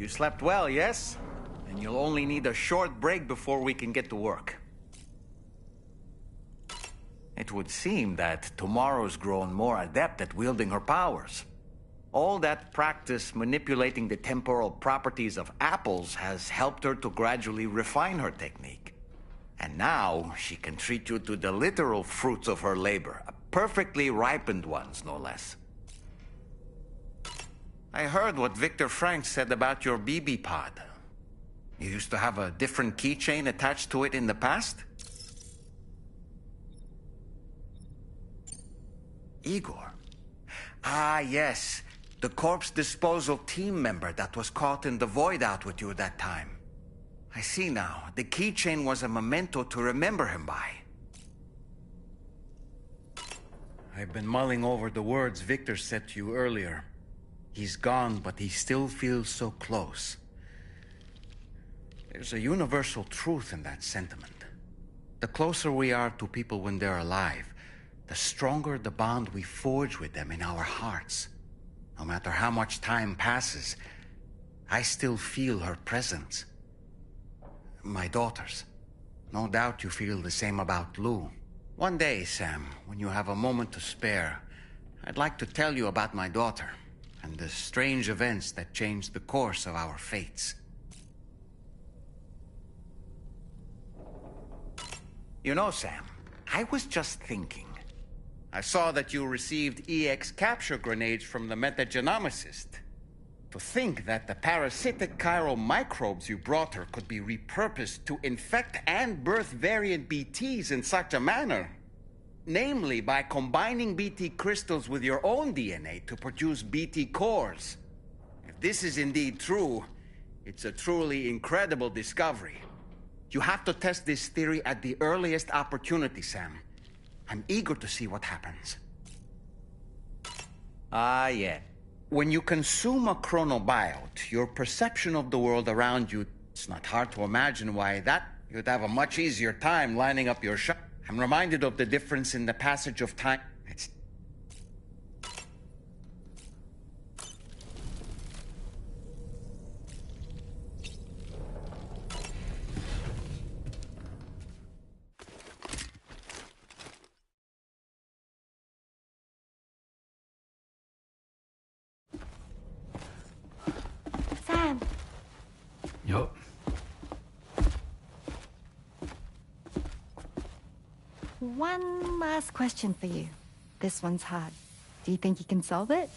You slept well, yes? And you'll only need a short break before we can get to work. It would seem that Tomorrow's grown more adept at wielding her powers. All that practice manipulating the temporal properties of apples has helped her to gradually refine her technique. And now, she can treat you to the literal fruits of her labor, perfectly ripened ones, no less. I heard what Victor Frank said about your BB pod. You used to have a different keychain attached to it in the past? Igor. Ah, yes. The corpse disposal team member that was caught in the void out with you that time. I see now. The keychain was a memento to remember him by. I've been mulling over the words Victor said to you earlier. He's gone, but he still feels so close. There's a universal truth in that sentiment. The closer we are to people when they're alive, the stronger the bond we forge with them in our hearts. No matter how much time passes, I still feel her presence. My daughters. No doubt you feel the same about Lou. One day, Sam, when you have a moment to spare, I'd like to tell you about my daughter and the strange events that changed the course of our fates. You know, Sam, I was just thinking. I saw that you received EX capture grenades from the metagenomicist. To think that the parasitic chiral microbes you brought her could be repurposed to infect and birth variant BTs in such a manner. Namely, by combining BT crystals with your own DNA to produce BT cores. If this is indeed true, it's a truly incredible discovery. You have to test this theory at the earliest opportunity, Sam. I'm eager to see what happens. Ah, yeah. When you consume a chronobiote, your perception of the world around you, it's not hard to imagine why you'd have a much easier time lining up your shot. I'm reminded of the difference in the passage of time. Sam. Yup. One last question for you. This one's hard. Do you think you can solve it?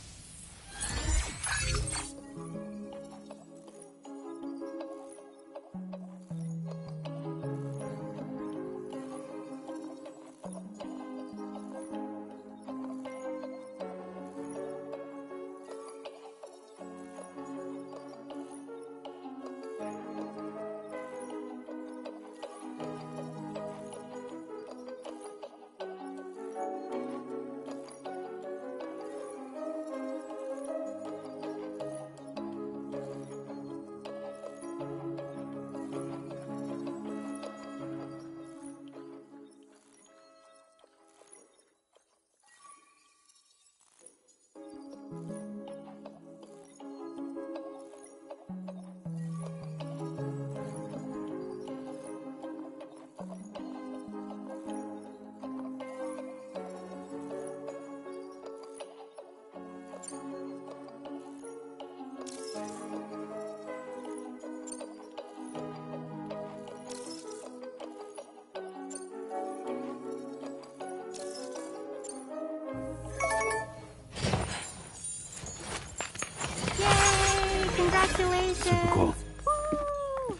Congratulations! Super cool. Woo!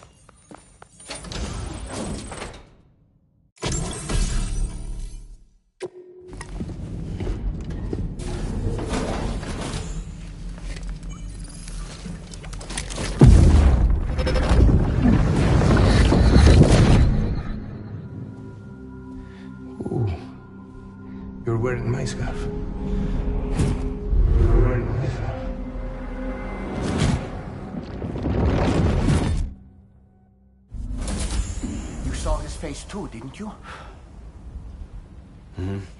Ooh. You're wearing my scarf. You're wearing my scarf. Face too, didn't you?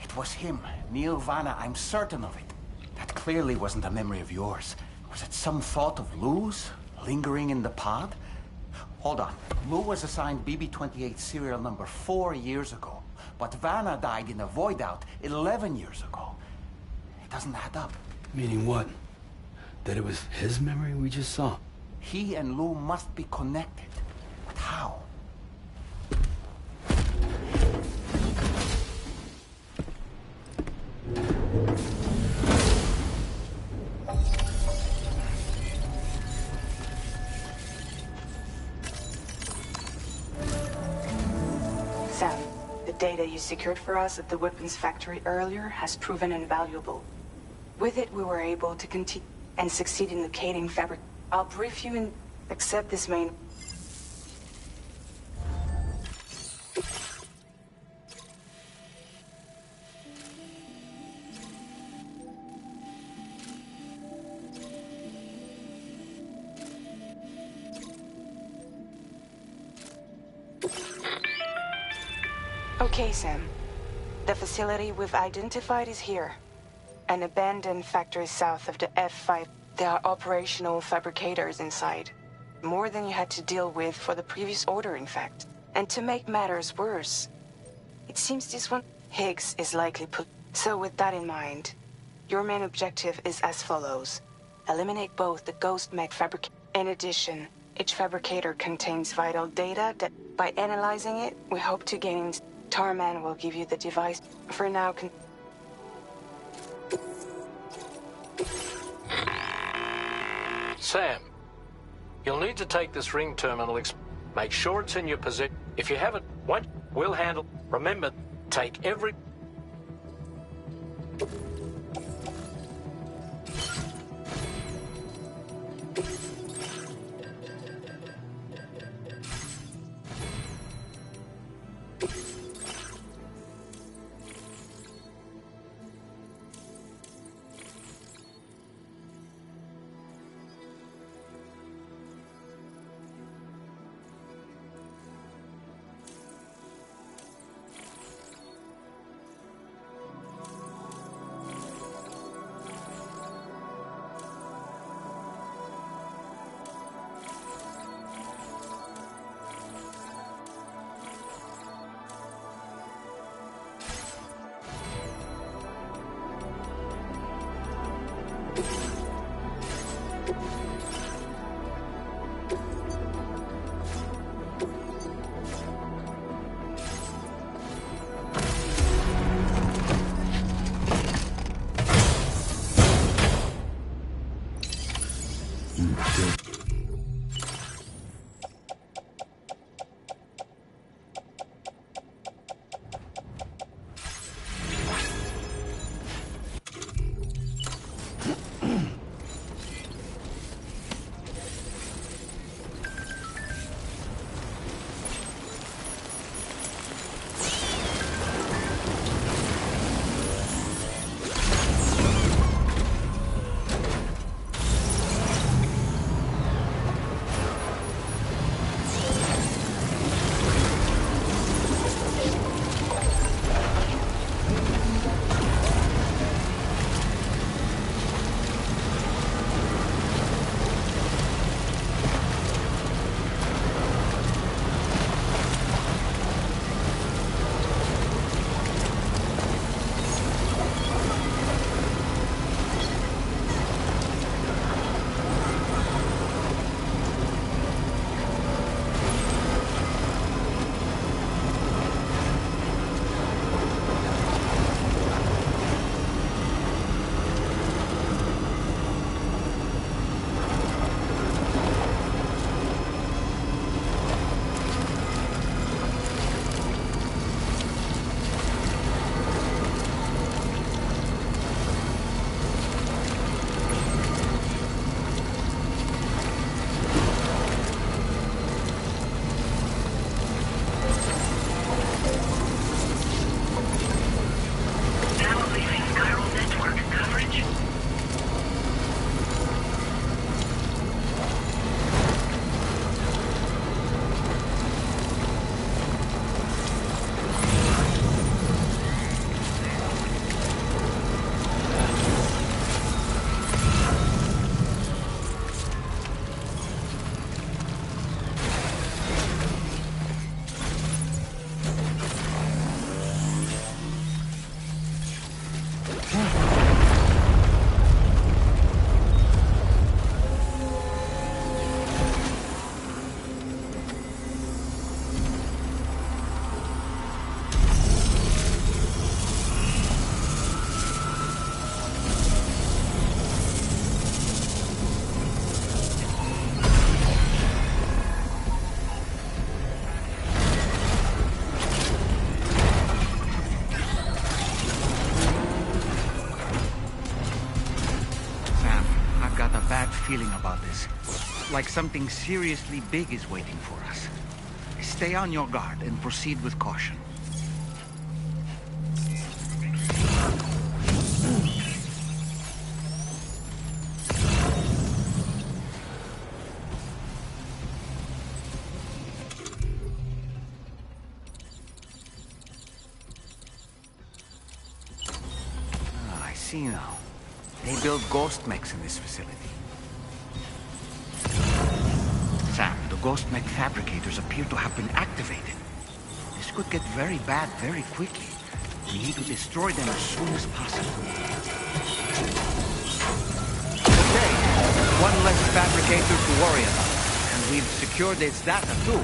It was him, Neil Vanna, I'm certain of it. That clearly wasn't a memory of yours. Was it some thought of Lou's? lingering in the pod? Hold on. Lou was assigned BB-28 serial number 4 years ago, but Vanna died in a void out 11 years ago. It doesn't add up. Meaning what? That it was his memory we just saw? He and Lou must be connected. But how? Sam, the data you secured for us at the weapons factory earlier has proven invaluable. With it, we were able to continue and succeed in locating fabric. I'll brief you and accept this main. Okay, Sam. The facility we've identified is here. An abandoned factory south of the F5. There are operational fabricators inside. More than you had to deal with for the previous order, in fact. And to make matters worse, it seems this one, Higgs, is likely put. So with that in mind, your main objective is as follows. Eliminate both the ghost mech fabricator. In addition, each fabricator contains vital data that, by analyzing it, we hope to gain. Tarman will give you the device. For now, Sam, you'll need to take this ring terminal. Make sure it's in your position. If you haven't, we'll handle. Remember, take every. feeling about this. Like something seriously big is waiting for us. Stay on your guard and proceed with caution. I see now. They build ghost mechs in this facility. Sam, the ghost mech fabricators appear to have been activated. This could get very bad very quickly. We need to destroy them as soon as possible. Okay, one less fabricator to worry about. And we've secured its data too.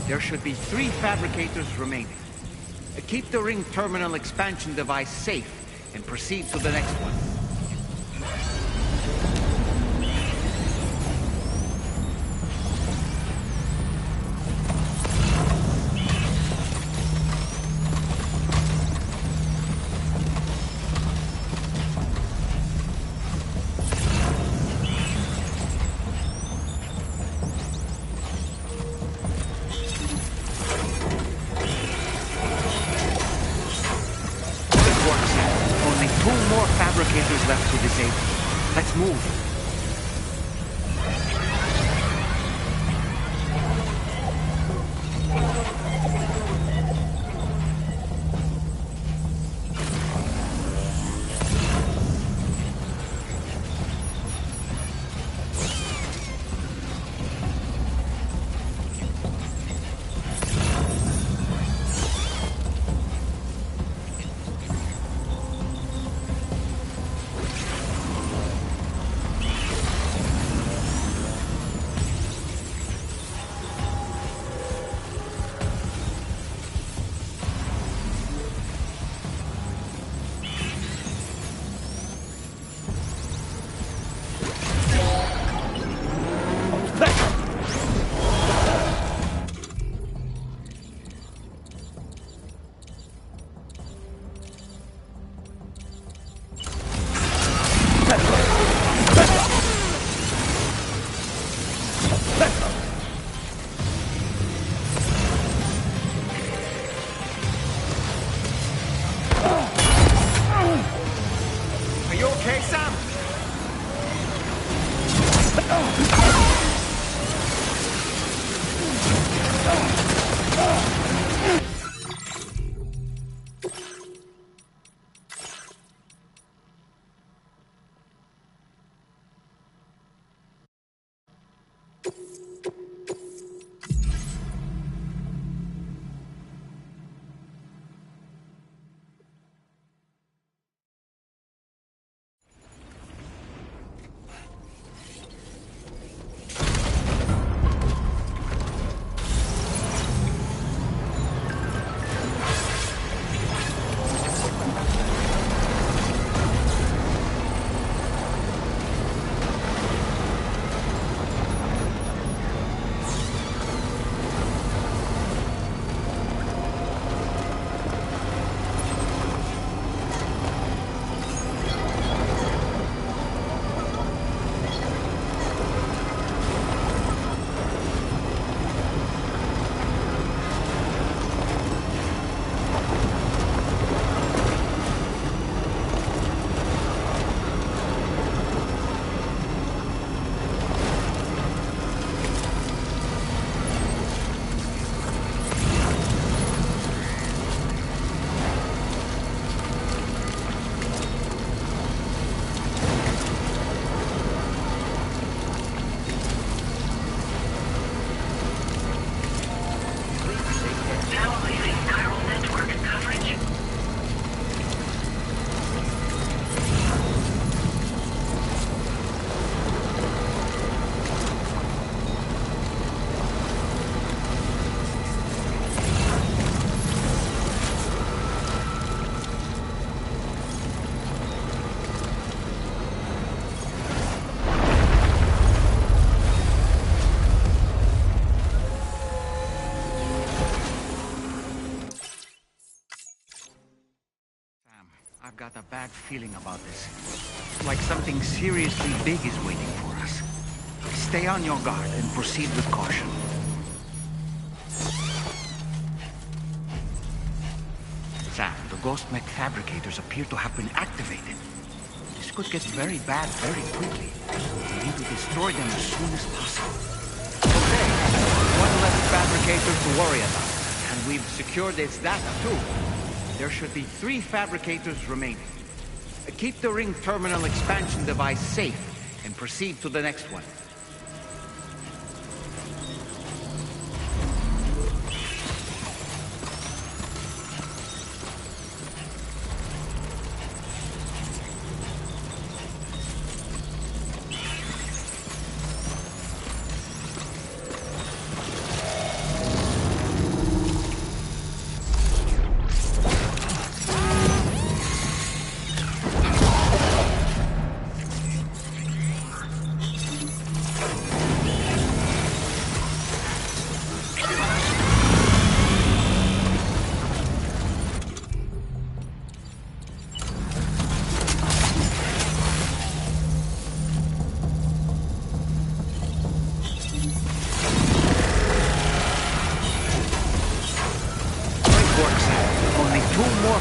There should be 3 fabricators remaining. Keep the ring terminal expansion device safe and proceed to the next one. Fabricators left to disable. Let's move. Are you okay, Sam? I've got a bad feeling about this. Like something seriously big is waiting for us. Stay on your guard and proceed with caution. Sam, the ghost mech fabricators appear to have been activated. This could get very bad very quickly. We need to destroy them as soon as possible. Okay, one less fabricator to worry about. And we've secured its data too. There should be 3 fabricators remaining. Keep the ring terminal expansion device safe and proceed to the next one.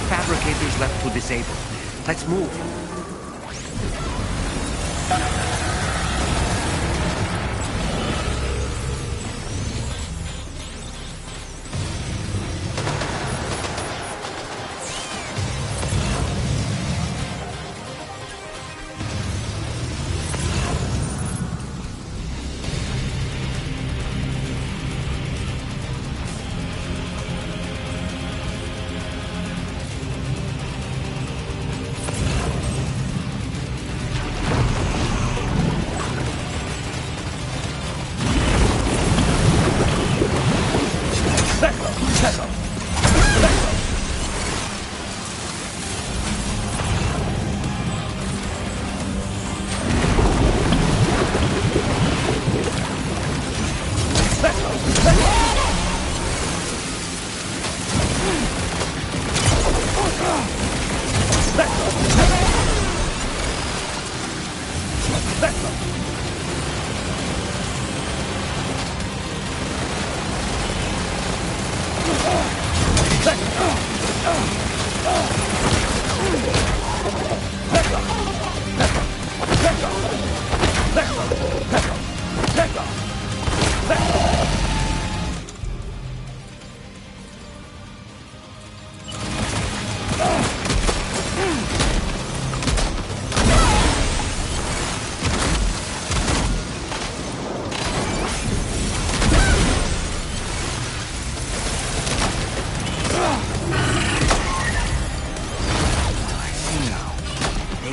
Fabricators left to disable. Let's move.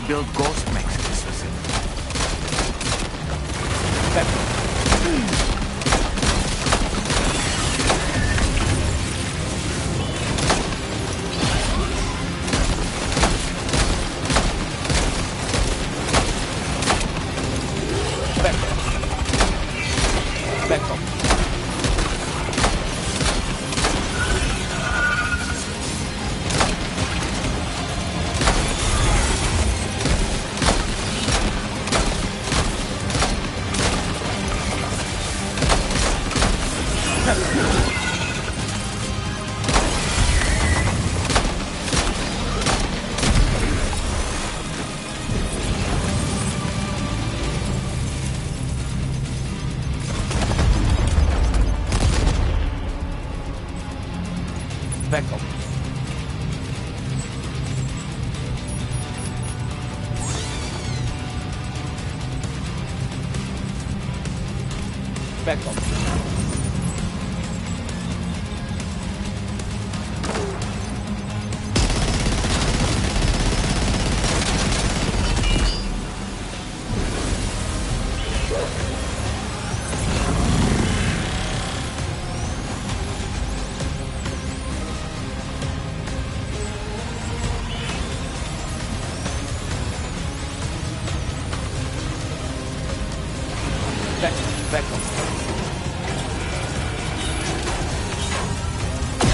Build ghost mechs in this facility. Backup. Backup.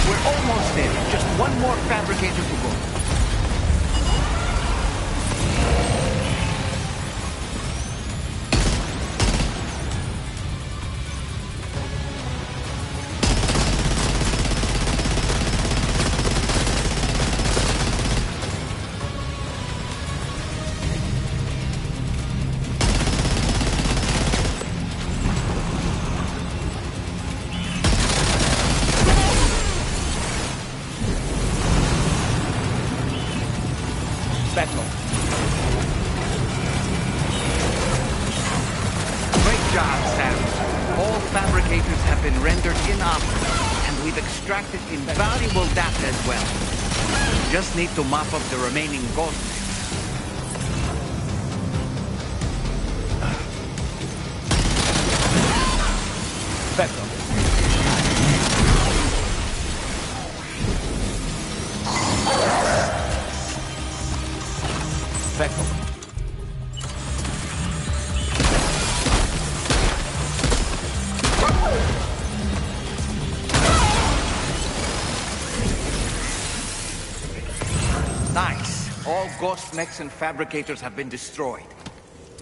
We're almost there. Just one more fabricator to go. Becco. Great job, Sam. All fabricators have been rendered inoperable, and we've extracted invaluable data as well. Just need to mop up the remaining ghost mix. Becco. Becco. Nice. All ghost mechs and fabricators have been destroyed.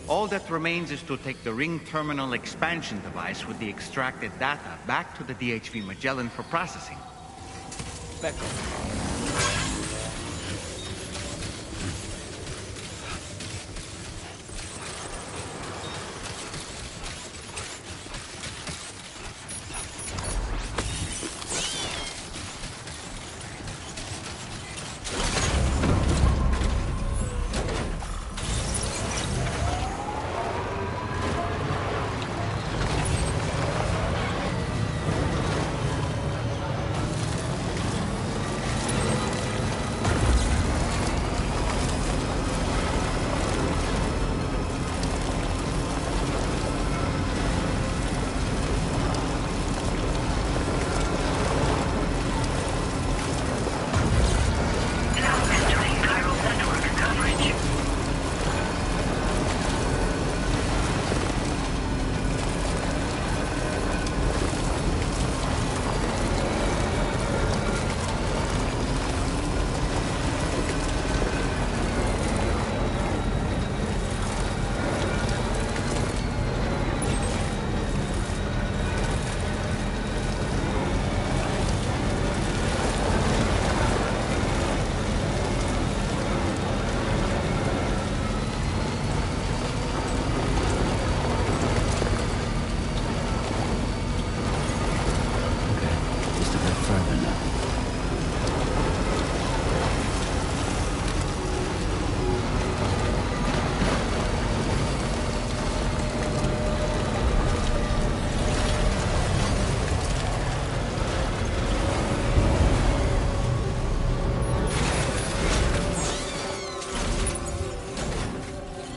All that remains is to take the ring terminal expansion device with the extracted data back to the DHV Magellan for processing. Becco.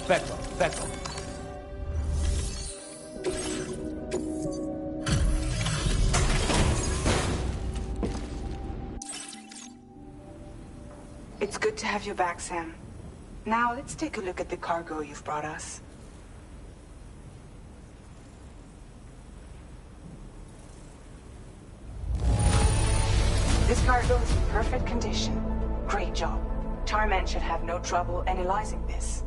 Becco. Becco. It's good to have you back, Sam. Now let's take a look at the cargo you've brought us. This cargo is in perfect condition. Great job. Tarman should have no trouble analyzing this.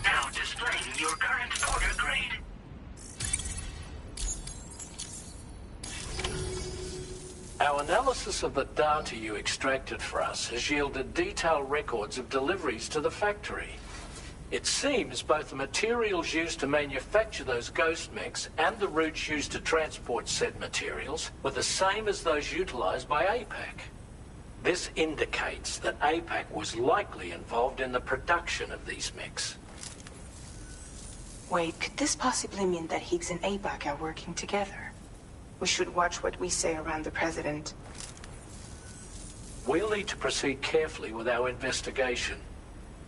Now displaying your current order grade. Our analysis of the data you extracted for us has yielded detailed records of deliveries to the factory. It seems both the materials used to manufacture those ghost mechs and the routes used to transport said materials were the same as those utilized by APAC. This indicates that APAC was likely involved in the production of these mechs. Wait, could this possibly mean that Higgs and APAC are working together? We should watch what we say around the President. We'll need to proceed carefully with our investigation.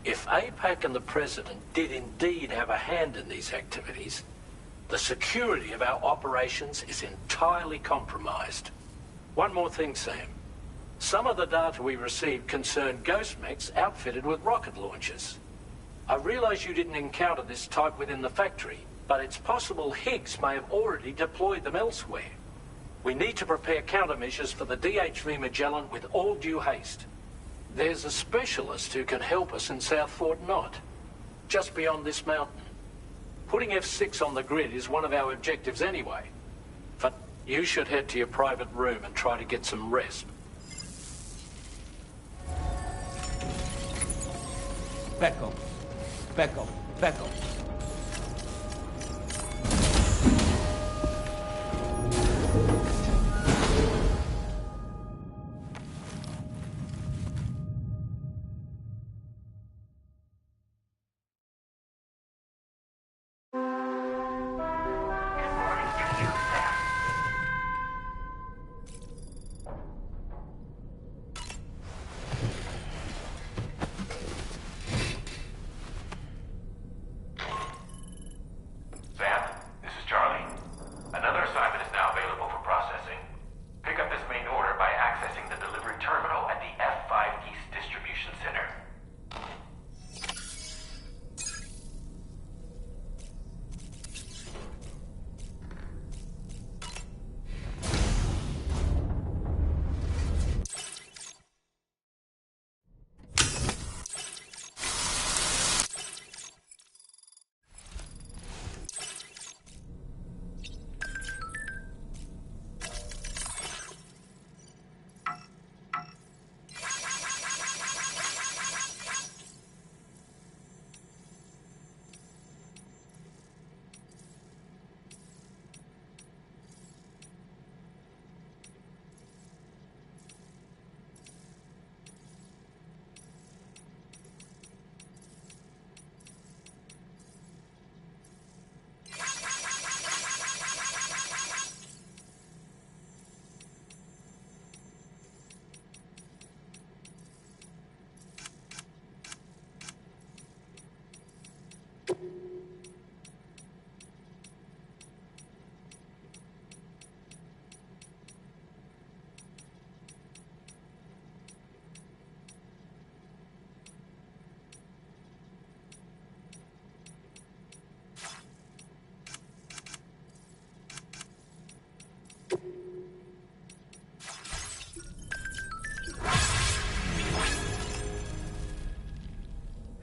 If APAC and the President did indeed have a hand in these activities, the security of our operations is entirely compromised. One more thing, Sam. Some of the data we received concerned ghost mechs outfitted with rocket launchers. I realize you didn't encounter this type within the factory, but it's possible Higgs may have already deployed them elsewhere. We need to prepare countermeasures for the DHV Magellan with all due haste. There's a specialist who can help us in South Fort Knott, just beyond this mountain. Putting F6 on the grid is one of our objectives anyway. But you should head to your private room and try to get some rest. Becco. Becco. Becco.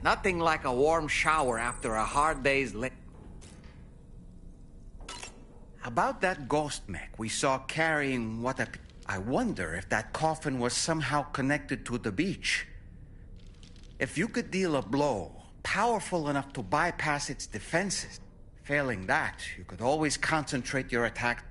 Nothing like a warm shower after a hard day's About that ghost mech we saw carrying what I wonder if that coffin was somehow connected to the beach. If you could deal a blow powerful enough to bypass its defenses, failing that, you could always concentrate your attack.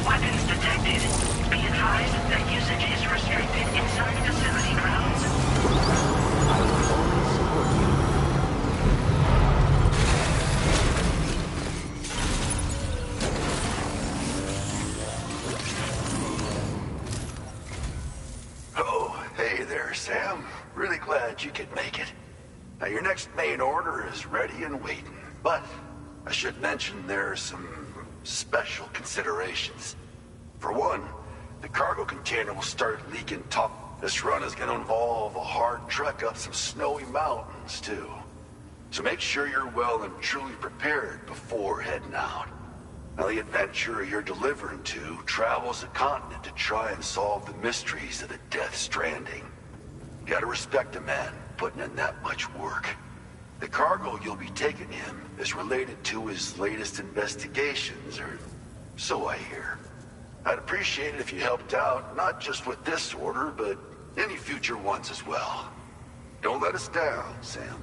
Weapons detected. Be advised that usage is restricted inside facility grounds. Oh, hey there, Sam. Really glad you could make it. Now, your next main order is ready and waiting. But I should mention there are some special considerations. For one, the cargo container will start leaking top. This run is going to involve a hard trek up some snowy mountains, too. So make sure you're well and truly prepared before heading out. Now, the adventurer you're delivering to travels the continent to try and solve the mysteries of the Death Stranding. You gotta respect a man putting in that much work. The cargo you'll be taking him is related to his latest investigations, or so I hear. I'd appreciate it if you helped out, not just with this order, but any future ones as well. Don't let us down, Sam.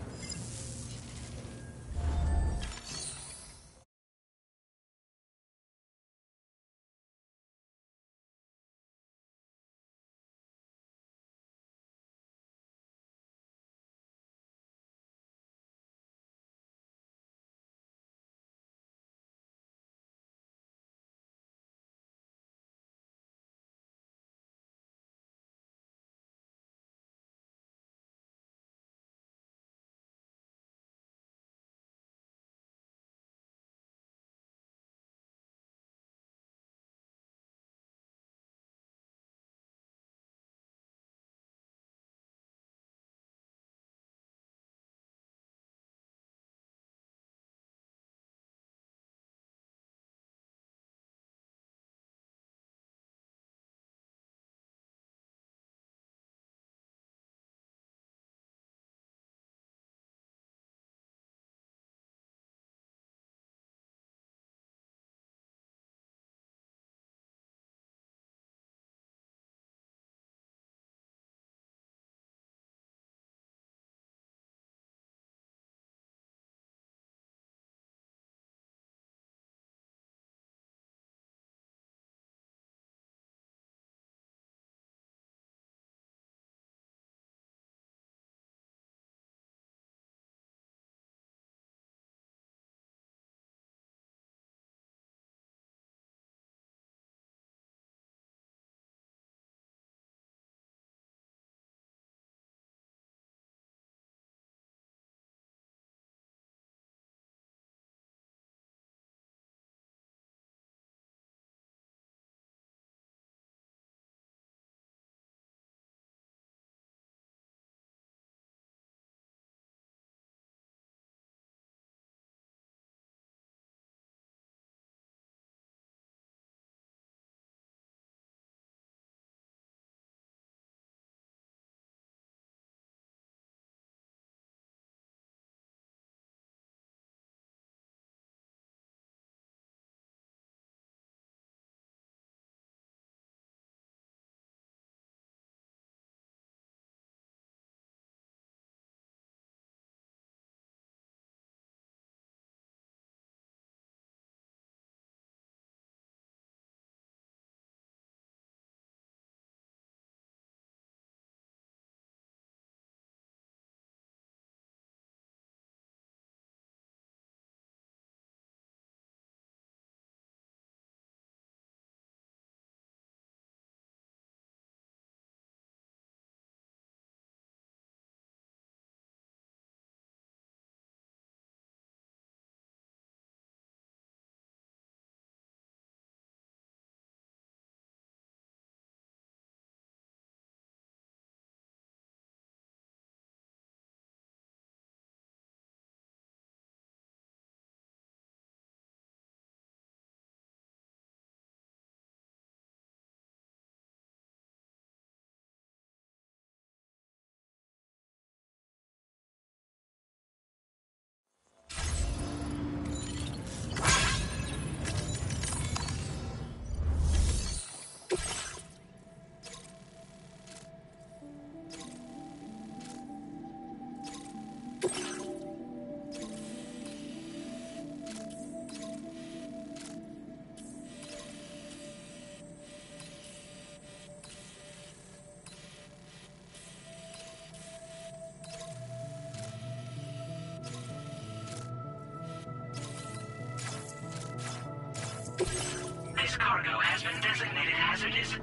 This cargo has been designated hazardous.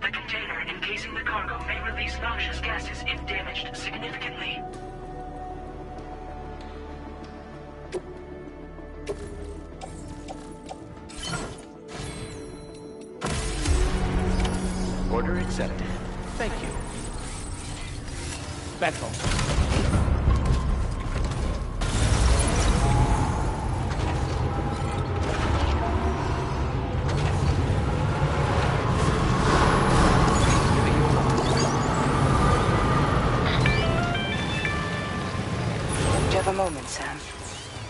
The container encasing the cargo may release noxious gases if damaged significantly. Order accepted. Thank you. Bethel. Do you have a moment, Sam?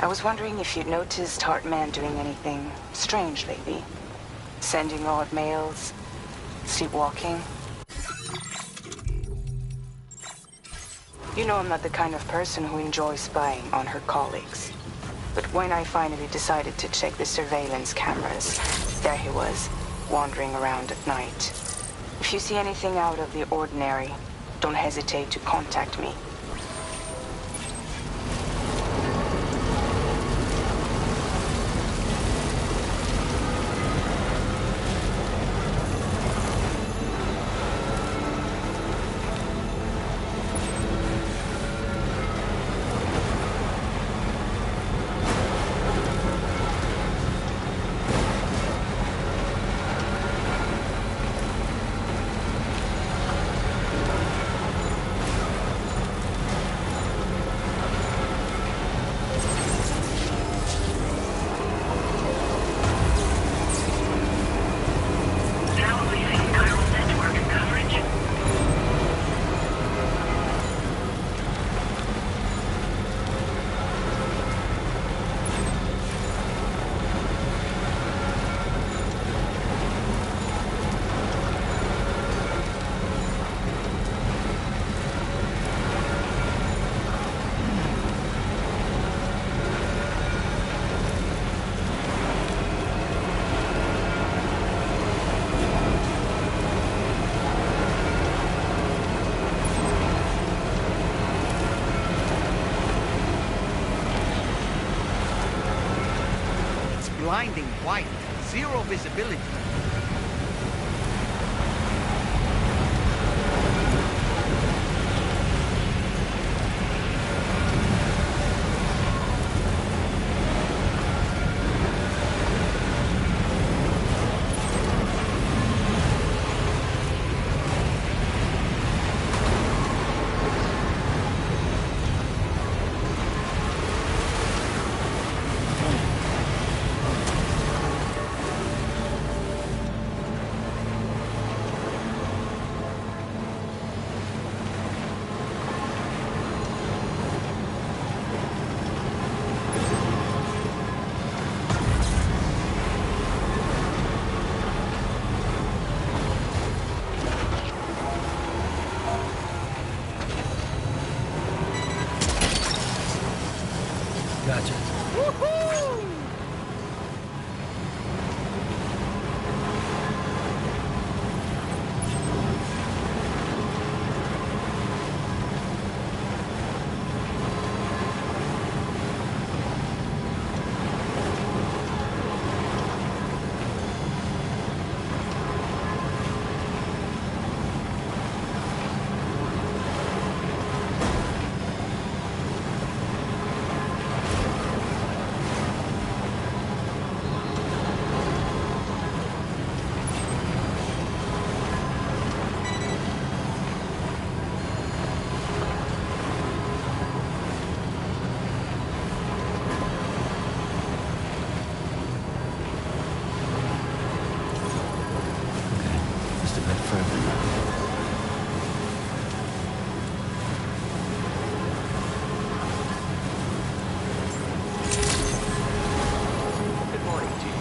I was wondering if you'd noticed Hartman doing anything strange lately. Sending odd mails, sleepwalking. You know I'm not the kind of person who enjoys spying on her colleagues. But when I finally decided to check the surveillance cameras, there he was, wandering around at night. If you see anything out of the ordinary, don't hesitate to contact me. Now leaving chiral network coverage. It's blinding white. Zero visibility. Gotcha. Just a bit further. Good morning to you.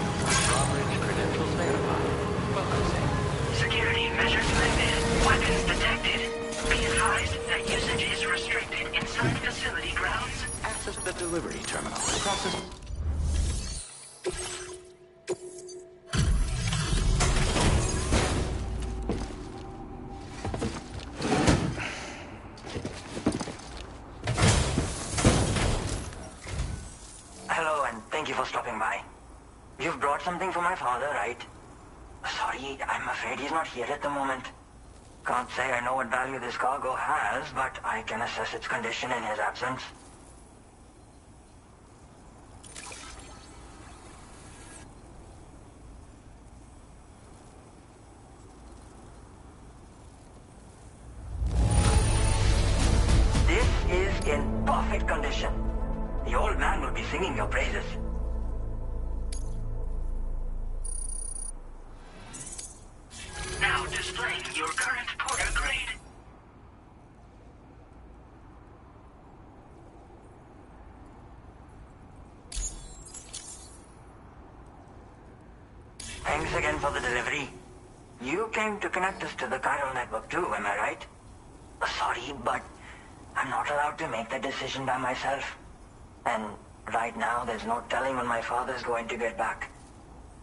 Drawbridge credentials verified. Welcome, Sam. Security measures lifted. Weapons detected. Be advised that usage is restricted inside facility grounds. Access the delivery terminal. Process. Hello, and thank you for stopping by. You've brought something for my father, right? Sorry, I'm afraid he's not here at the moment. Can't say I know what value this cargo has, but I can assess its condition in his absence. This is in perfect condition. The old man will be singing your praises. Now displaying your current porter grade. Thanks again for the delivery. You came to connect us to the chiral network too, am I right? Sorry, but I'm not allowed to make that decision by myself. And right now, there's no telling when my father's going to get back.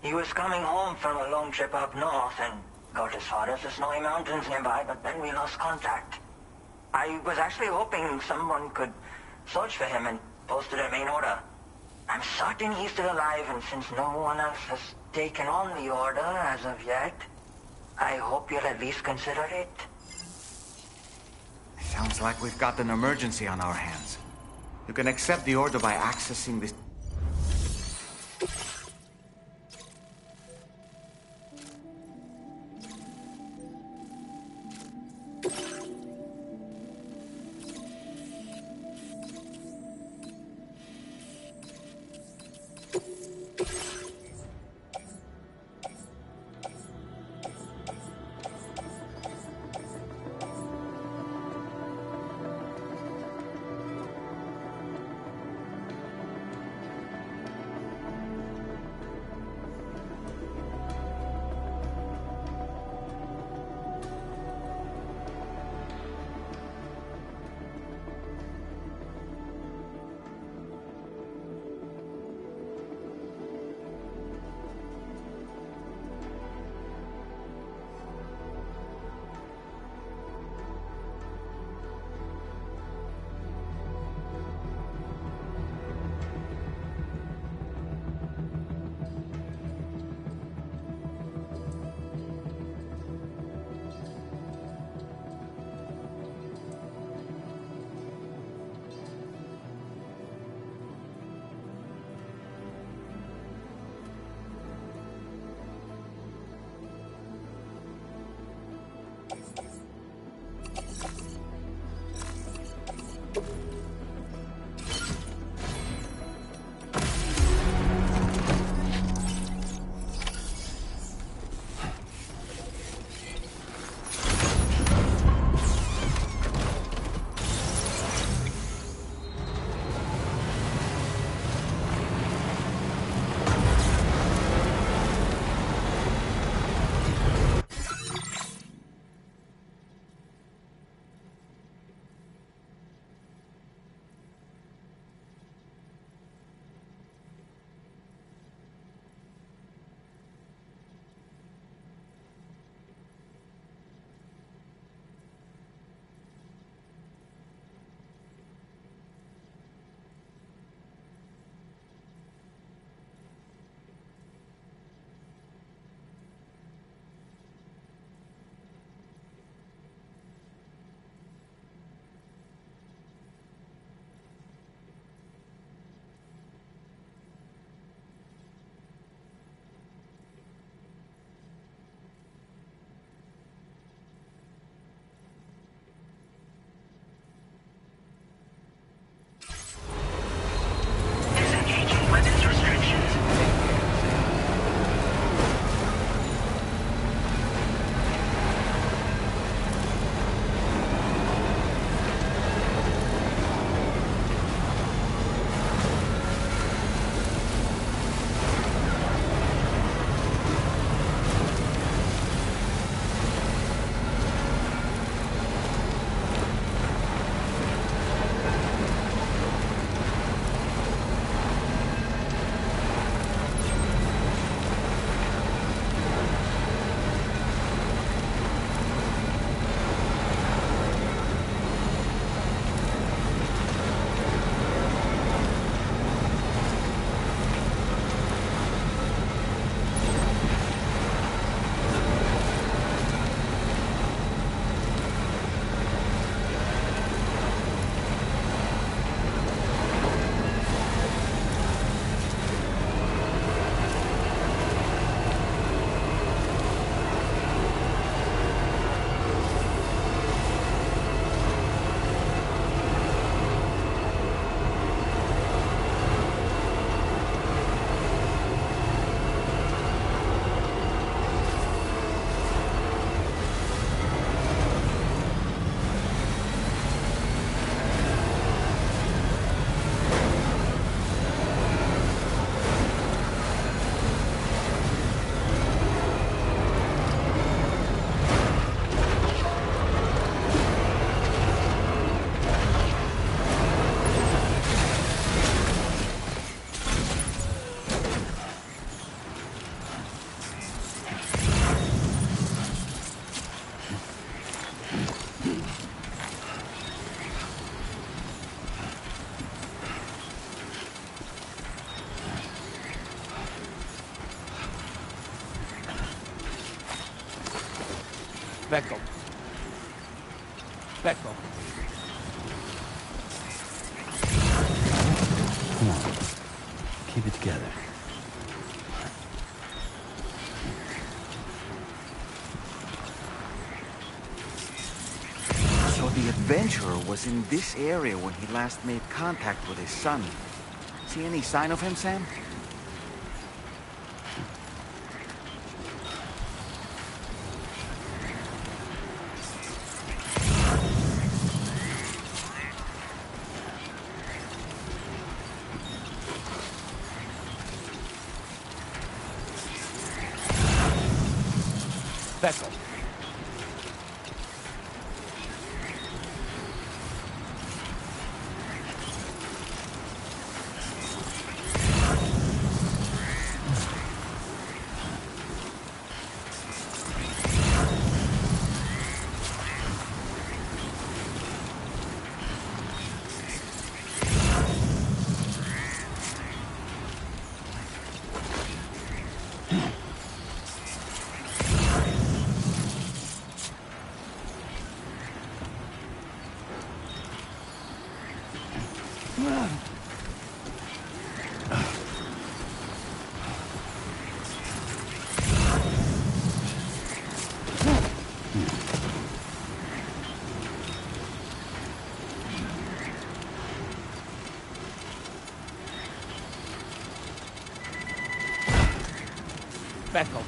He was coming home from a long trip up north and got as far as the snowy mountains nearby, but then we lost contact. I was actually hoping someone could search for him and posted a main order. I'm certain he's still alive, and since no one else has taken on the order as of yet, I hope you'll at least consider it. Sounds like we've got an emergency on our hands. You can accept the order by accessing this... Beckel. Beckel. Come on. Keep it together. So the adventurer was in this area when he last made contact with his son. See any sign of him, Sam? Beckel. Beckel.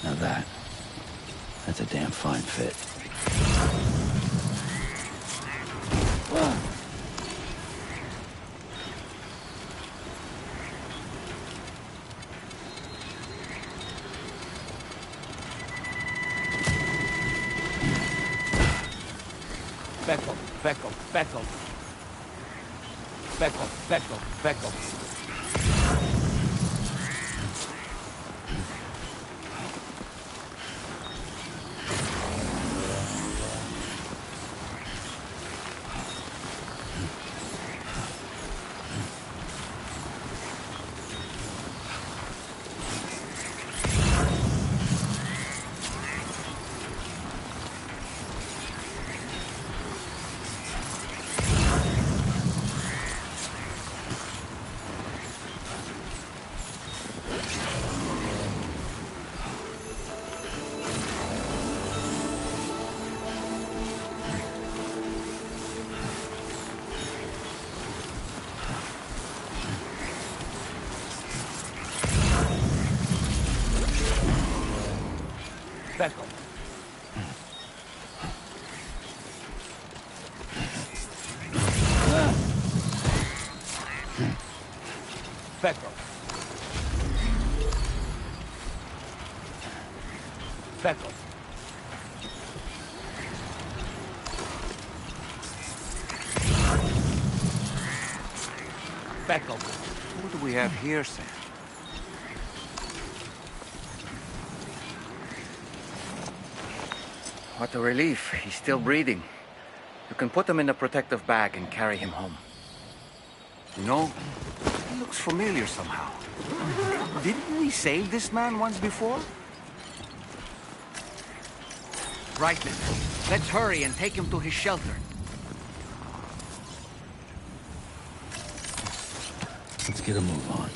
Now that's a damn fine fit. Beckel, Beckel, Beckel. Beckel, Beckel, Beckel. Beckel. Beckel. Beckel. Beckel. What do we have here, Sam? What a relief. He's still breathing. You can put him in a protective bag and carry him home. You know, he looks familiar somehow. Didn't we save this man once before? Right then. Let's hurry and take him to his shelter. Let's get a move on.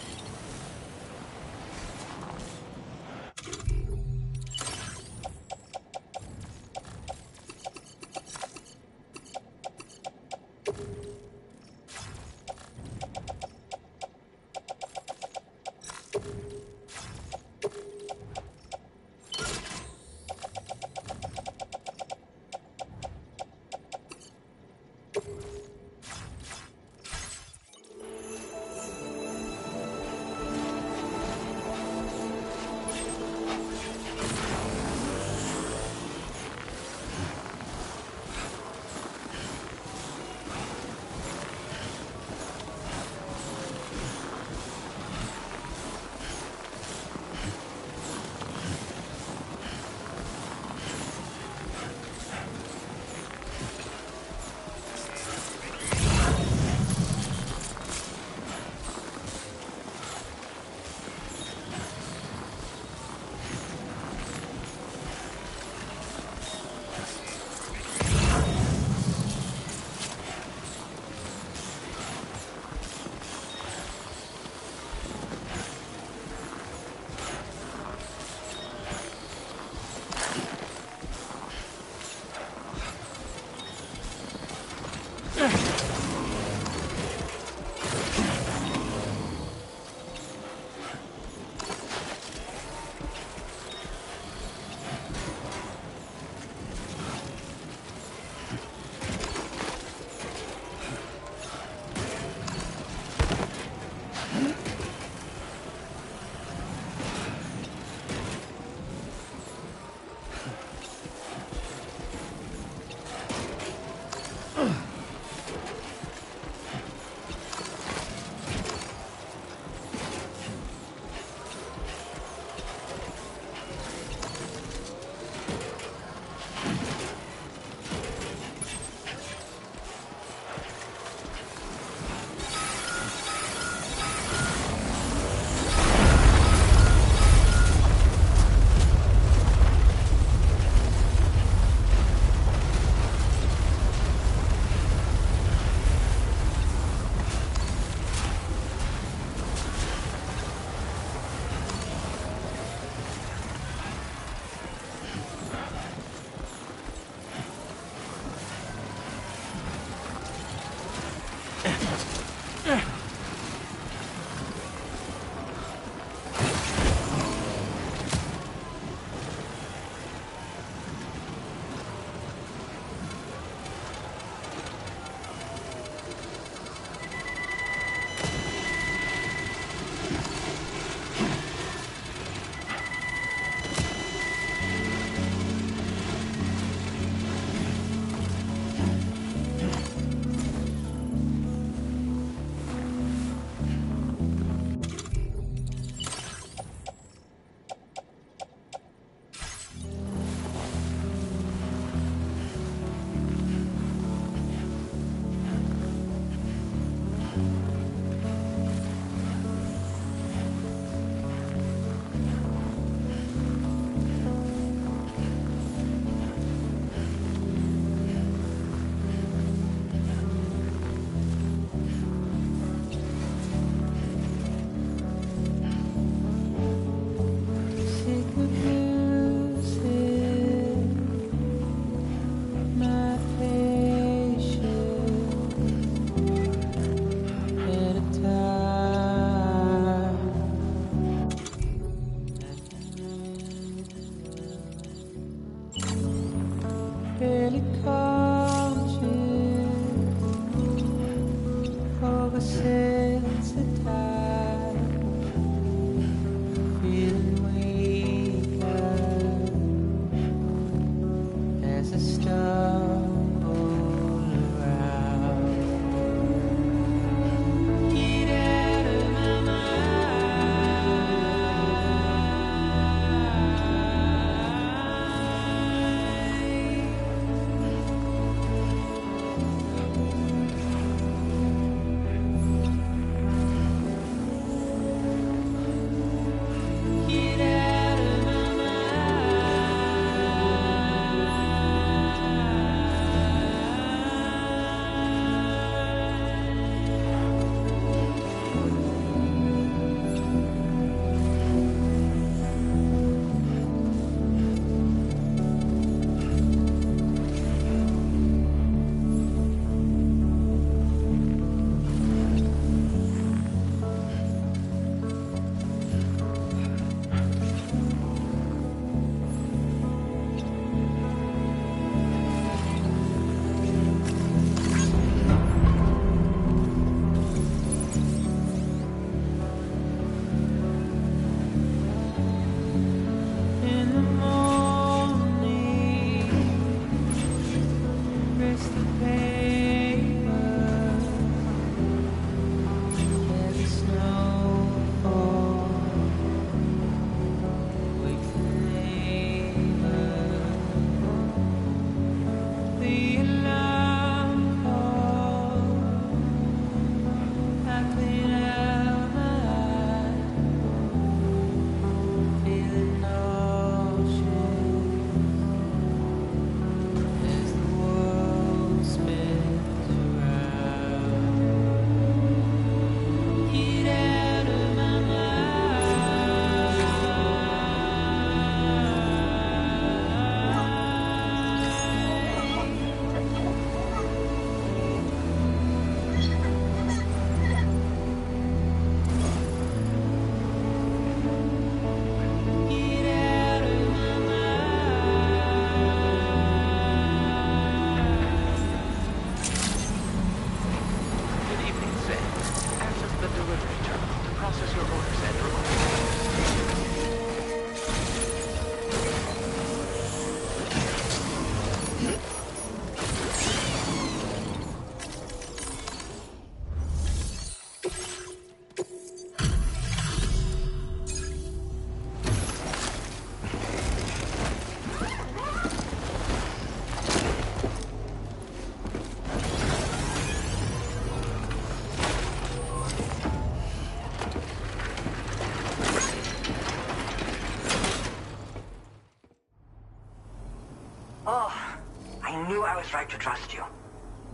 I was right to trust you.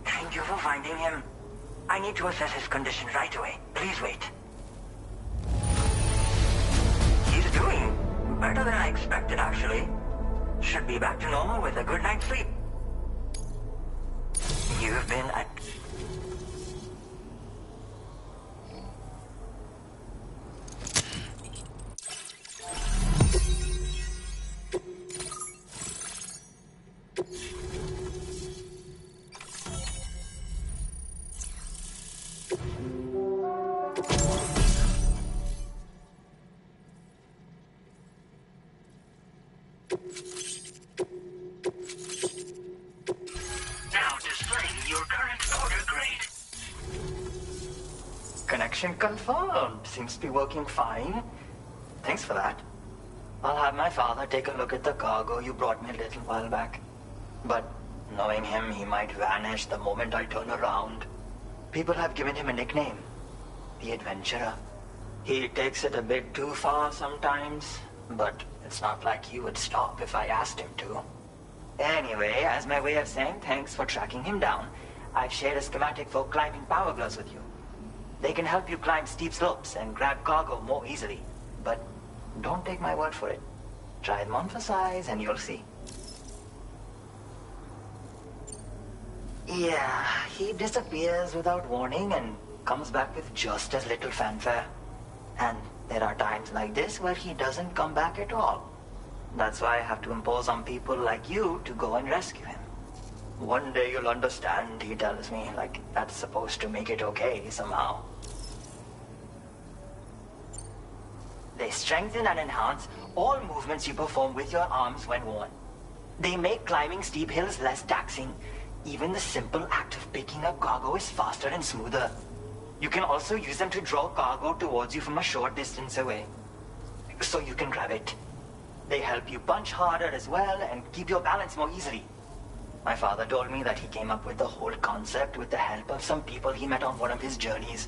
Thank you for finding him. I need to assess his condition right away. Please wait. He's doing better than I expected, actually. Should be back to normal with a good night's sleep. You've been at... Connection confirmed. Seems to be working fine. Thanks for that. I'll have my father take a look at the cargo you brought me a little while back. But knowing him, he might vanish the moment I turn around. People have given him a nickname. The Adventurer. He takes it a bit too far sometimes, but it's not like he would stop if I asked him to. Anyway, as my way of saying thanks for tracking him down, I've shared a schematic for climbing power gloves with you. They can help you climb steep slopes and grab cargo more easily. But don't take my word for it. Try them on for size and you'll see. Yeah, he disappears without warning and comes back with just as little fanfare. And there are times like this where he doesn't come back at all. That's why I have to impose on people like you to go and rescue him. One day you'll understand, he tells me, like that's supposed to make it okay somehow. They strengthen and enhance all movements you perform with your arms when worn. They make climbing steep hills less taxing. Even the simple act of picking up cargo is faster and smoother. You can also use them to draw cargo towards you from a short distance away, so you can grab it. They help you punch harder as well and keep your balance more easily. My father told me that he came up with the whole concept with the help of some people he met on one of his journeys.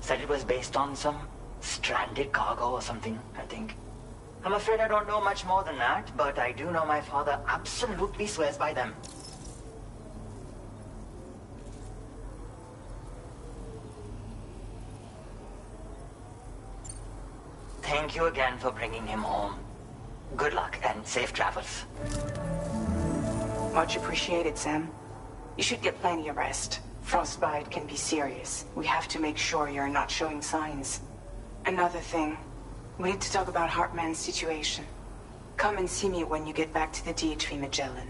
Said it was based on some stranded cargo or something, I think. I'm afraid I don't know much more than that, but I do know my father absolutely swears by them. Thank you again for bringing him home. Good luck and safe travels. Much appreciated, Sam. You should get plenty of rest. Frostbite can be serious. We have to make sure you're not showing signs. Another thing, we need to talk about Hartman's situation. Come and see me when you get back to the DHV Magellan.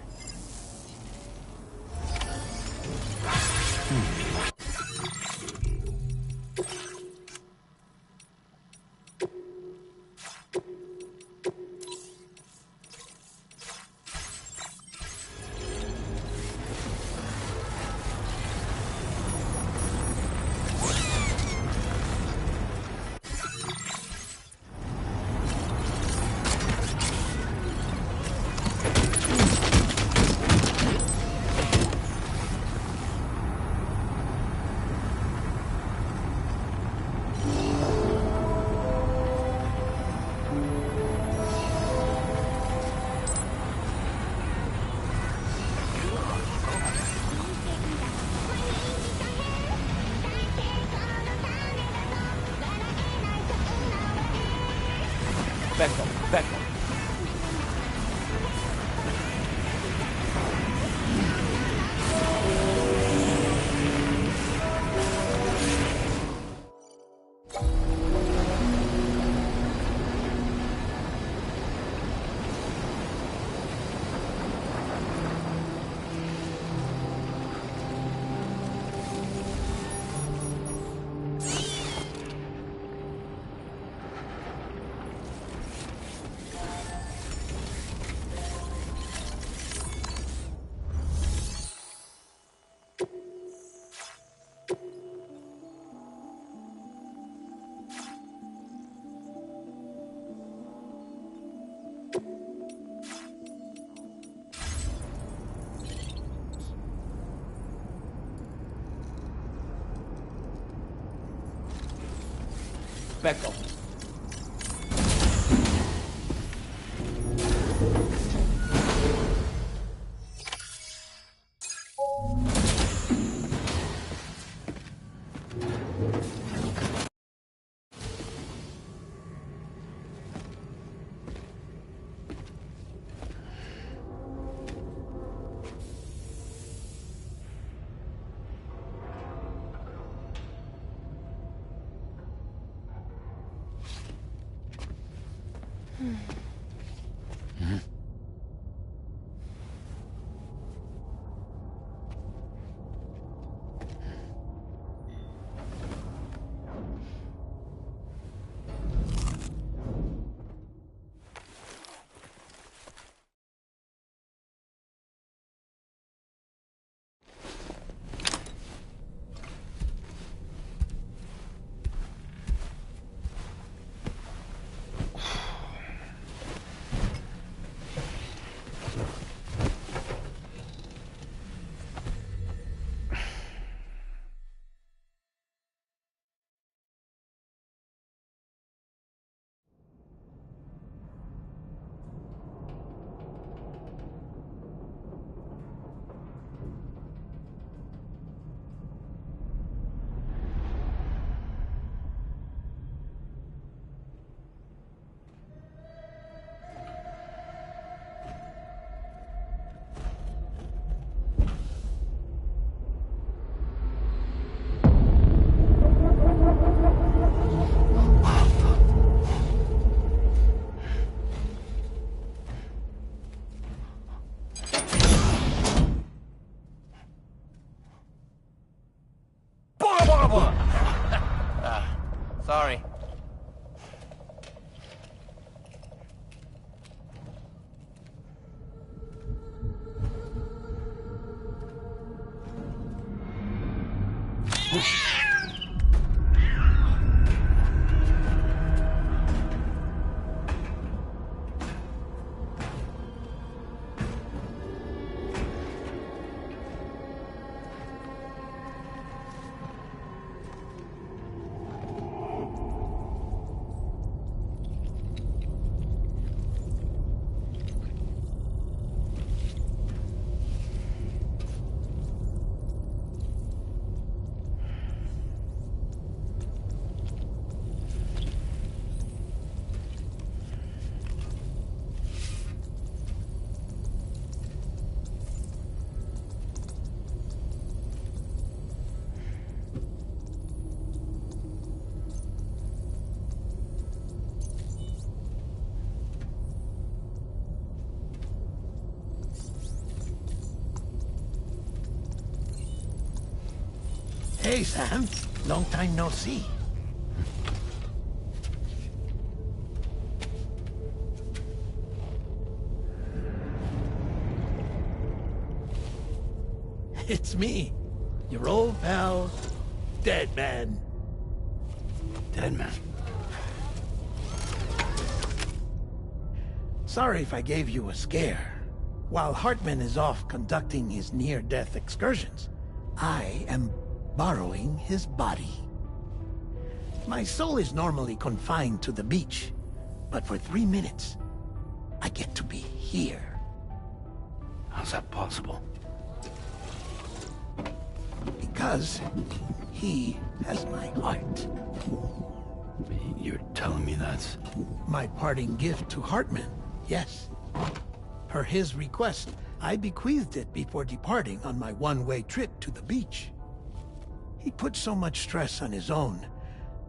Back up. Back up. Sorry. Hey, Sam. Long time no see. It's me, your old pal, Dead Man. Dead Man. Sorry if I gave you a scare. While Hartman is off conducting his near-death excursions, I am borrowing his body. My soul is normally confined to the beach, but for 3 minutes, I get to be here. How's that possible? Because he has my heart. You're telling me that's... My parting gift to Hartman, yes. Per his request, I bequeathed it before departing on my one-way trip to the beach. He put so much stress on his own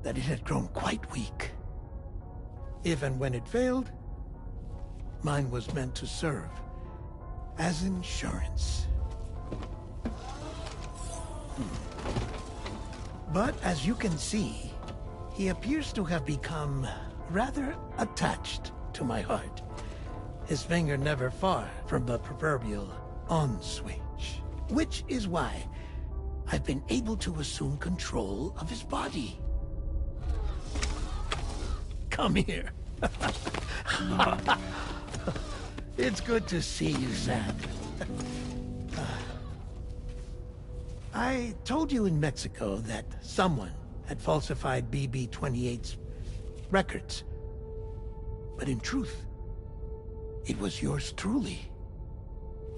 that it had grown quite weak. If and when it failed, mine was meant to serve as insurance. But as you can see, he appears to have become rather attached to my heart. His finger never far from the proverbial on switch. Which is why I've been able to assume control of his body. Come here. It's good to see you, Sam. I told you in Mexico that someone had falsified BB-28's records. But in truth, it was yours truly.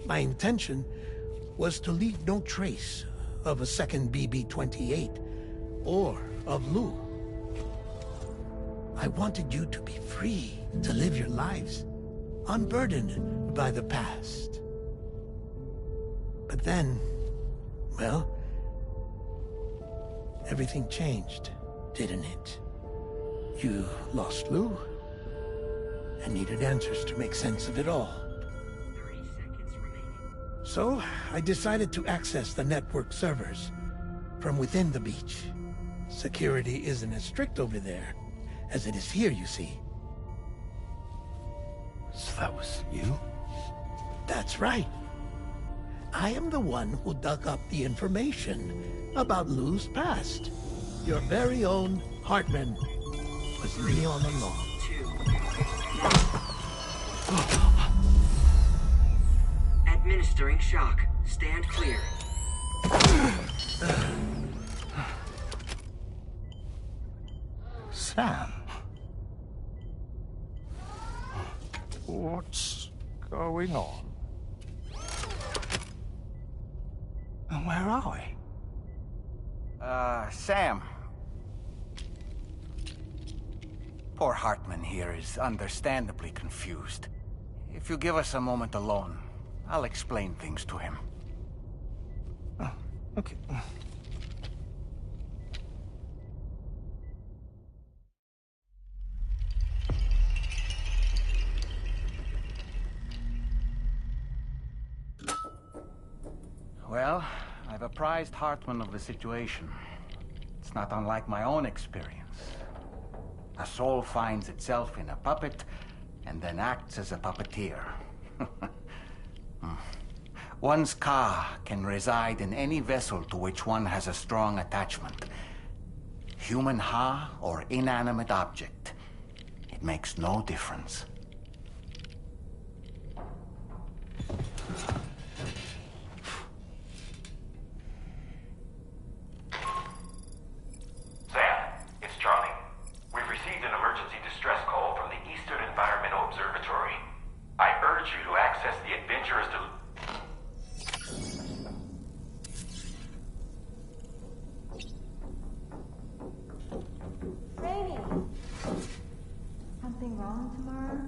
My intention was to leave no trace of a second BB-28 or of Lou. I wanted you to be free to live your lives, unburdened by the past. But then, well, everything changed, didn't it? You lost Lou, and needed answers to make sense of it all. 30 seconds remaining. So, I decided to access the network servers from within the beach. Security isn't as strict over there as it is here, you see. So that was you? That's right. I am the one who dug up the information about Lou's past. Your very own Hartman was me all along. 2. Administering shock. Stand clear. Sam. What's going on? And where are we? Sam. Poor Hartman here is understandably confused. If you give us a moment alone, I'll explain things to him. Oh, okay. Well, I've apprised Hartman of the situation. It's not unlike my own experience. A soul finds itself in a puppet and then acts as a puppeteer. One's ka can reside in any vessel to which one has a strong attachment. Human ha or inanimate object. It makes no difference. Sam, it's Charlie. We've received an emergency distress call from the Eastern Environmental Observatory. I urge you to access the Adventurers to... Rainy! Something wrong tomorrow?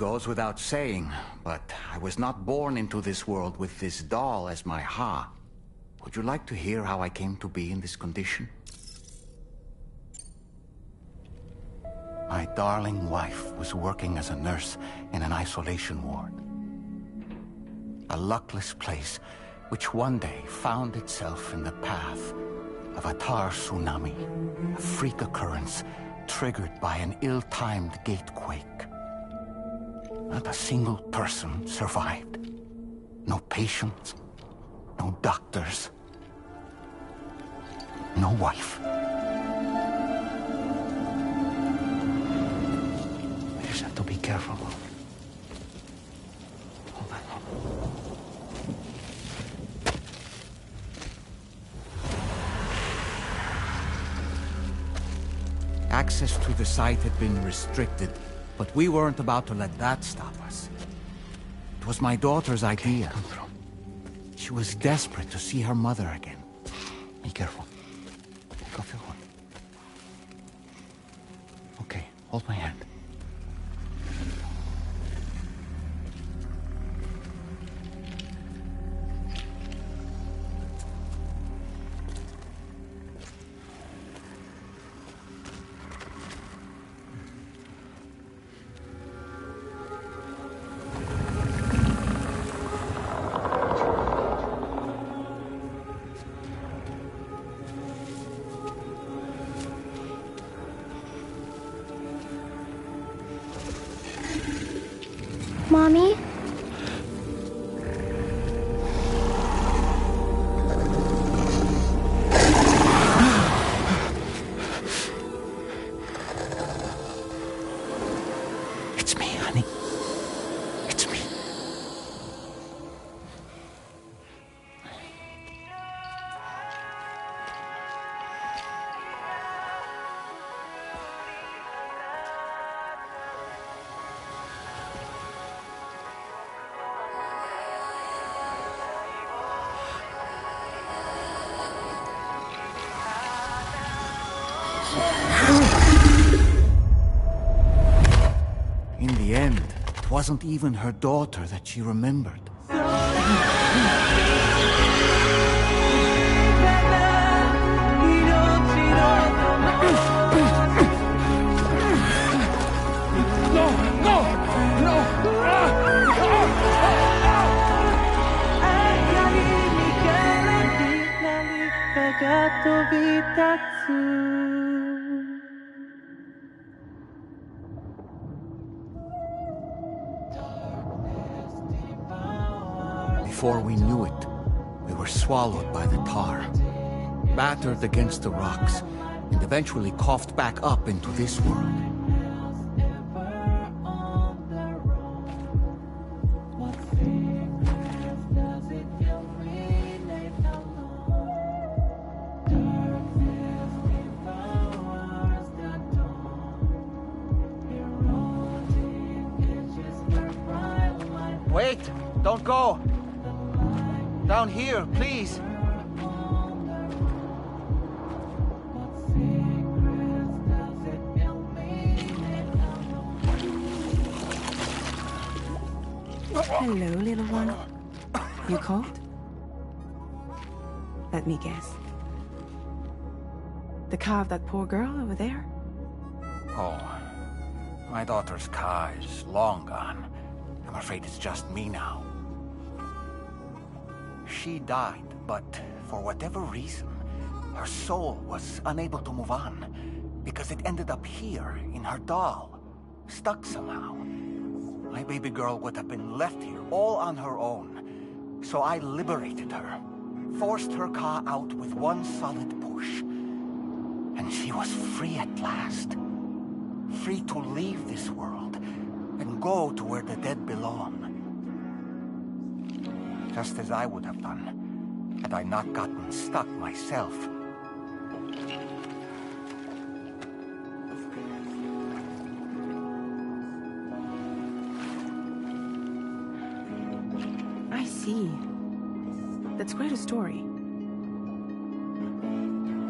goes without saying, but I was not born into this world with this doll as my Ha. Would you like to hear how I came to be in this condition? My darling wife was working as a nurse in an isolation ward. A luckless place which one day found itself in the path of a tar tsunami, a freak occurrence triggered by an ill-timed gatequake. Not a single person survived. No patients, no doctors, no wife. We just have to be careful. Hold on. Access to the site had been restricted, but we weren't about to let that stop us. It was my daughter's idea. She was desperate to see her mother again. Be careful. Take off your hood. Okay, hold my hand. Mommy? It's me, honey. It's me. In the end, it wasn't even her daughter that she remembered. Before we knew it, we were swallowed by the tar, battered against the rocks, and eventually coughed back up into this world. Wait! Don't go! Down here, please! Hello, little one. You cold? Let me guess. The car of that poor girl over there? Oh, my daughter's car is long gone. I'm afraid it's just me now. She died, but for whatever reason, her soul was unable to move on, because it ended up here, in her doll, stuck somehow. My baby girl would have been left here all on her own, so I liberated her, forced her car out with one solid push, and she was free at last. Free to leave this world, and go to where the dead belong. Just as I would have done, had I not gotten stuck myself. I see. That's quite a story.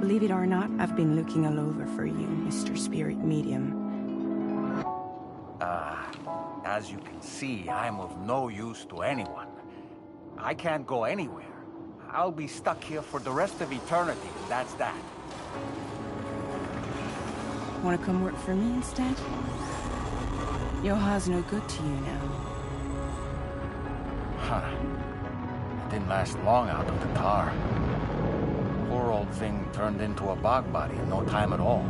Believe it or not, I've been looking all over for you, Mr. Spirit Medium. as you can see, I'm of no use to anyone. I can't go anywhere. I'll be stuck here for the rest of eternity, and that's that. Want to come work for me instead? Yoha's no good to you now. Huh. It didn't last long out of the car. Poor old thing turned into a bog body in no time at all.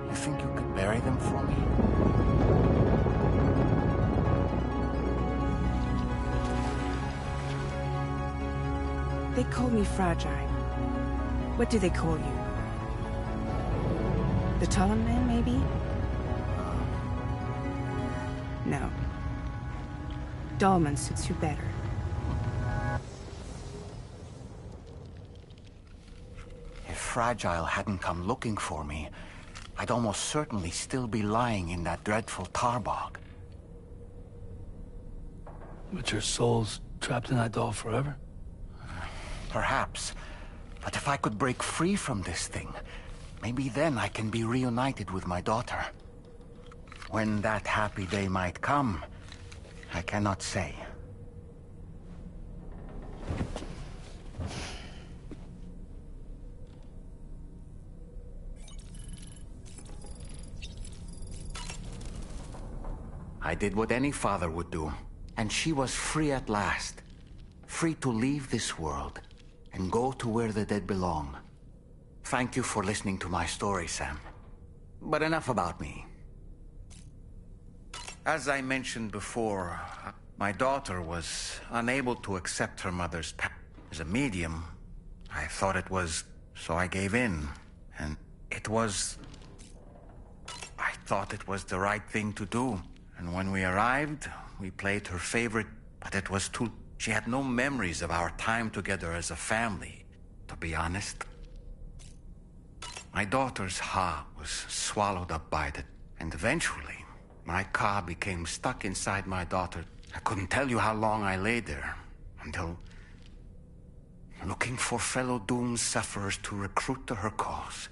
You think you could bury them for me? They called me fragile. What do they call you? The Talon Man, maybe? No. Dahlman suits you better. If Fragile hadn't come looking for me, I'd almost certainly still be lying in that dreadful tar bog. But your soul's trapped in that doll forever? Perhaps. But if I could break free from this thing, maybe then I can be reunited with my daughter. When that happy day might come, I cannot say. I did what any father would do, and she was free at last. Free to leave this world and go to where the dead belong. Thank you for listening to my story, Sam. But enough about me. As I mentioned before, my daughter was unable to accept her mother's path. As a medium, I thought it was, so I gave in. And I thought it was the right thing to do. And when we arrived, we played her favorite, but it was too... She had no memories of our time together as a family, to be honest. My daughter's heart was swallowed up by it, and eventually, my car became stuck inside my daughter. I couldn't tell you how long I lay there, until... looking for fellow doomed sufferers to recruit to her cause.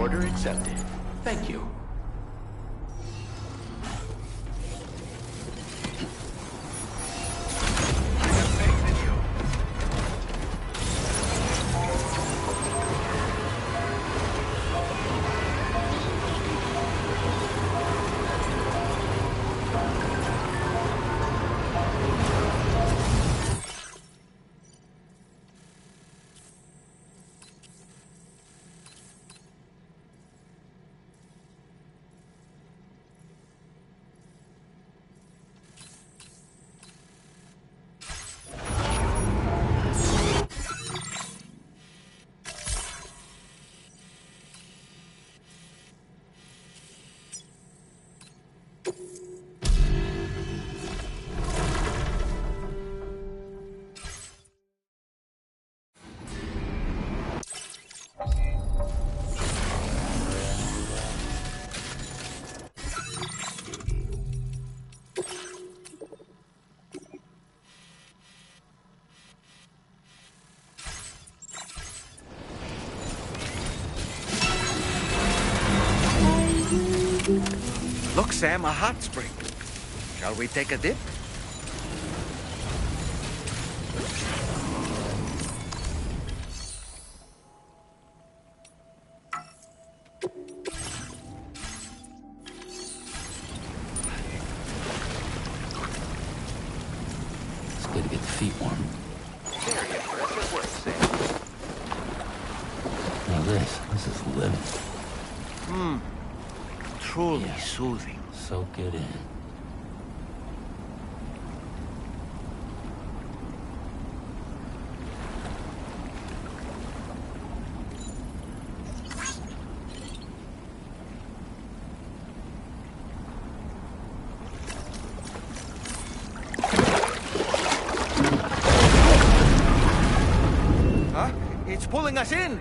Order accepted. Thank you. Look, Sam, a hot spring. Shall we take a dip? It's good to get the feet warm. Very impressive work, Sam. Now this is living. Truly soothing. Soak it in. Huh? It's pulling us in!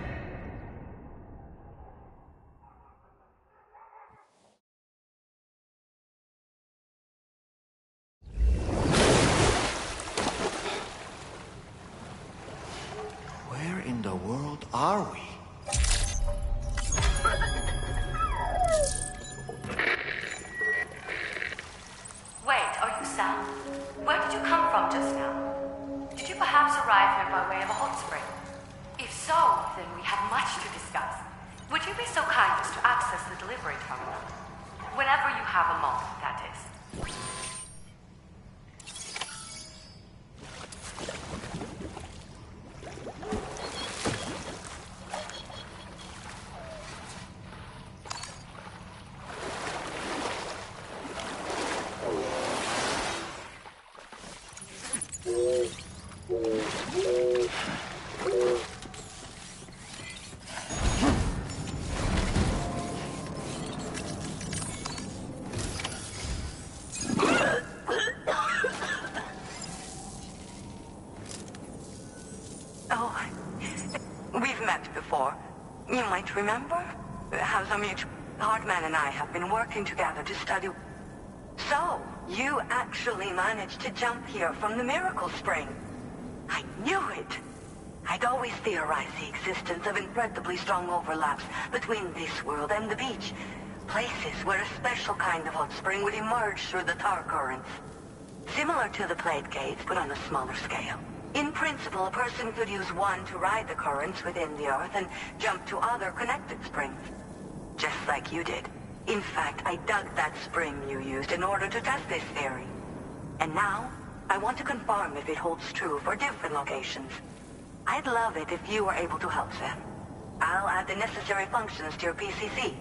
Where in the world are we? Wait, are you Sam? Where did you come from just now? Did you perhaps arrive here by way of a hot spring? If so, then we have much to discuss. Would you be so kind as to access the delivery terminal? Whenever you have a moment, that is. Oh, we've met before. You might remember how the mutual Hartman and I have been working together to study. So, you actually managed to jump here from the Miracle Spring. I knew it. I'd always theorized the existence of incredibly strong overlaps between this world and the beach. Places where a special kind of hot spring would emerge through the tar currents. Similar to the plate gates, but on a smaller scale. In principle, a person could use one to ride the currents within the Earth and jump to other connected springs. Just like you did. In fact, I dug that spring you used in order to test this theory. And now, I want to confirm if it holds true for different locations. I'd love it if you were able to help, Sam. I'll add the necessary functions to your PCC.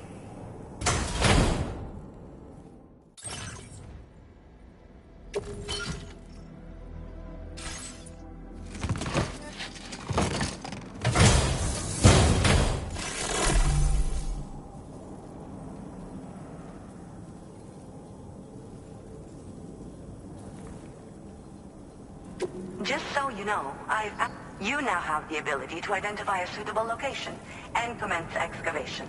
Just so you know, you now have the ability to identify a suitable location and commence excavation.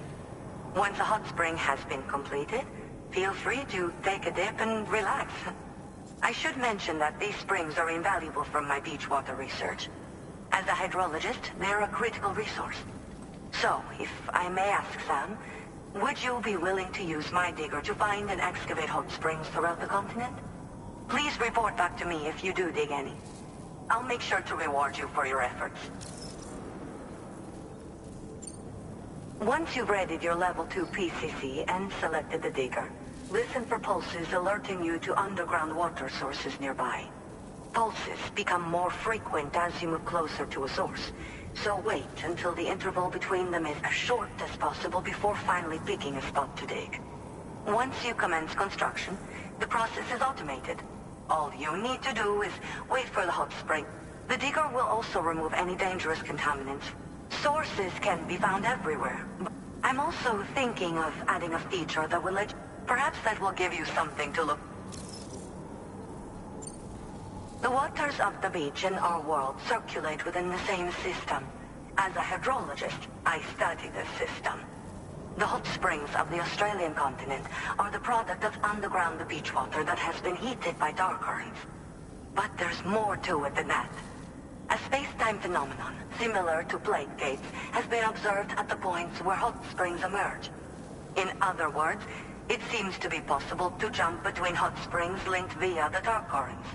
Once a hot spring has been completed, feel free to take a dip and relax. I should mention that these springs are invaluable from my beach water research. As a hydrologist, they're a critical resource. So, if I may ask, Sam, would you be willing to use my digger to find and excavate hot springs throughout the continent? Please report back to me if you do dig any. I'll make sure to reward you for your efforts. Once you've readied your level 2 PCC and selected the digger, listen for pulses alerting you to underground water sources nearby. Pulses become more frequent as you move closer to a source, so wait until the interval between them is as short as possible before finally picking a spot to dig. Once you commence construction, the process is automated. All you need to do is wait for the hot spring. The digger will also remove any dangerous contaminants. Sources can be found everywhere. I'm also thinking of adding a feature that will let you... Perhaps that will give you something to look... The waters of the beach in our world circulate within the same system. As a hydrologist, I study this system. The hot springs of the Australian continent are the product of underground beach water that has been heated by dark currents. But there's more to it than that. A space-time phenomenon, similar to plate gates, has been observed at the points where hot springs emerge. In other words, it seems to be possible to jump between hot springs linked via the dark currents.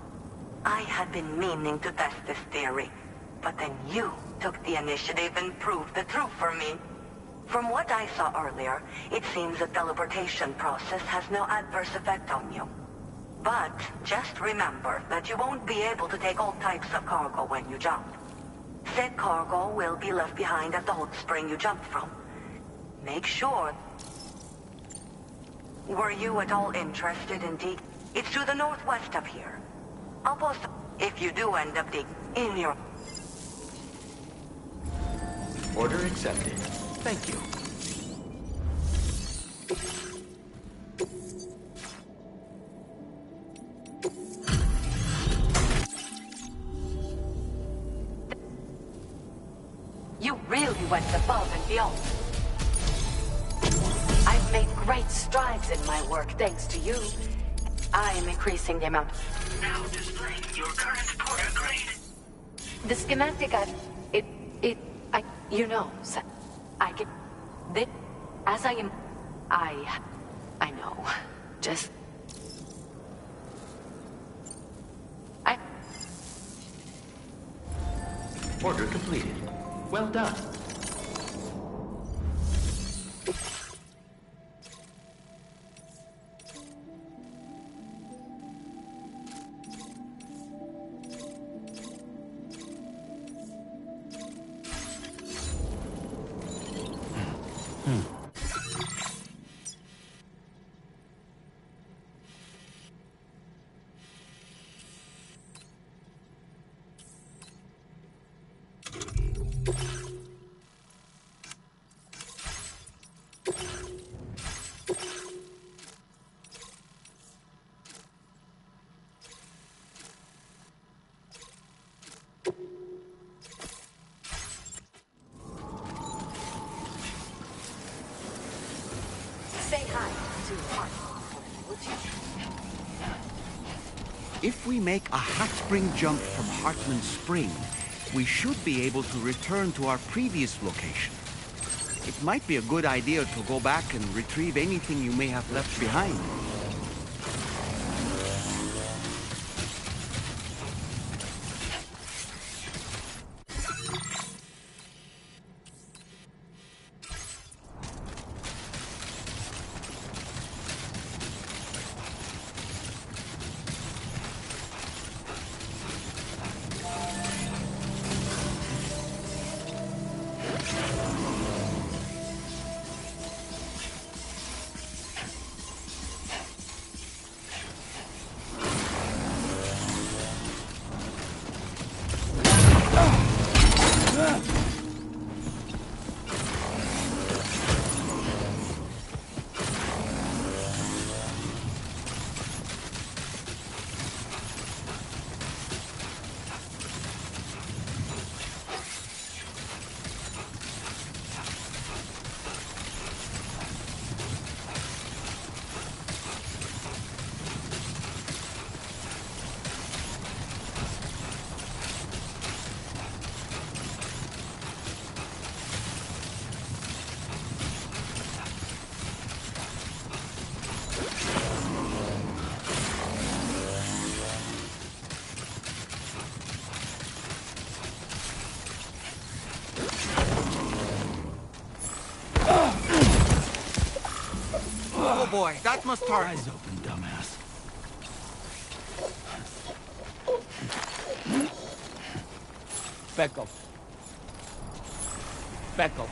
I had been meaning to test this theory, but then you took the initiative and proved the truth for me. From what I saw earlier, it seems the teleportation process has no adverse effect on you. But just remember that you won't be able to take all types of cargo when you jump. Said cargo will be left behind at the hot spring you jumped from. Make sure... Were you at all interested in dig? It's to the northwest of here. I'll post if you do end up digging in your... Order accepted. Thank you. You really went above and beyond. I've made great strides in my work thanks to you. I am increasing the amount. Now displaying your current porter grade. The schematic, you know, so I get this as I am. I know. Just. Order completed. Well done. Say hi to Hart, would you? If we make a hot spring jump from Hartman Spring, we should be able to return to our previous location. It might be a good idea to go back and retrieve anything you may have left behind. boy. That must hurt. Eyes open, dumbass. Becco. Becco.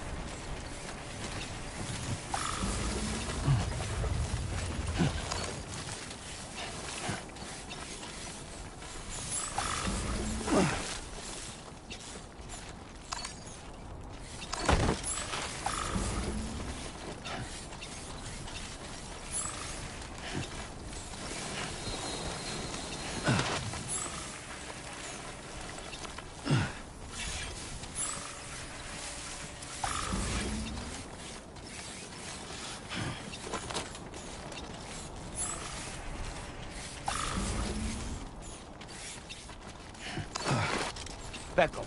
Becco.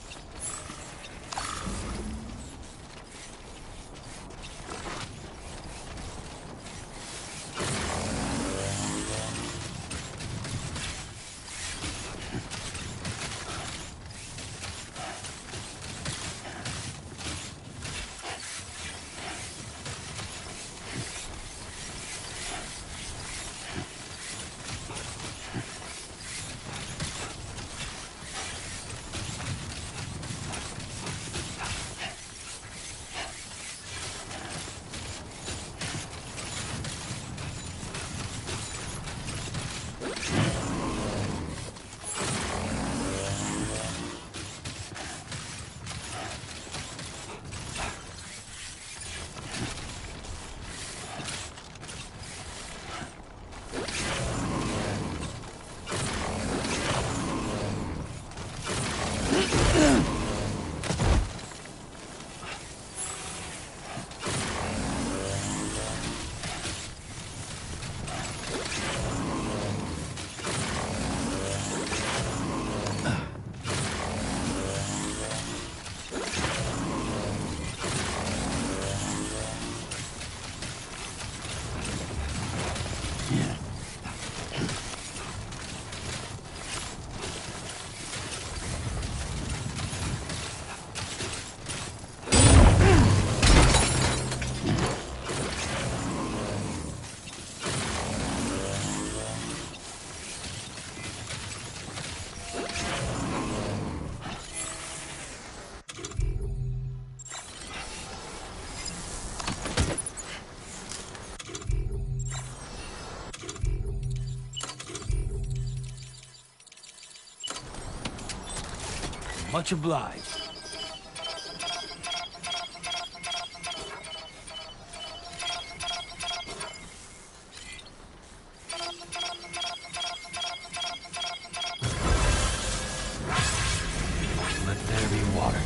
Much obliged. Let there be water.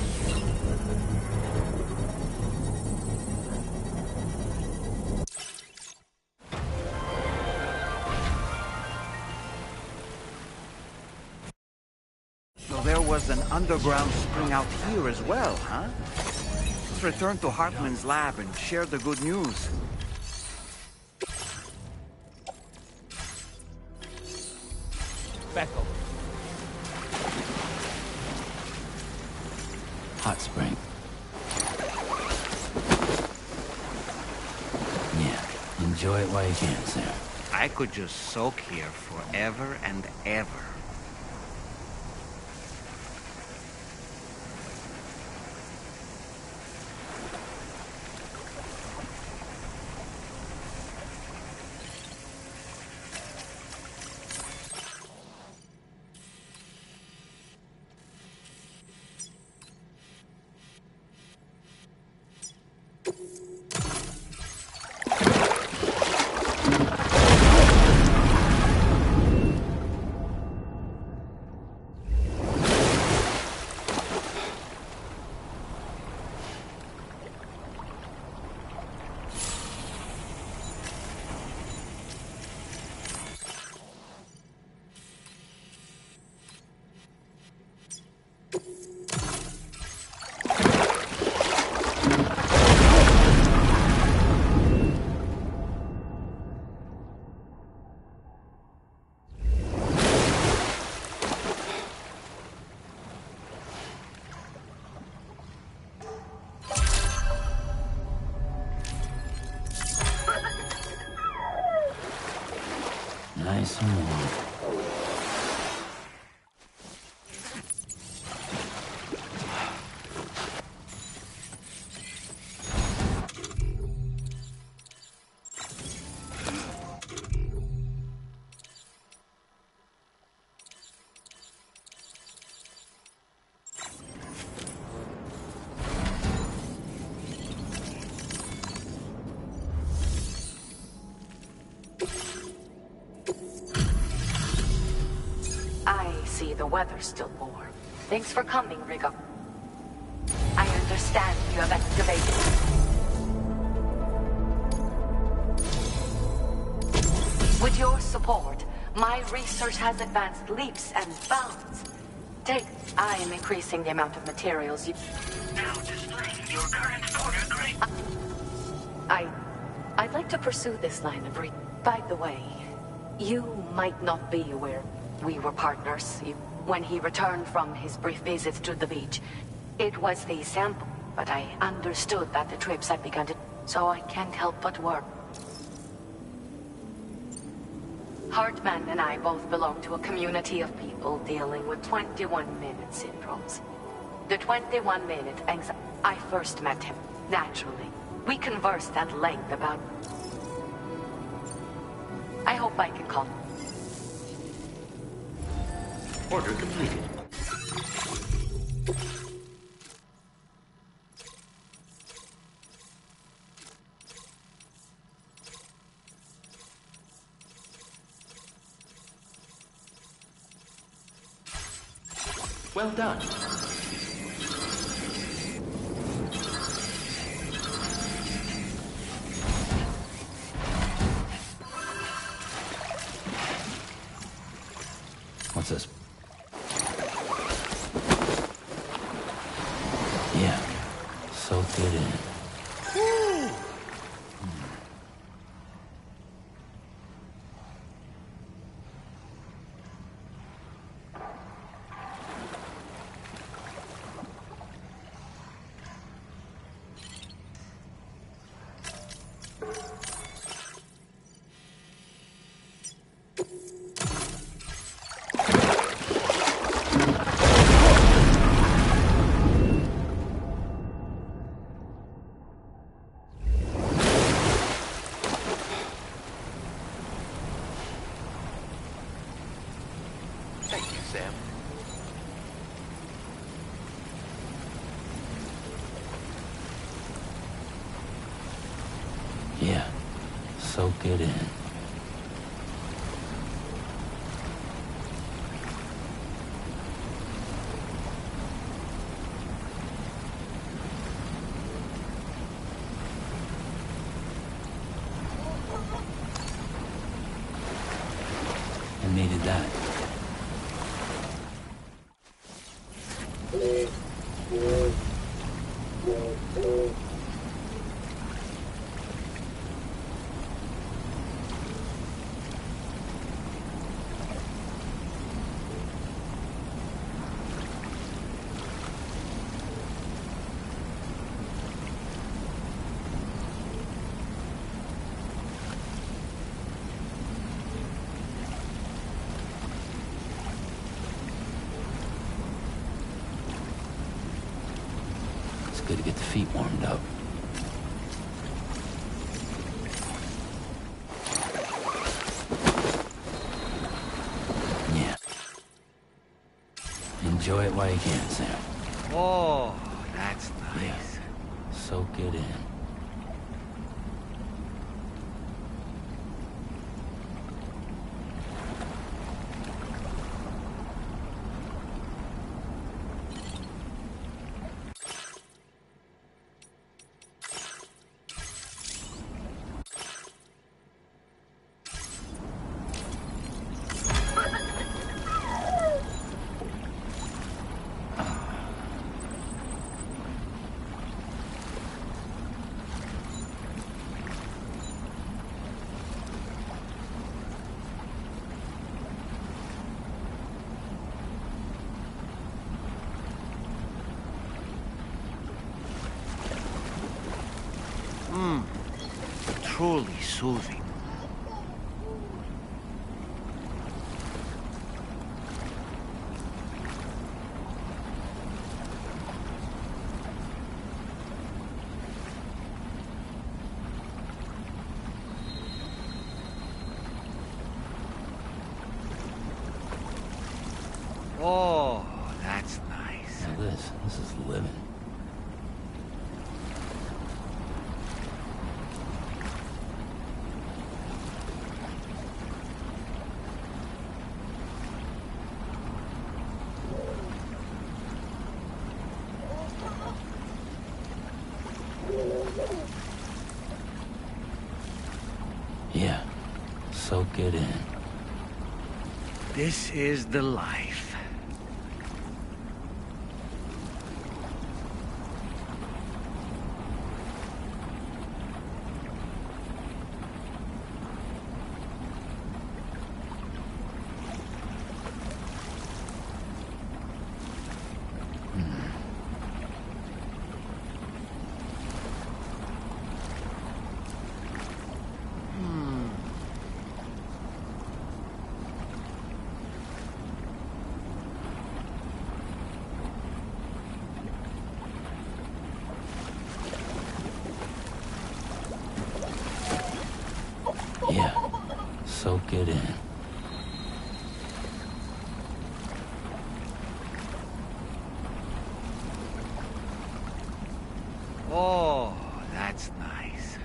So there was an underground spring out here as well, huh? Let's return to Hartman's lab and share the good news. Becco. Hot spring. Yeah, enjoy it while you can, Sam. I could just soak here forever and ever. Nice and warm. The weather's still warm. Thanks for coming, Riggo. I understand you have excavated. With your support, my research has advanced leaps and bounds. I am increasing the amount of materials you... Now displaying your current order grade. I'd like to pursue this line of research. By the way, you might not be aware we were partners. When he returned from his brief visits to the beach, it was the sample, but I understood that the trips had begun to... So I can't help but work. Hartman and I both belong to a community of people dealing with 21-minute syndromes. The 21-minute anxiety... I first met him, naturally. We conversed at length about... I hope I can call... Order completed. Well done. What's this? Yeah. Soak it in. Yeah, soak it in. I needed that. Good to get the feet warmed up. Yeah. Enjoy it while you can, Sam. Oh, that's nice. Yeah. Soak it in. Truly soothing. Oh, that's nice. Now this is living. Yeah, soak it in. This is the life. Yeah, soak it in. Oh, that's nice.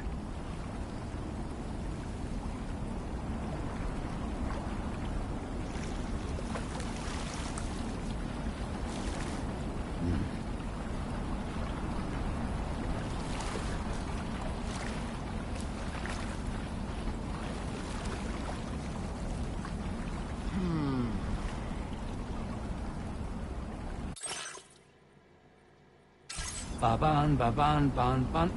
Ba-ban, ba-ban, ban, ban.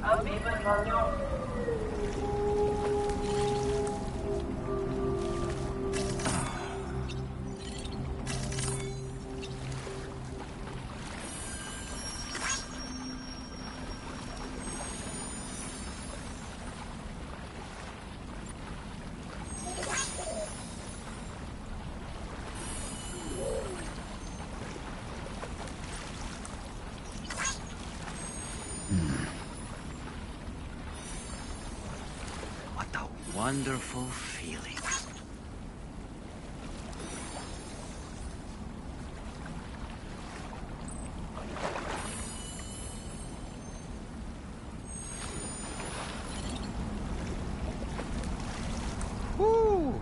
What a wonderful feeling. Woo!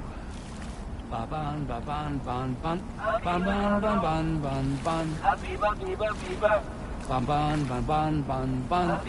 Ba-ban, ba-ban, ban, ban. Ban, ban, ban, ban, ban, ban. Ban, ban, ban, ban, ban, ban.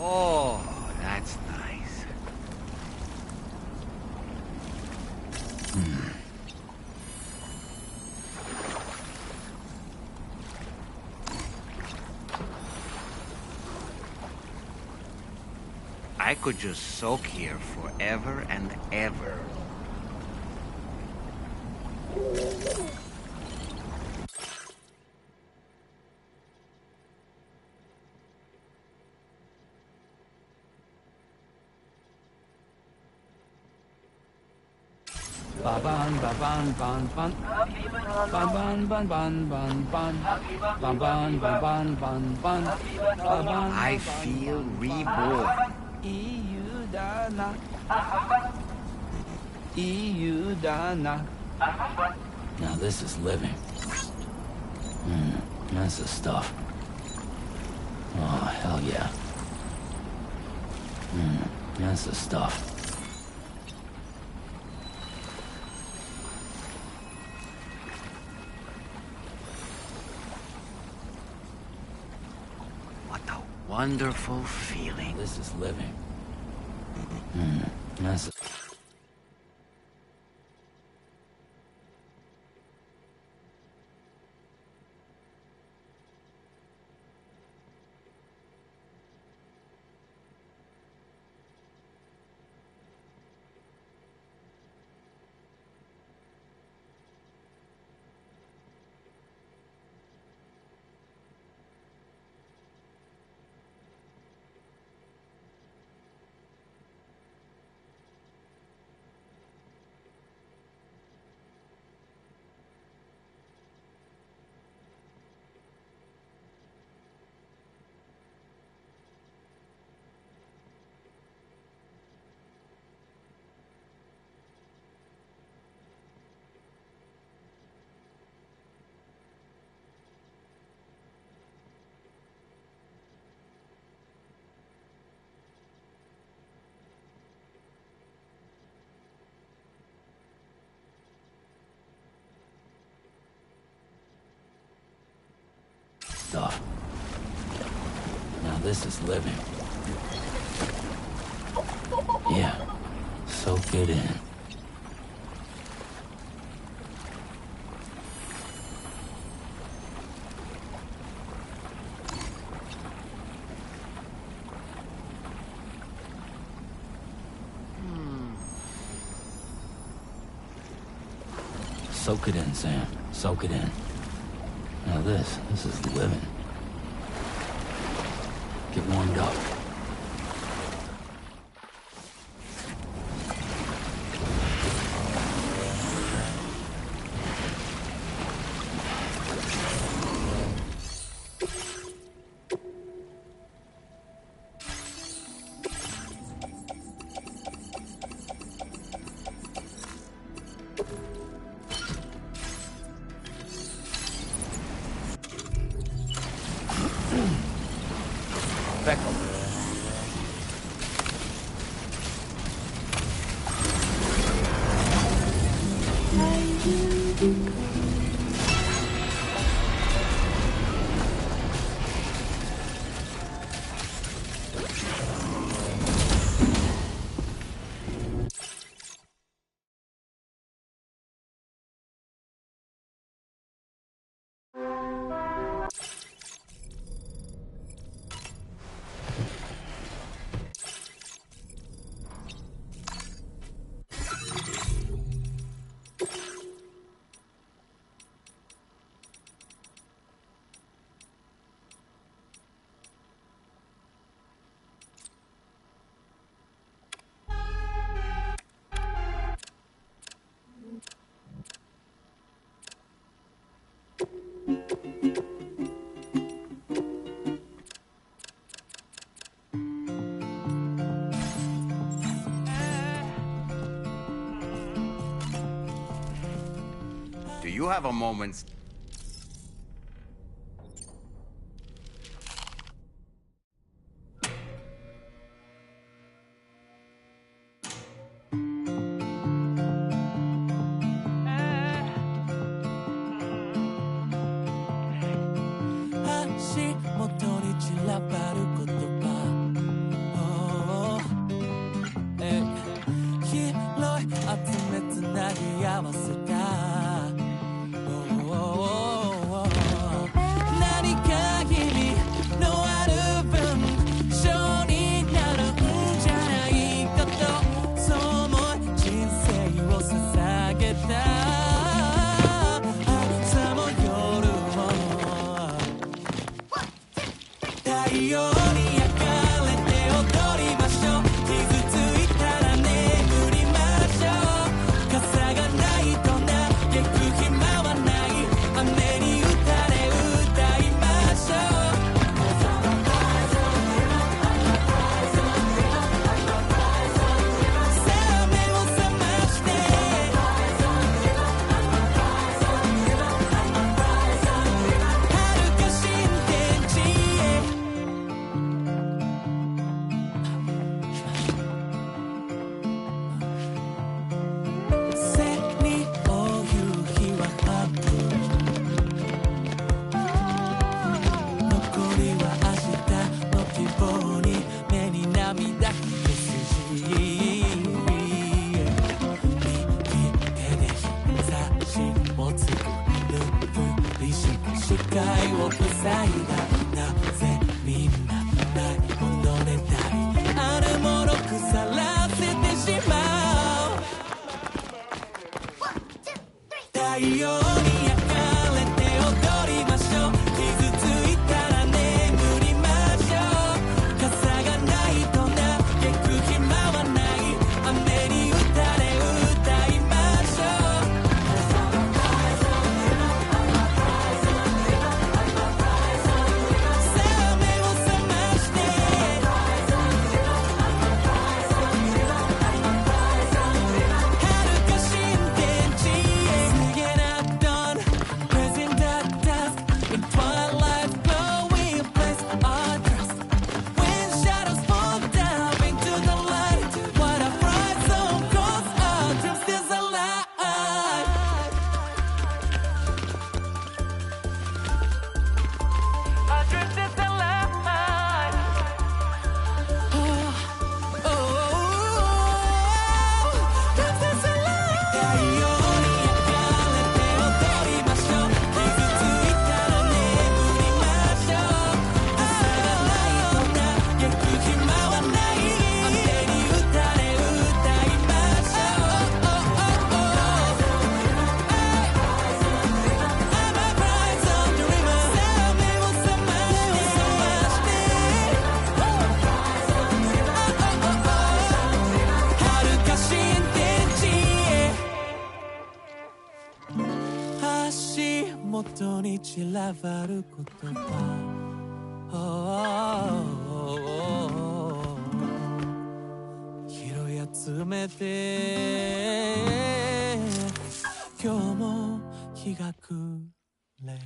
Oh, that's nice. I could just soak here forever and ever. Ba-ban, ba-ban, ban, ban. Ban, ban, ban, ban, ban, ban. Ban, ban, ban, ban, ban, ban. Ba-ban, I feel reborn. Iudana. Iudana. Now this is living. That's the stuff. Oh, hell yeah. That's the stuff. What a wonderful feeling. This is living. That's thought. Now this is living. Yeah, soak it in. Soak it in, Sam. Soak it in. Now this is living. Get warmed up. Do you have a moment? 元に散らばる言葉、拾い集めて今日も日が暮れる。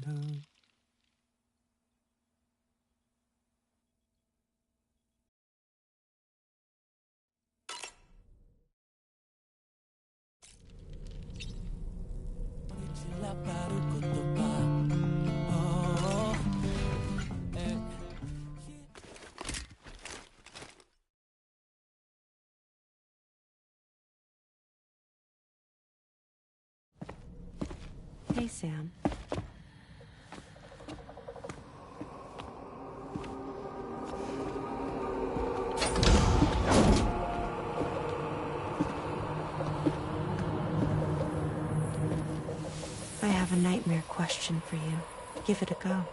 Hey, Sam. I have a nightmare question for you. Give it a go.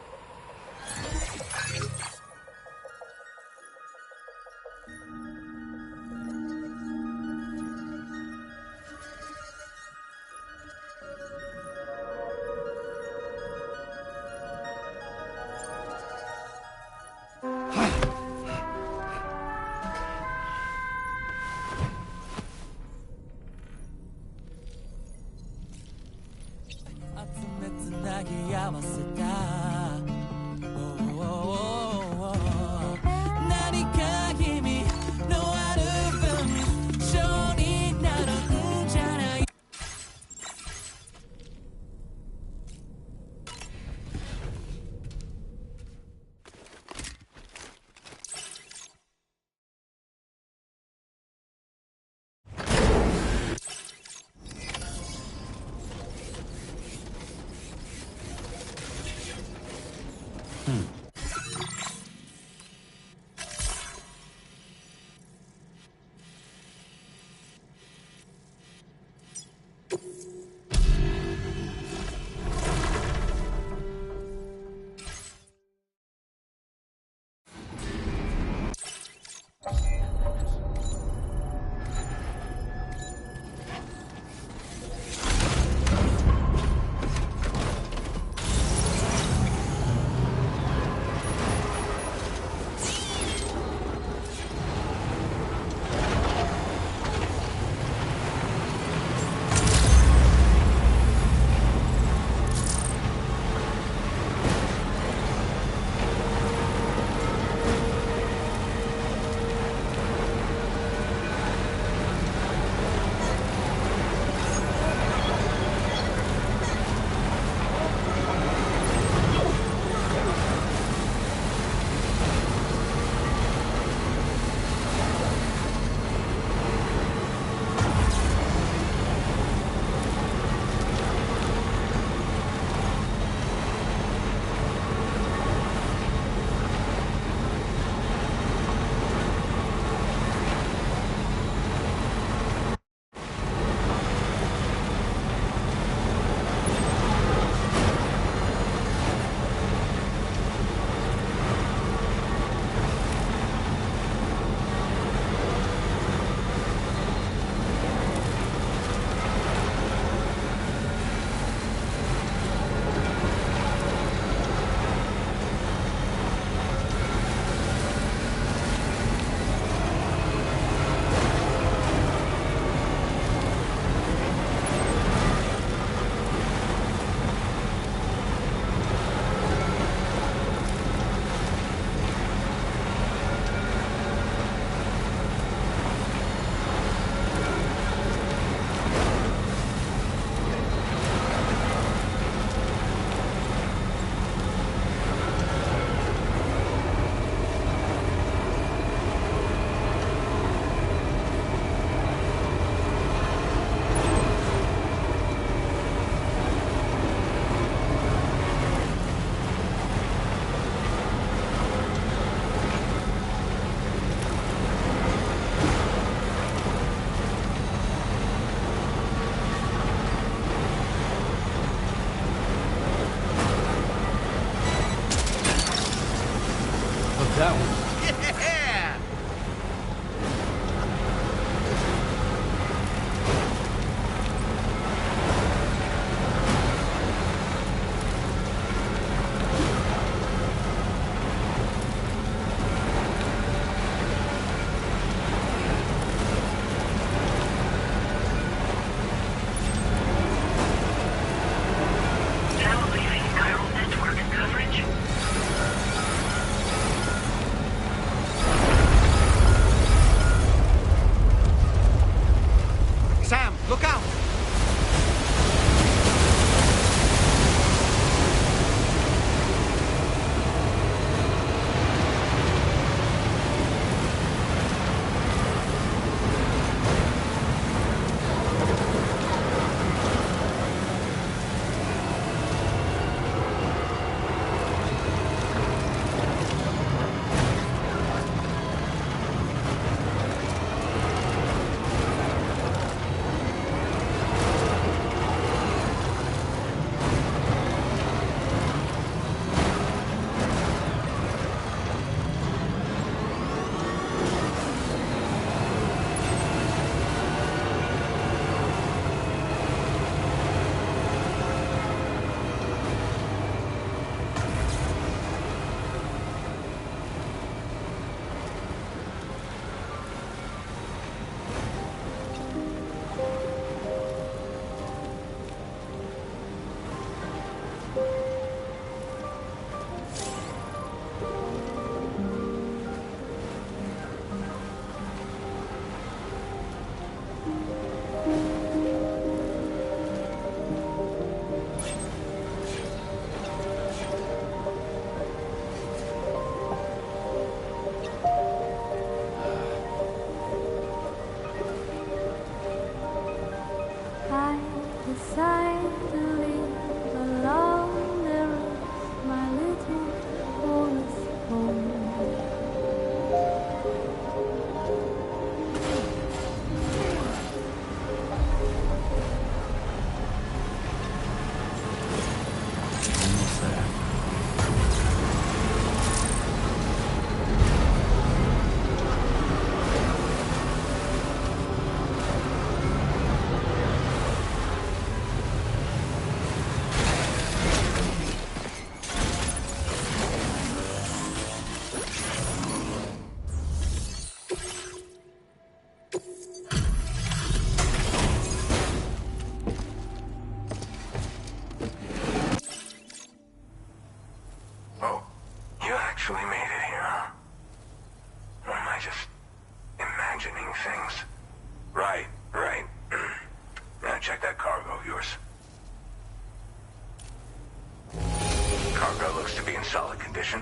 looks to be in solid condition.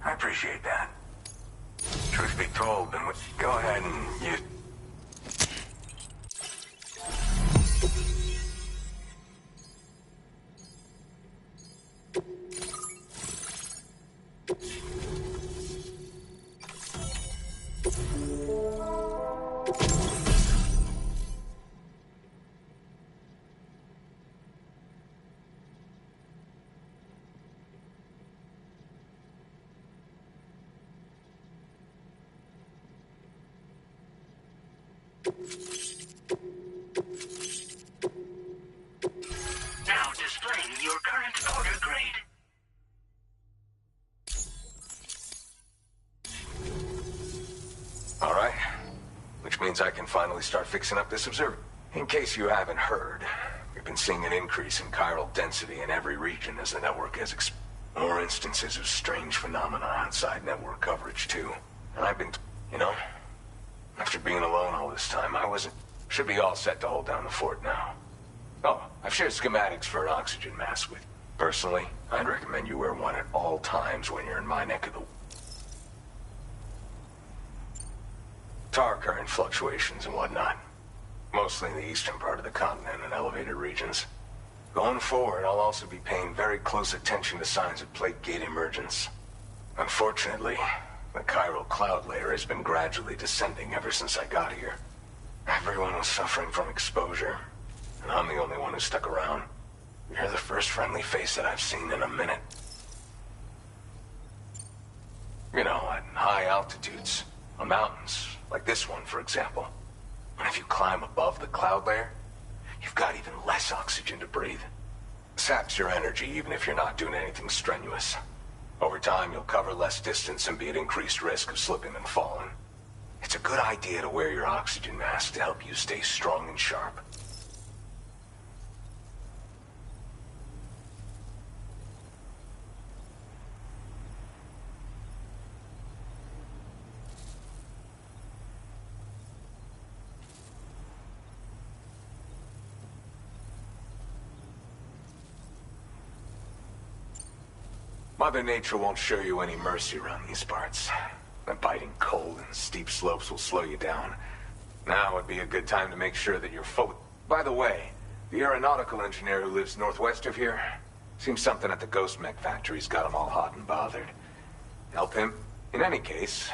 I appreciate that. Truth be told, then go ahead and use... Now displaying your current order grade. All right. Which means I can finally start fixing up this observer. In case you haven't heard, we've been seeing an increase in chiral density in every region as the network has more instances of strange phenomena outside network coverage, too. And I've been, after being alone all this time, should be all set to hold down the fort now. Oh, I've shared schematics for an oxygen mask with you. Personally, I'd recommend you wear one at all times when you're in my neck of the... Tar current fluctuations and whatnot. Mostly in the eastern part of the continent and elevated regions. Going forward, I'll also be paying very close attention to signs of plate gate emergence. Unfortunately, the chiral cloud layer has been gradually descending ever since I got here. Everyone was suffering from exposure, and I'm the only one who stuck around. You're the first friendly face that I've seen in a minute. At high altitudes, on mountains, like this one, for example. And if you climb above the cloud layer, you've got even less oxygen to breathe. Saps your energy even if you're not doing anything strenuous. Over time, you'll cover less distance and be at increased risk of slipping and falling. It's a good idea to wear your oxygen mask to help you stay strong and sharp. Mother Nature won't show you any mercy around these parts. The biting cold and steep slopes will slow you down. Now would be a good time to make sure that you're full... By the way, the aeronautical engineer who lives northwest of here, seems something at the Ghost Mech factory's got him all hot and bothered. Help him? In any case,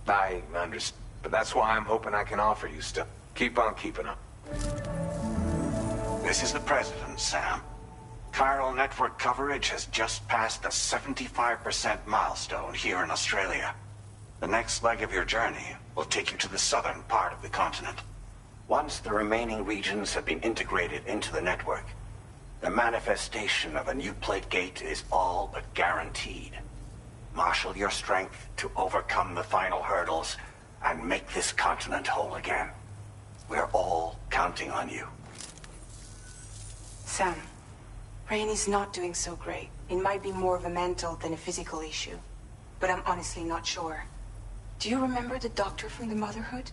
I understand. But that's why I'm hoping I can offer you stuff. Keep on keeping up. This is the President, Sam. Chiral network coverage has just passed the 75% milestone here in Australia. The next leg of your journey will take you to the southern part of the continent. Once the remaining regions have been integrated into the network, the manifestation of a new plate gate is all but guaranteed. Marshal your strength to overcome the final hurdles and make this continent whole again. We're all counting on you. Sam, Rain is not doing so great. It might be more of a mental than a physical issue, but I'm honestly not sure. Do you remember the doctor from the Motherhood?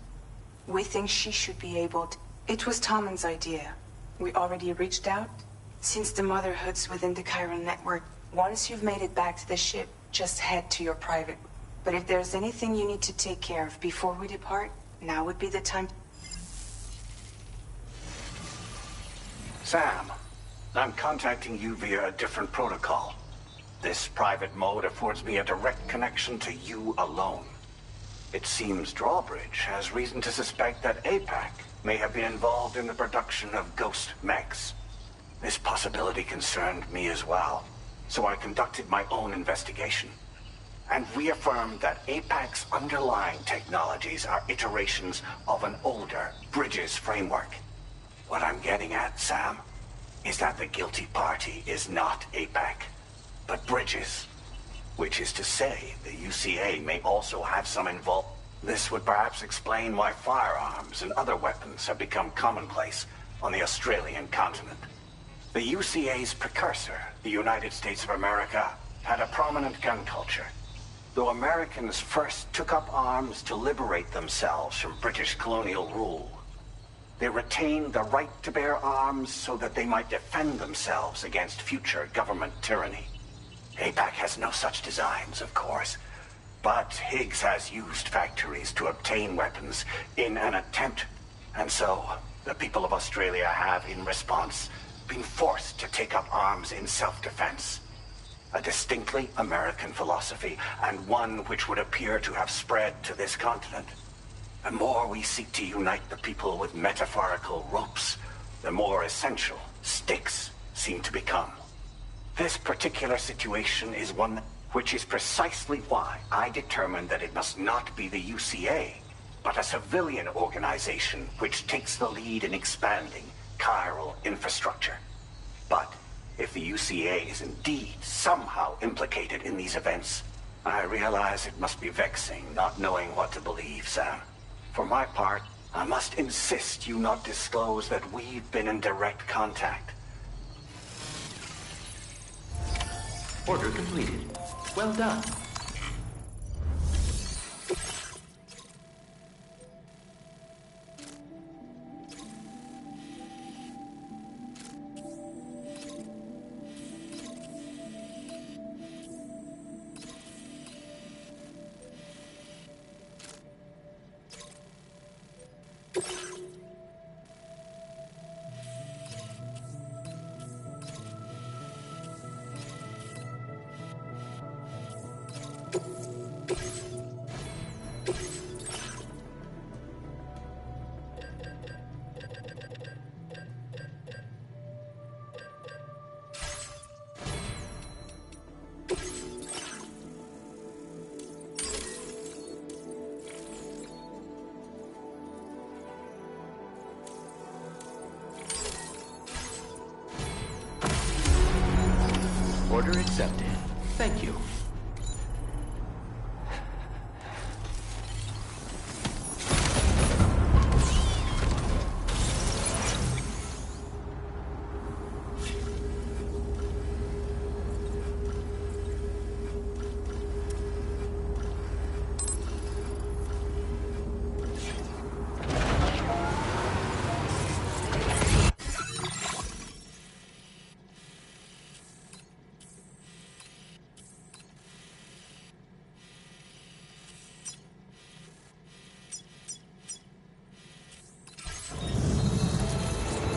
We think she should be able to... It was Tommen's idea. We already reached out. Since the Motherhood's within the chiral network, once you've made it back to the ship, just head to your private. But if there's anything you need to take care of before we depart, now would be the time. Sam, I'm contacting you via a different protocol. This private mode affords me a direct connection to you alone. It seems Drawbridge has reason to suspect that APAC may have been involved in the production of ghost mechs. This possibility concerned me as well, so I conducted my own investigation and reaffirmed that APAC's underlying technologies are iterations of an older Bridges framework. What I'm getting at, Sam, is that the guilty party is not APAC, but Bridges. Which is to say, the UCA may also have some involvement. This would perhaps explain why firearms and other weapons have become commonplace on the Australian continent. The UCA's precursor, the United States of America, had a prominent gun culture. Though Americans first took up arms to liberate themselves from British colonial rule, they retained the right to bear arms so that they might defend themselves against future government tyranny. APAC has no such designs, of course. But Higgs has used factories to obtain weapons in an attempt. And so, the people of Australia have, in response, been forced to take up arms in self-defense. A distinctly American philosophy, and one which would appear to have spread to this continent. The more we seek to unite the people with metaphorical ropes, the more essential sticks seem to become. This particular situation is one which is precisely why I determined that it must not be the UCA, but a civilian organization which takes the lead in expanding chiral infrastructure. But if the UCA is indeed somehow implicated in these events, I realize it must be vexing not knowing what to believe, Sam. For my part, I must insist you not disclose that we've been in direct contact. Order completed. Well done. Order accepted. Thank you.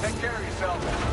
Take care of yourself.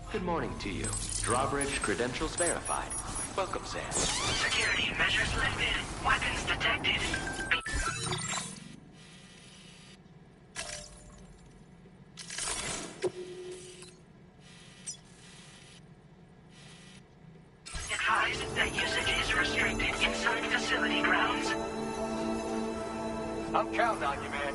Good morning to you. Drawbridge credentials verified. Welcome, Sam. Security measures lifted. Weapons detected. Advised that usage is restricted inside facility grounds. I'm counting on you, man.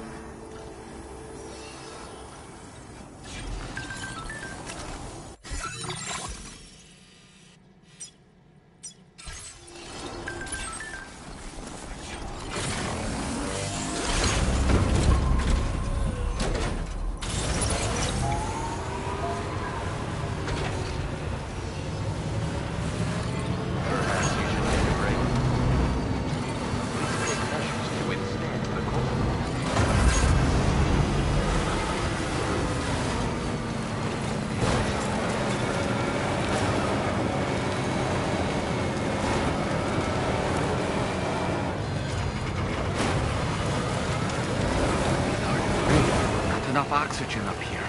Enough oxygen up here.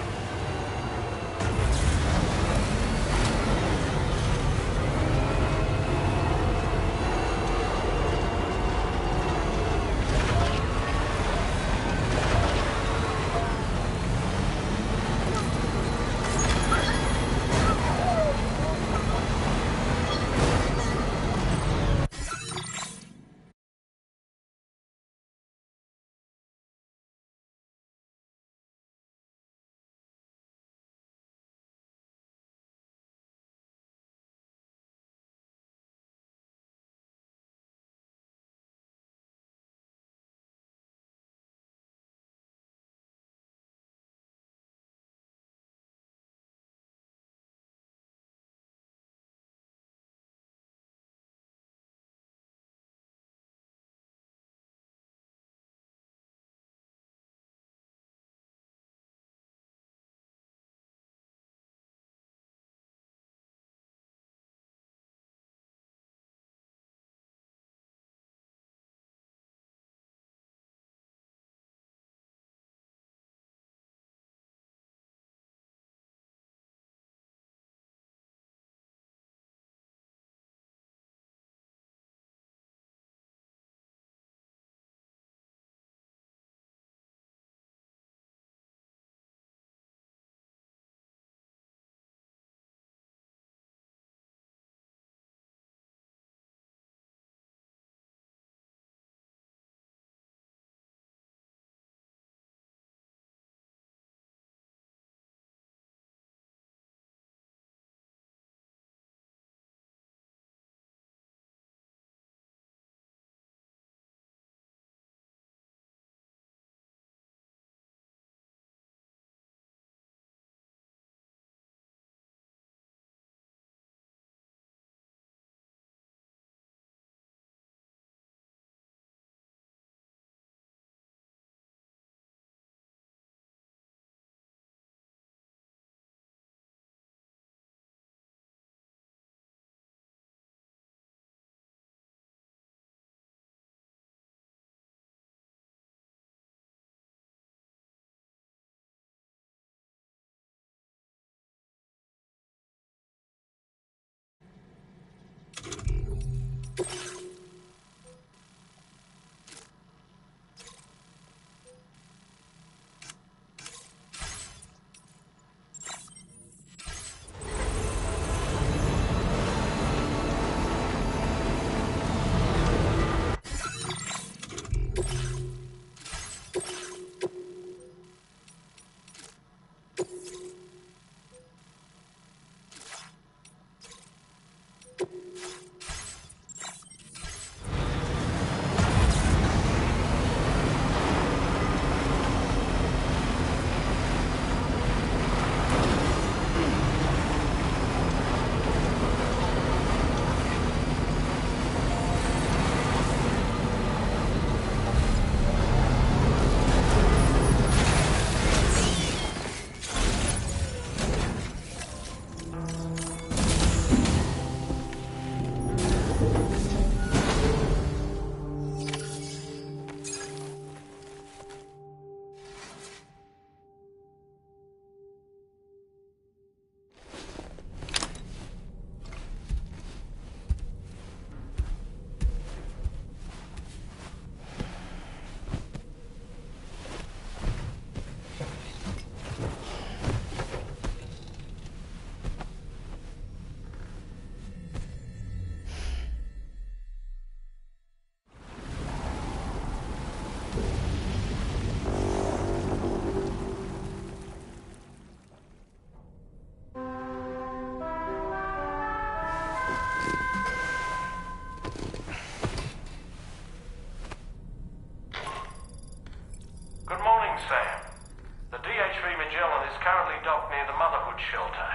is currently docked near the Motherhood shelter.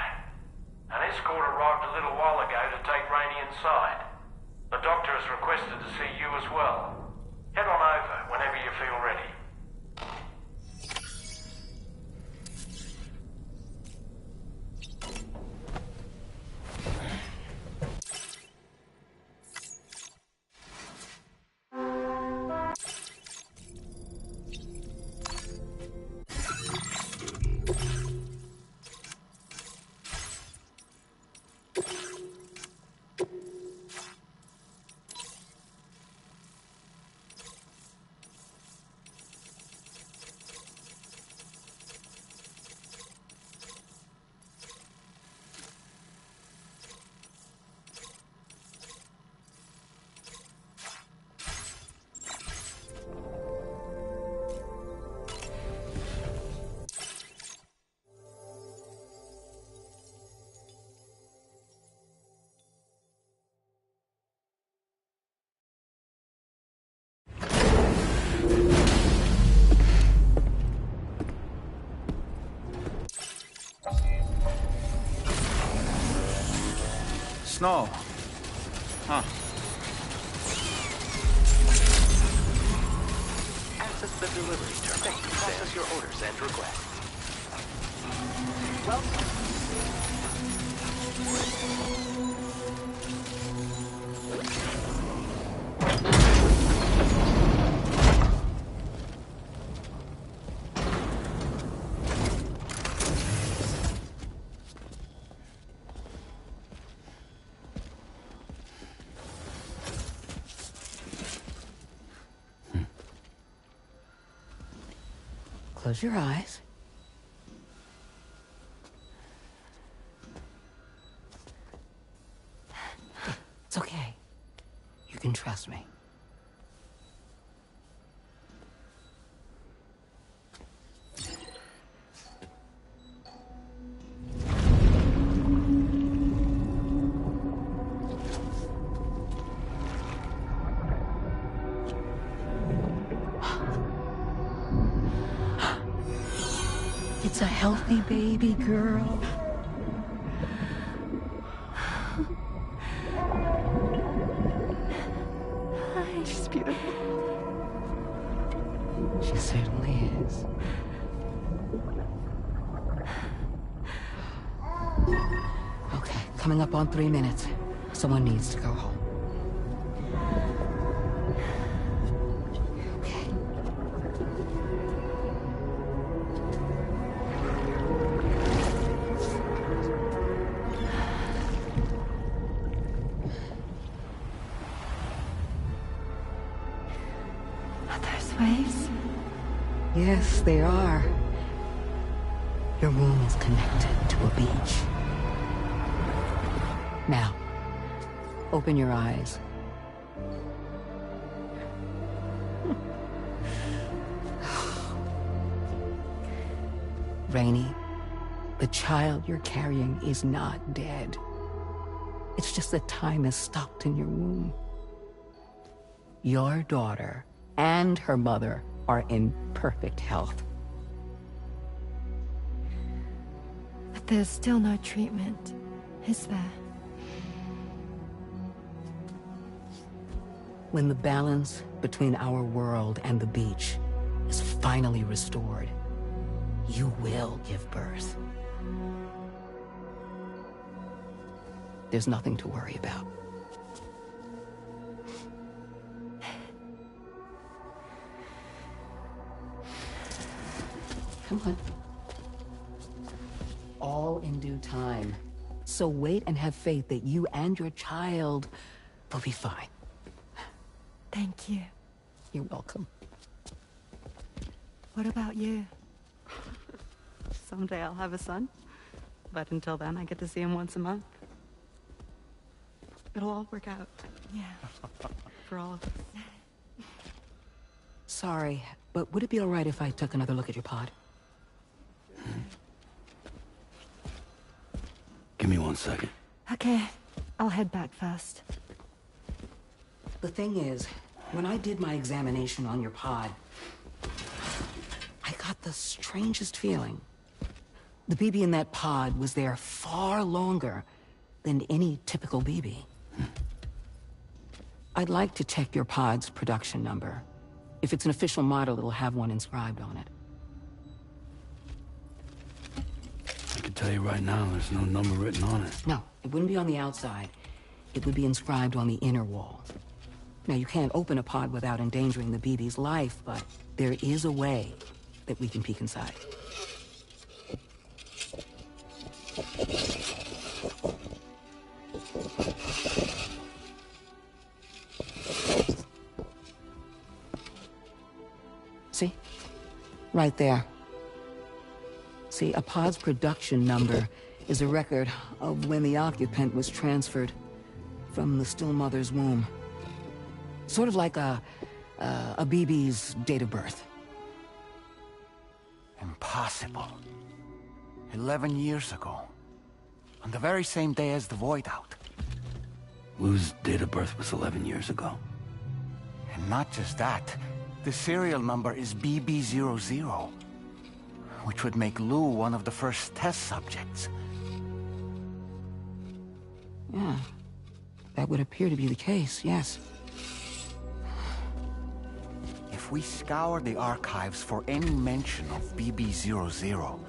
An escort arrived a little while ago to take Rainey inside. The doctor has requested to see you as well. Head on over whenever you feel ready. Snow. Huh. Access the delivery terminal. Process your orders and requests. Close your eyes. It's okay. You can trust me. It's a healthy baby girl. She's beautiful. She certainly is. Okay, coming up on 3 minutes. Someone needs to go home. Waves? Yes, they are. Your womb is connected to a beach. Now, open your eyes. Rainey, the child you're carrying is not dead. It's just that time has stopped in your womb. Your daughter and her mother are in perfect health. But there's still no treatment, is there? When the balance between our world and the beach is finally restored, you will give birth. There's nothing to worry about. Come on. All in due time. So wait and have faith that you and your child will be fine. Thank you. You're welcome. What about you? Someday I'll have a son, but until then I get to see him once a month. It'll all work out. Yeah. For all of us. Sorry, but would it be all right if I took another look at your pod? Give me 1 second. Okay, I'll head back first. The thing is, when I did my examination on your pod, I got the strangest feeling. The BB in that pod was there far longer than any typical BB. I'd like to check your pod's production number. If it's an official model, it'll have one inscribed on it. I can tell you right now, there's no number written on it. No, it wouldn't be on the outside. It would be inscribed on the inner wall. Now, you can't open a pod without endangering the BB's life, but there is a way that we can peek inside. See? Right there. See, a pod's production number is a record of when the occupant was transferred from the still mother's womb. Sort of like a BB's date of birth. Impossible. 11 years ago. On the very same day as the Void Out. Lou's date of birth was 11 years ago. And not just that. The serial number is BB00. Which would make Lou one of the first test subjects. Yeah. That would appear to be the case, yes. If we scour the archives for any mention of BB00,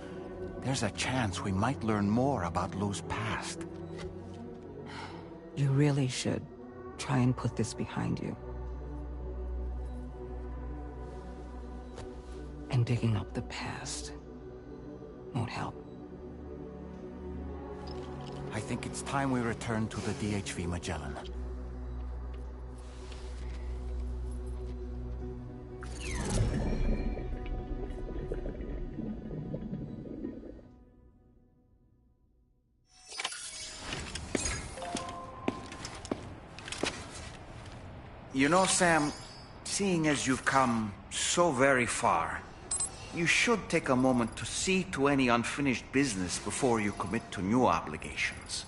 there's a chance we might learn more about Lou's past. You really should try and put this behind you. And digging up the past won't help. I think it's time we return to the DHV Magellan. You know, Sam, seeing as you've come so very far, you should take a moment to see to any unfinished business before you commit to new obligations.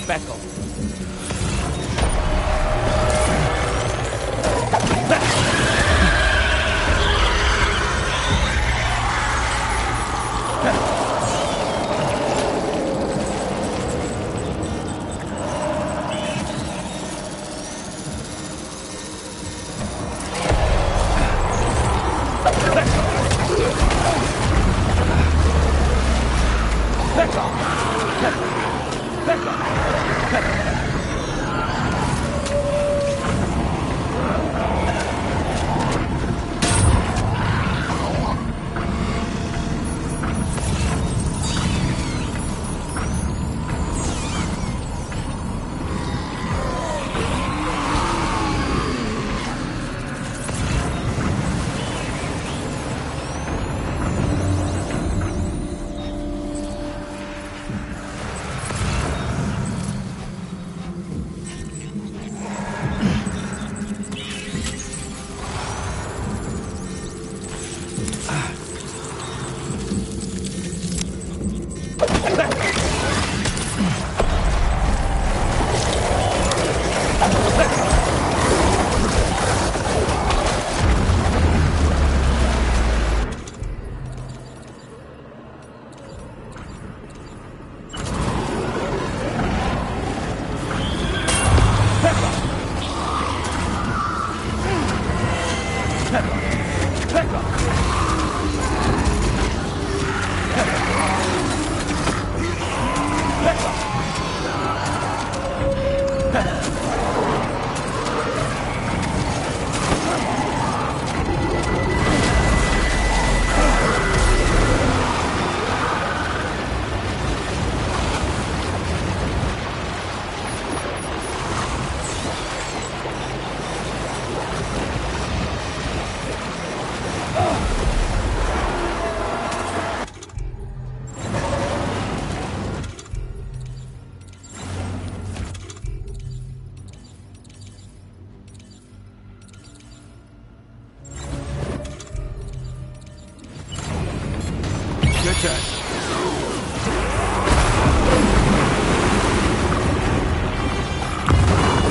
Beckel.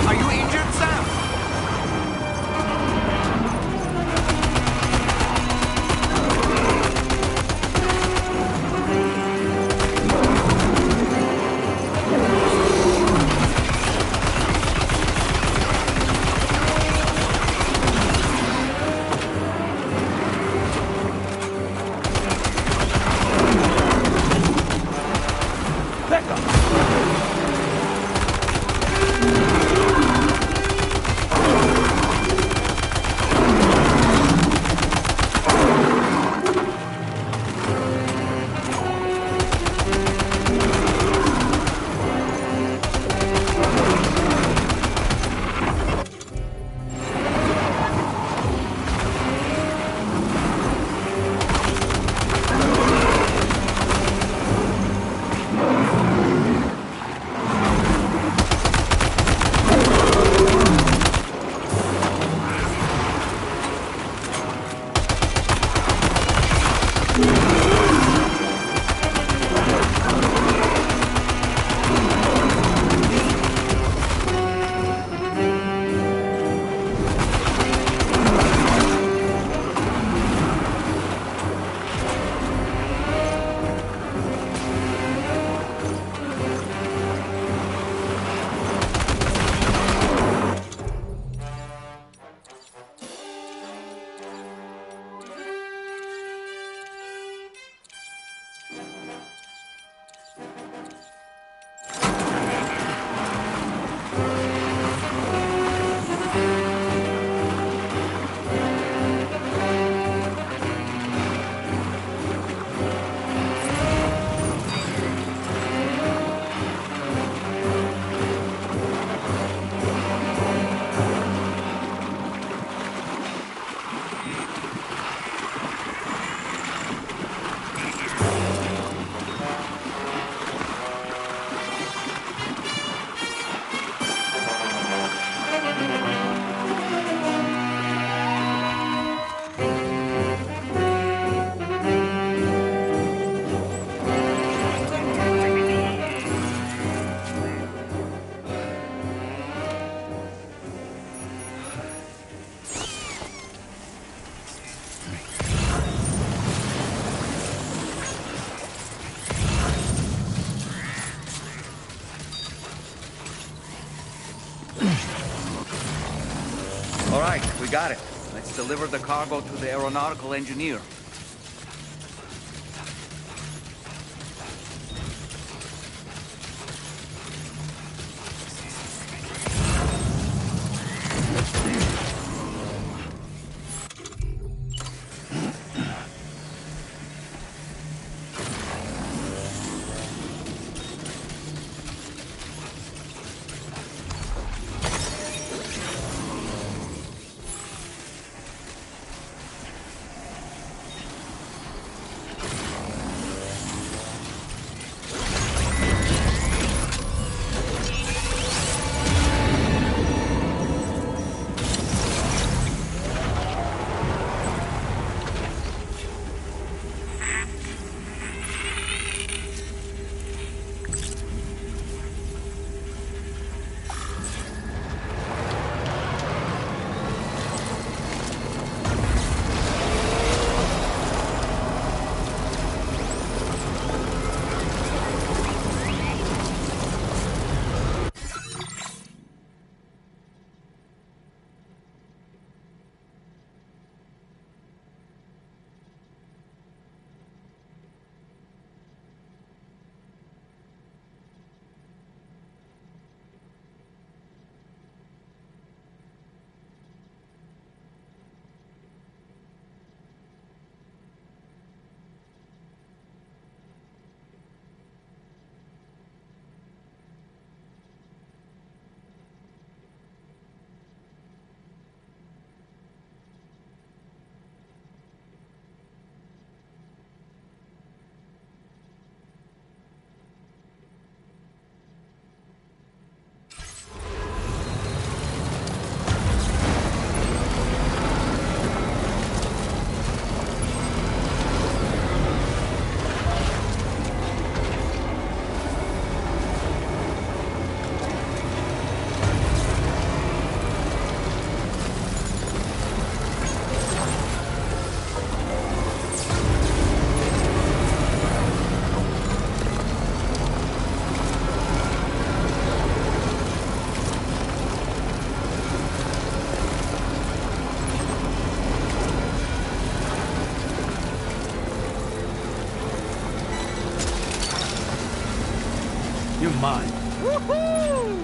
Are you injured, Sam? got it. Let's deliver the cargo to the aeronautical engineer. You're mine. Woohoo!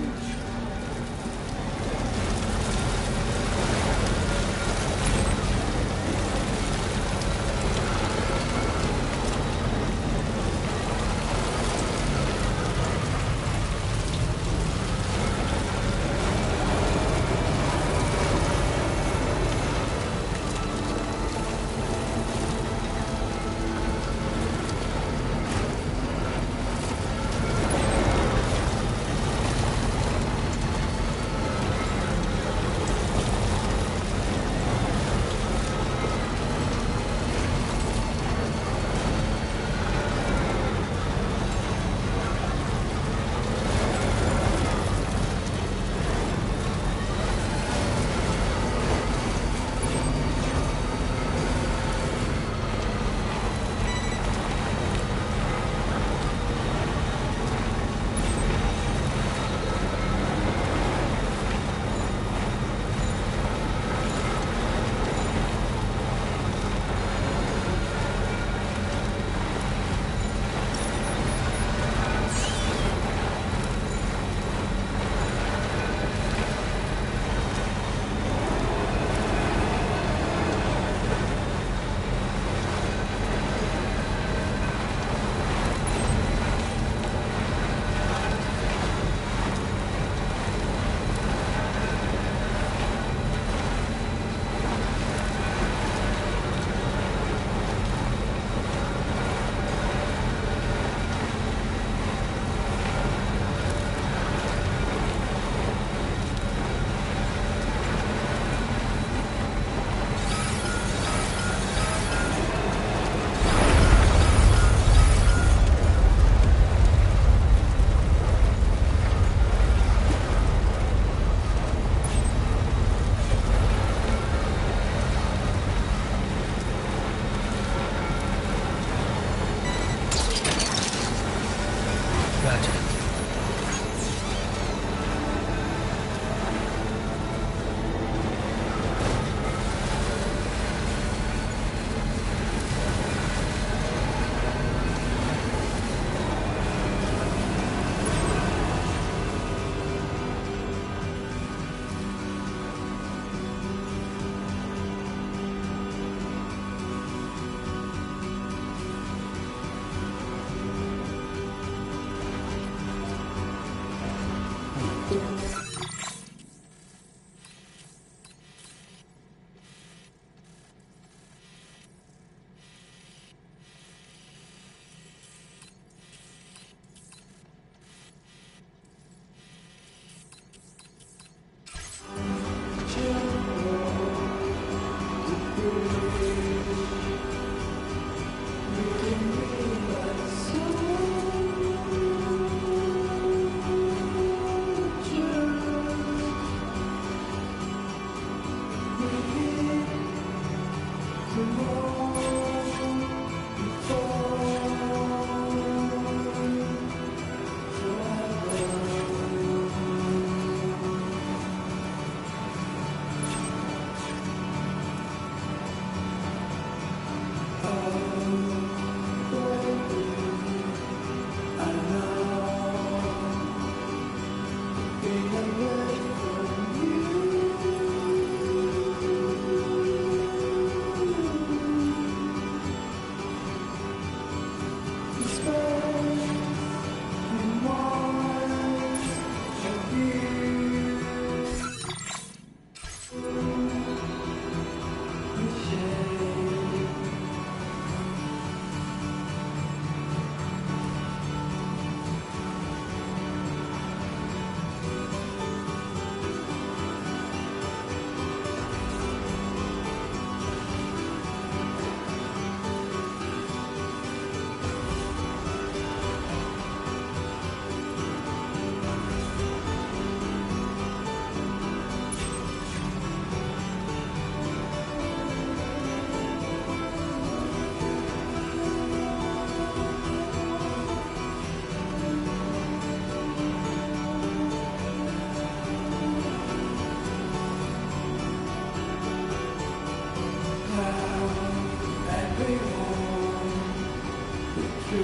Gotta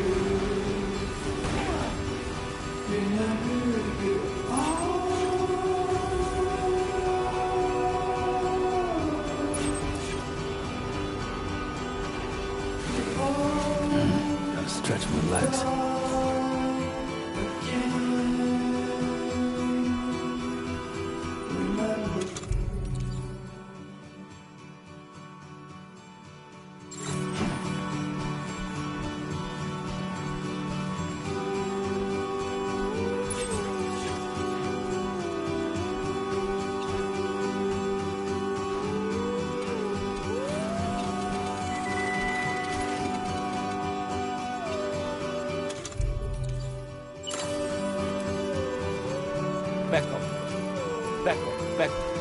stretch my legs. Back up. Back up. Back up.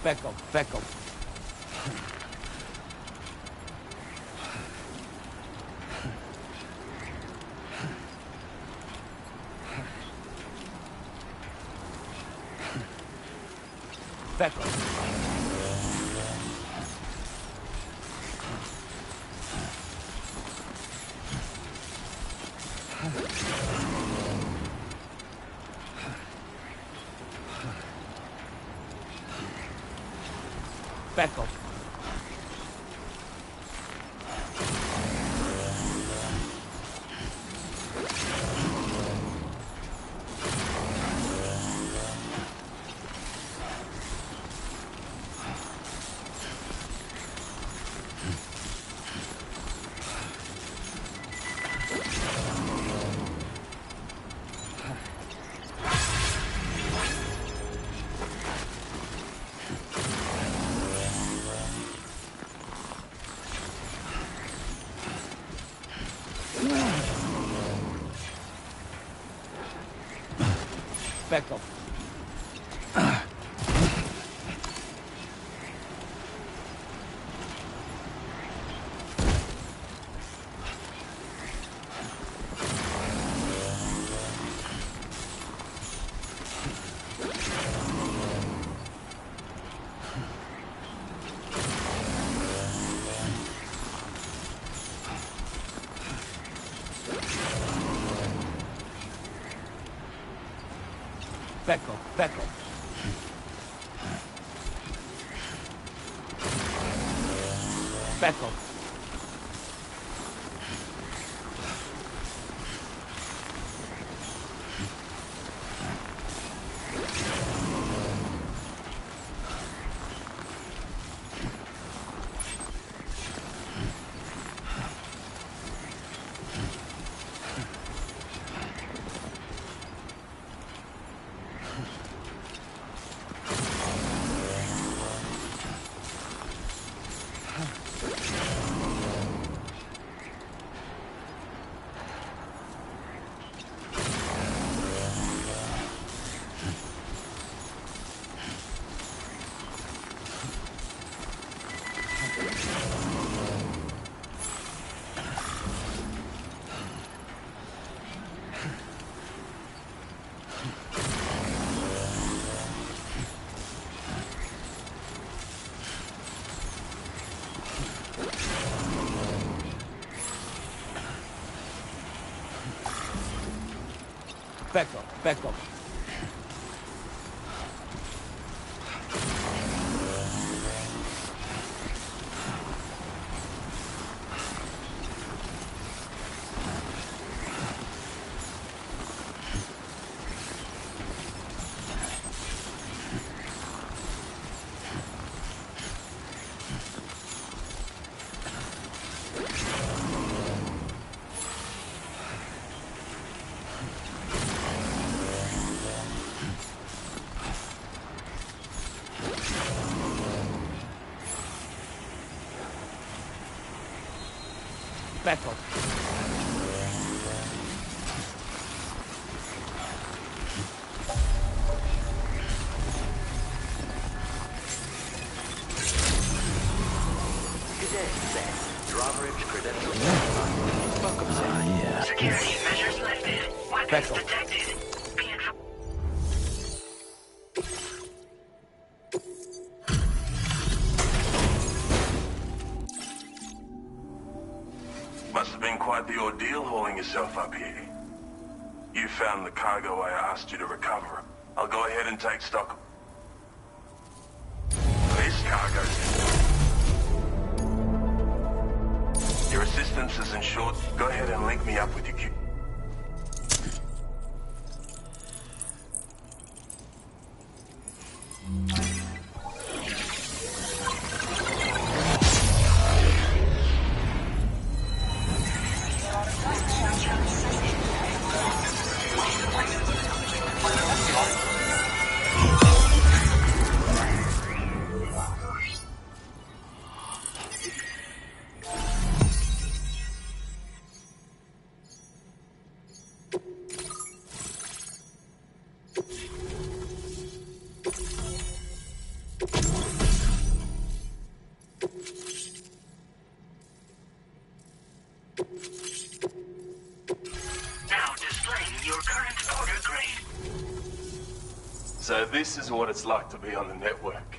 Back up. Back up. Back up. Back up. Back up. Back up. Back up. Back up. Back up. Back up, back up. Back up. Good day, Sam. Drawbridge credentials verified. Welcome, Sam. Yeah. Security measures lifted. Weapons detected. Must have been quite the ordeal hauling yourself up here. You found the cargo I asked you to recover. I'll go ahead and take stock. This cargo. Your assistance is insured. Go ahead and link me up with your kid. Now displaying your current order grade. So this is what it's like to be on the network.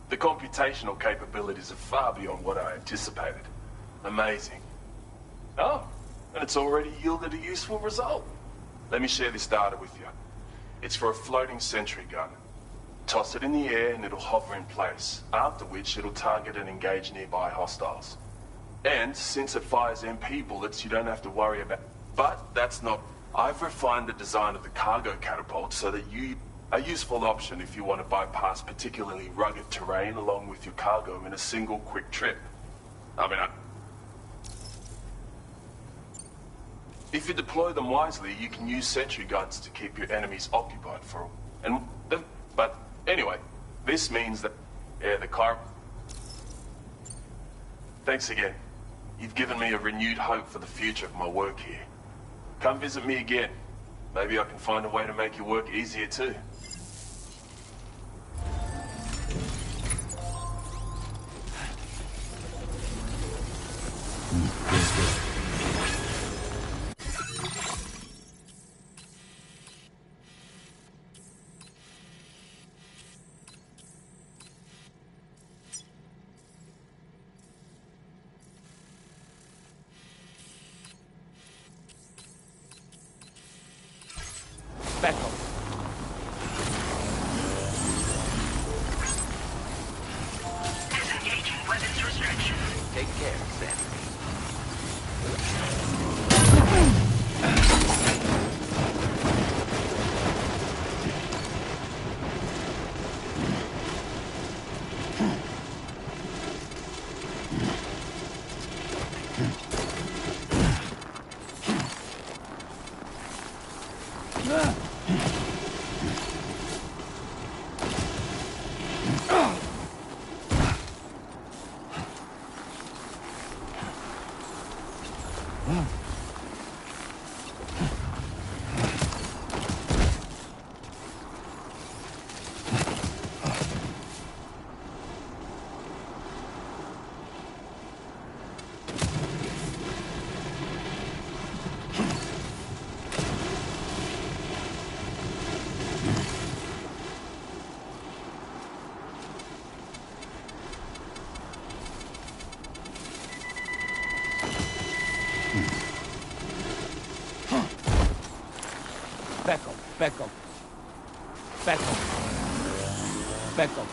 The computational capabilities are far beyond what I anticipated. Amazing. Oh, and it's already yielded a useful result. Let me share this data with you. It's for a floating sentry gun. Toss it in the air and it'll hover in place, after which it'll target and engage nearby hostiles. And since it fires MP bullets, you don't have to worry about... But that's not... I've refined the design of the cargo catapult so that a useful option if you want to bypass particularly rugged terrain along with your cargo in a single quick trip. If you deploy them wisely, you can use sentry guns to keep your enemies occupied for... But anyway, this means that... Yeah, the car... Thanks again. You've given me a renewed hope for the future of my work here. Come visit me again. Maybe I can find a way to make your work easier too. Back up. Disengaging weapons restriction. Take care, Sam. Becco. Becco. Becco.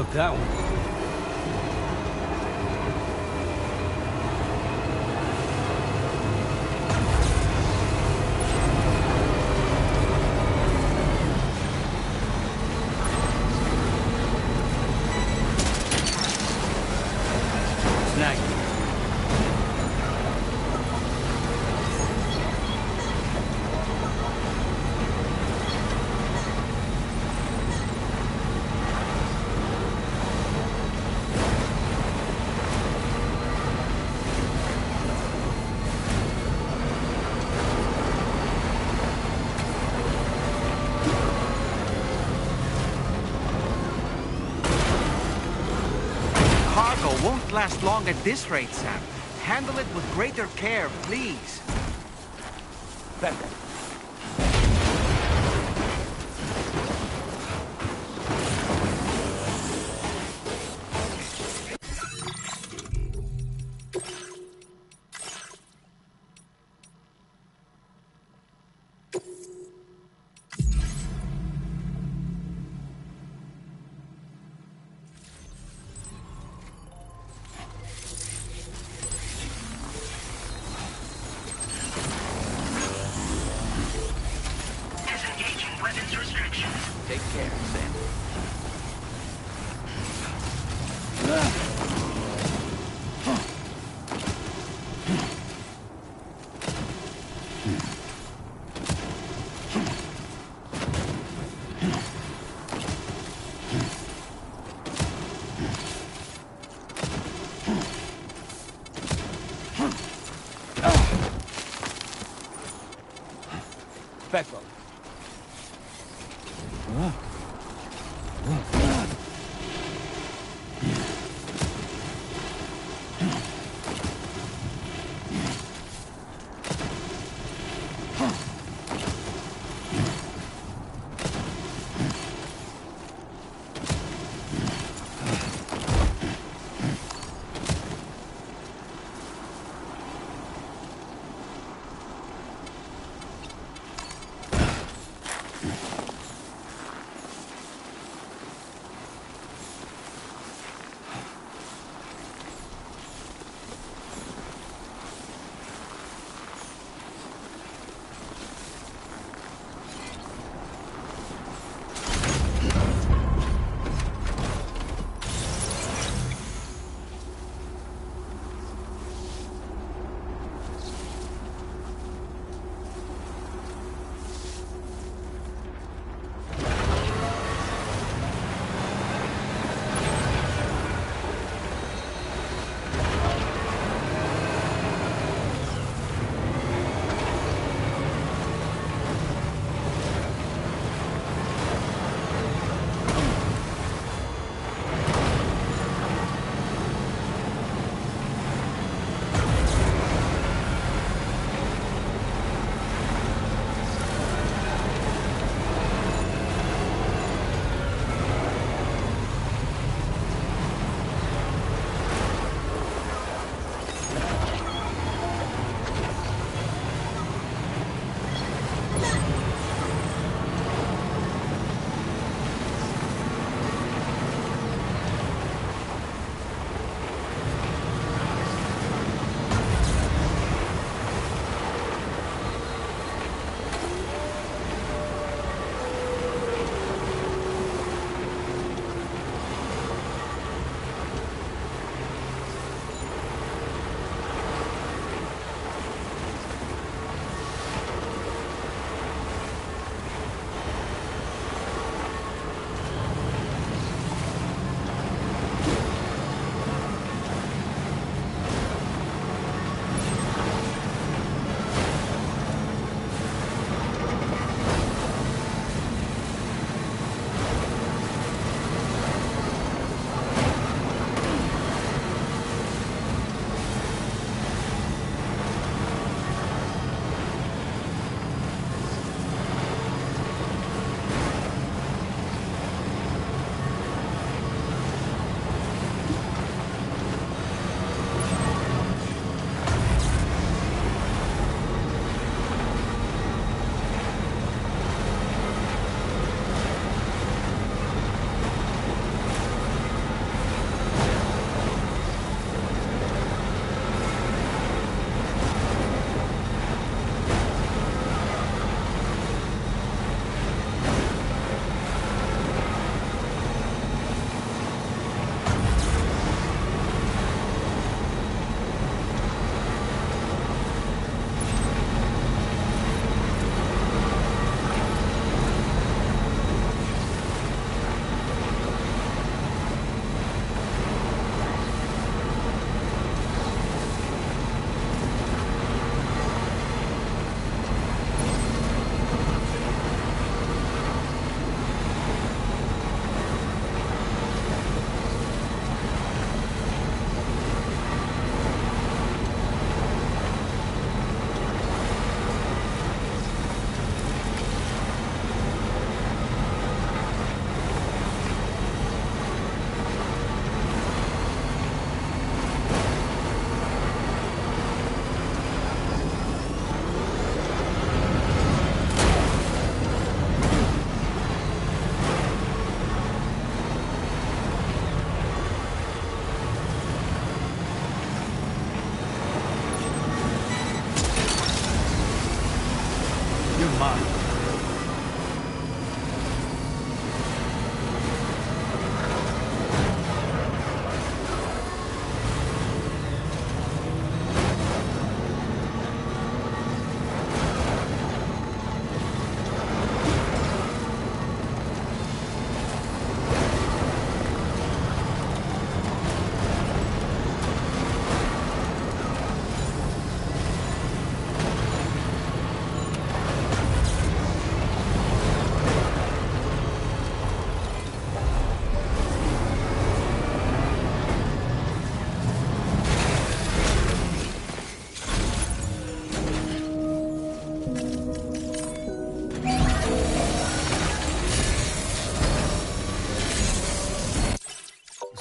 Took that one. Won't last long at this rate, Sam. Handle it with greater care, please. Becco. Take care, Sam. Becco.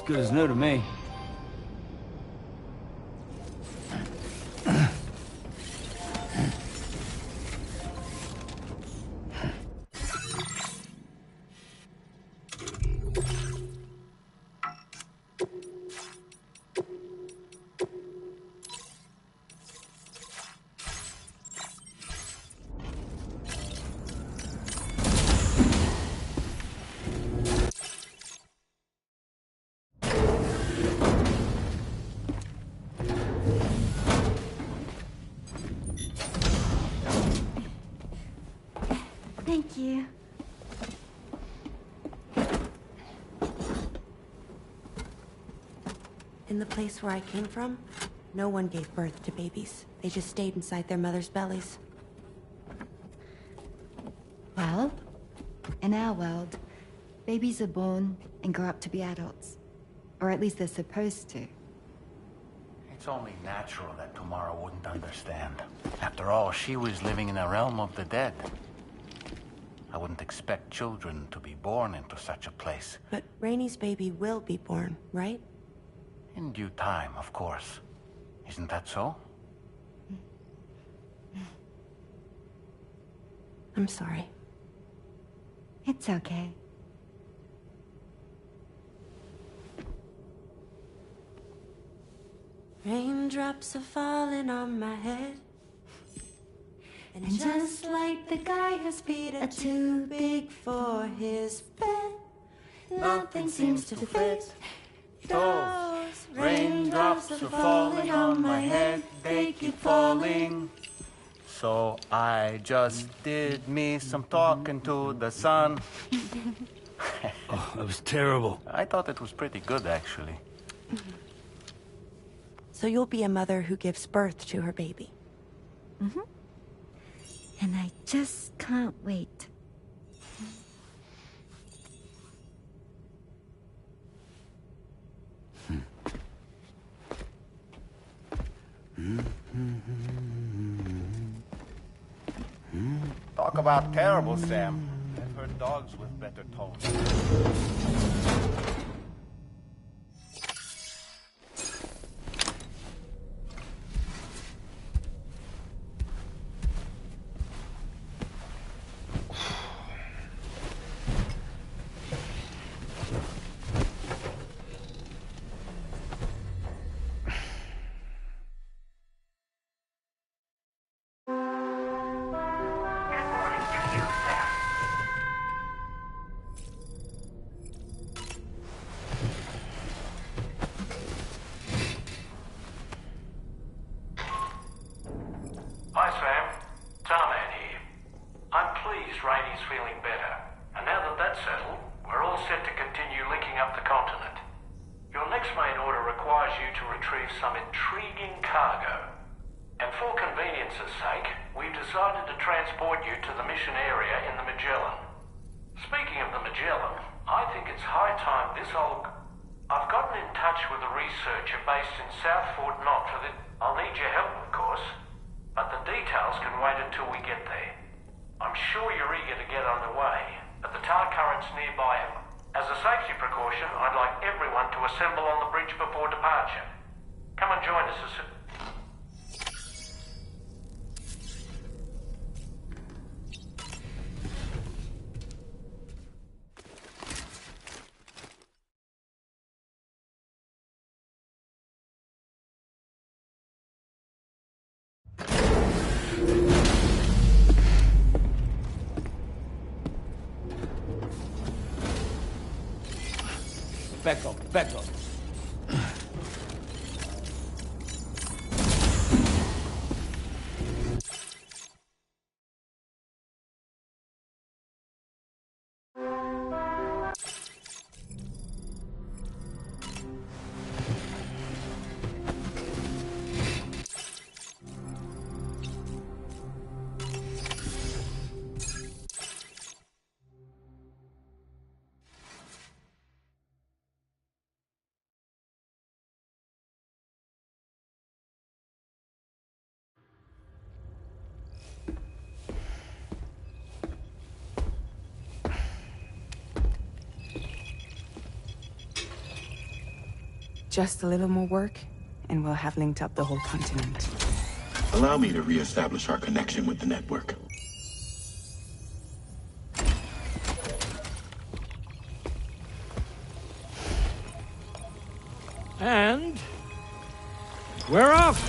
Good as new to me. Thank you. In the place where I came from, no one gave birth to babies. They just stayed inside their mother's bellies. Well, in our world, babies are born and grow up to be adults. Or at least they're supposed to. It's only natural that Tomorrow wouldn't understand. After all, she was living in a realm of the dead. I wouldn't expect children to be born into such a place. But Rainey's baby will be born, right? In due time, of course. Isn't that so? I'm sorry. It's okay. Raindrops are falling on my head. And just like the guy whose feet are too big for his bed, nothing seems to fit. Those raindrops are falling on my head, they keep falling. So I just did me some talking to the sun. Oh, that was terrible. I thought it was pretty good, actually. So you'll be a mother who gives birth to her baby. Mm-hmm. And I just can't wait. Talk about terrible, Sam. I've heard dogs with better tones. Hi, Sam. Tarman here. I'm pleased Rainey's feeling better. And now that that's settled, we're all set to continue linking up the continent. Your next main order requires you to retrieve some intriguing cargo. And for convenience's sake, we've decided to transport you to the mission area in the Magellan. Speaking of the Magellan, I think it's high time this old... I've gotten in touch with a researcher based in South Fort Knott for the... I'll need your help, of course. But the details can wait until we get there. I'm sure you're eager to get underway, but the tar current's nearby. As a safety precaution, I'd like everyone to assemble on the bridge before departure. Come and join us as soon... Back up. Just a little more work, and we'll have linked up the whole continent. Allow me to reestablish our connection with the network. And we're off!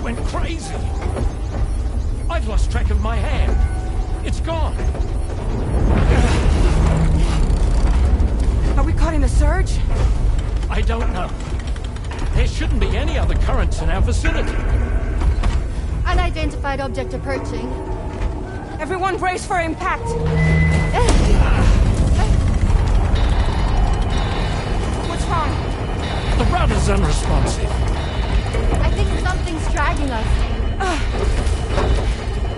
Went crazy. I've lost track of my hand. It's gone. Are we caught in a surge? I don't know. There shouldn't be any other currents in our vicinity. Unidentified object approaching. Everyone brace for impact. What's wrong? The rudder's unresponsive. I think something's dragging us.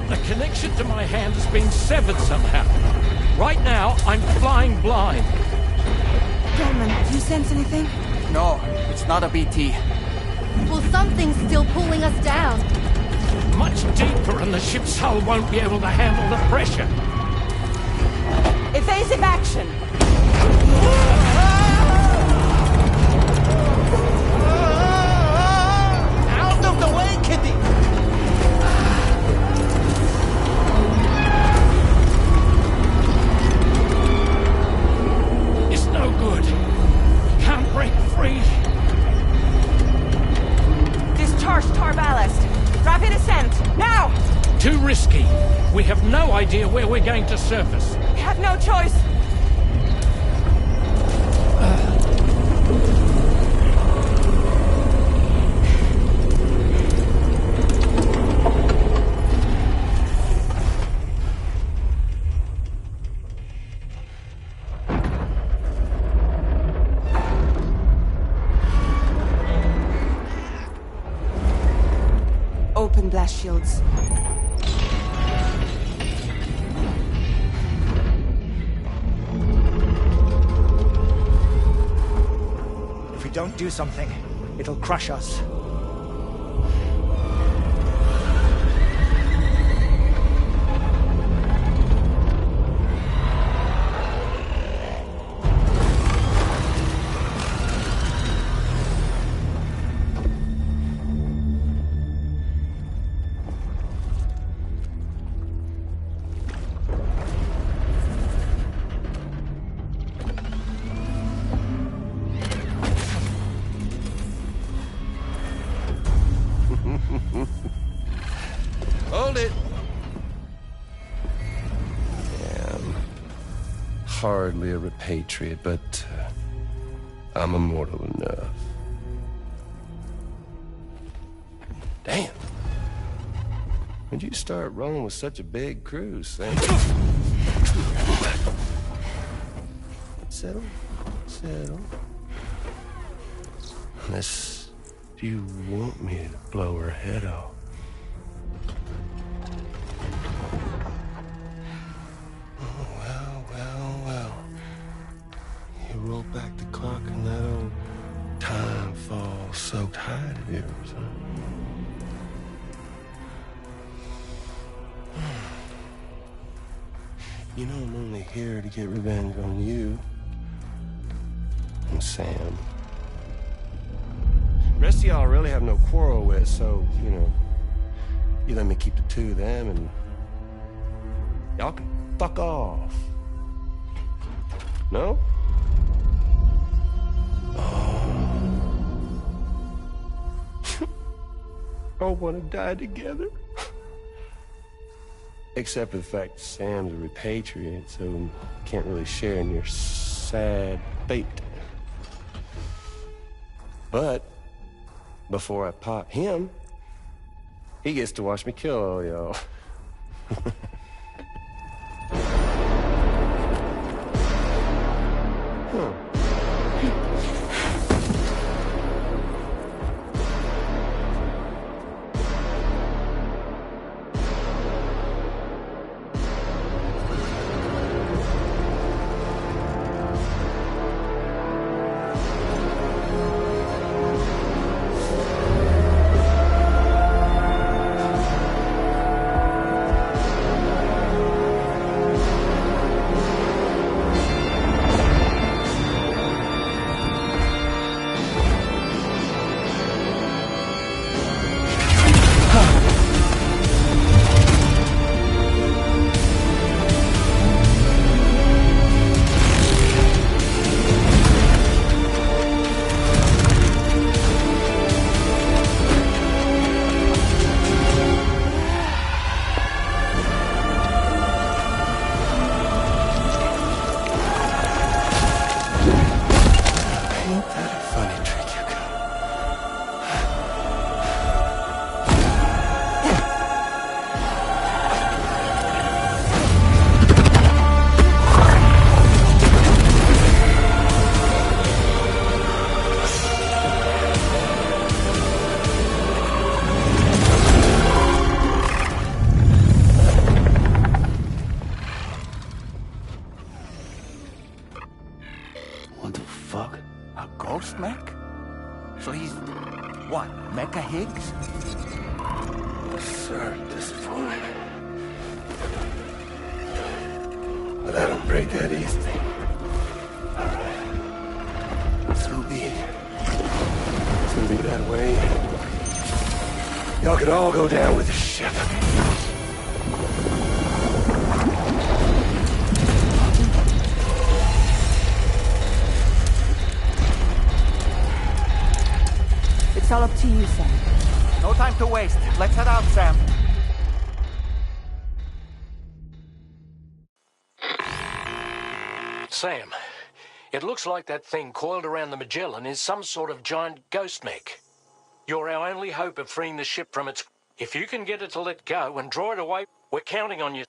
The connection to my hand has been severed somehow. Right now, I'm flying blind. Delman, do you sense anything? No, it's not a BT. Well, something's still pulling us down. Much deeper and the ship's hull won't be able to handle the pressure. Evasive action! Out of the way, Kitty! It's no good. Can't break free. Discharge tar ballast. Rapid ascent, now! Too risky. We have no idea where we're going to surface. We have no choice. Open blast shields. If we don't do something, it'll crush us. Hold it. Yeah, I'm hardly a repatriate, but I'm immortal enough. Damn. When'd you start rolling with such a big crew, Sam? Settle. Settle. Unless you want me to blow her head off. You roll back the clock in that old time-fall-soaked hide of yours, huh? You know I'm only here to get revenge on you. And Sam. The rest of y'all I really have no quarrel with, so, you know, you let me keep the two of them and y'all can fuck off. No? All want to die together. Except for the fact that Sam's a repatriate, so can't really share in your sad fate. But before I pop him, he gets to watch me kill all y'all. Rebecca Higgs? Sir, at this point. But I don't break that easily. Alright. So be it. It's gonna be that way. Y'all could all go down with the ship. It's all up to you, Sam. No time to waste. Let's head out, Sam. Sam, it looks like that thing coiled around the Magellan is some sort of giant ghost mech. You're our only hope of freeing the ship from its... If you can get it to let go and draw it away, we're counting on you.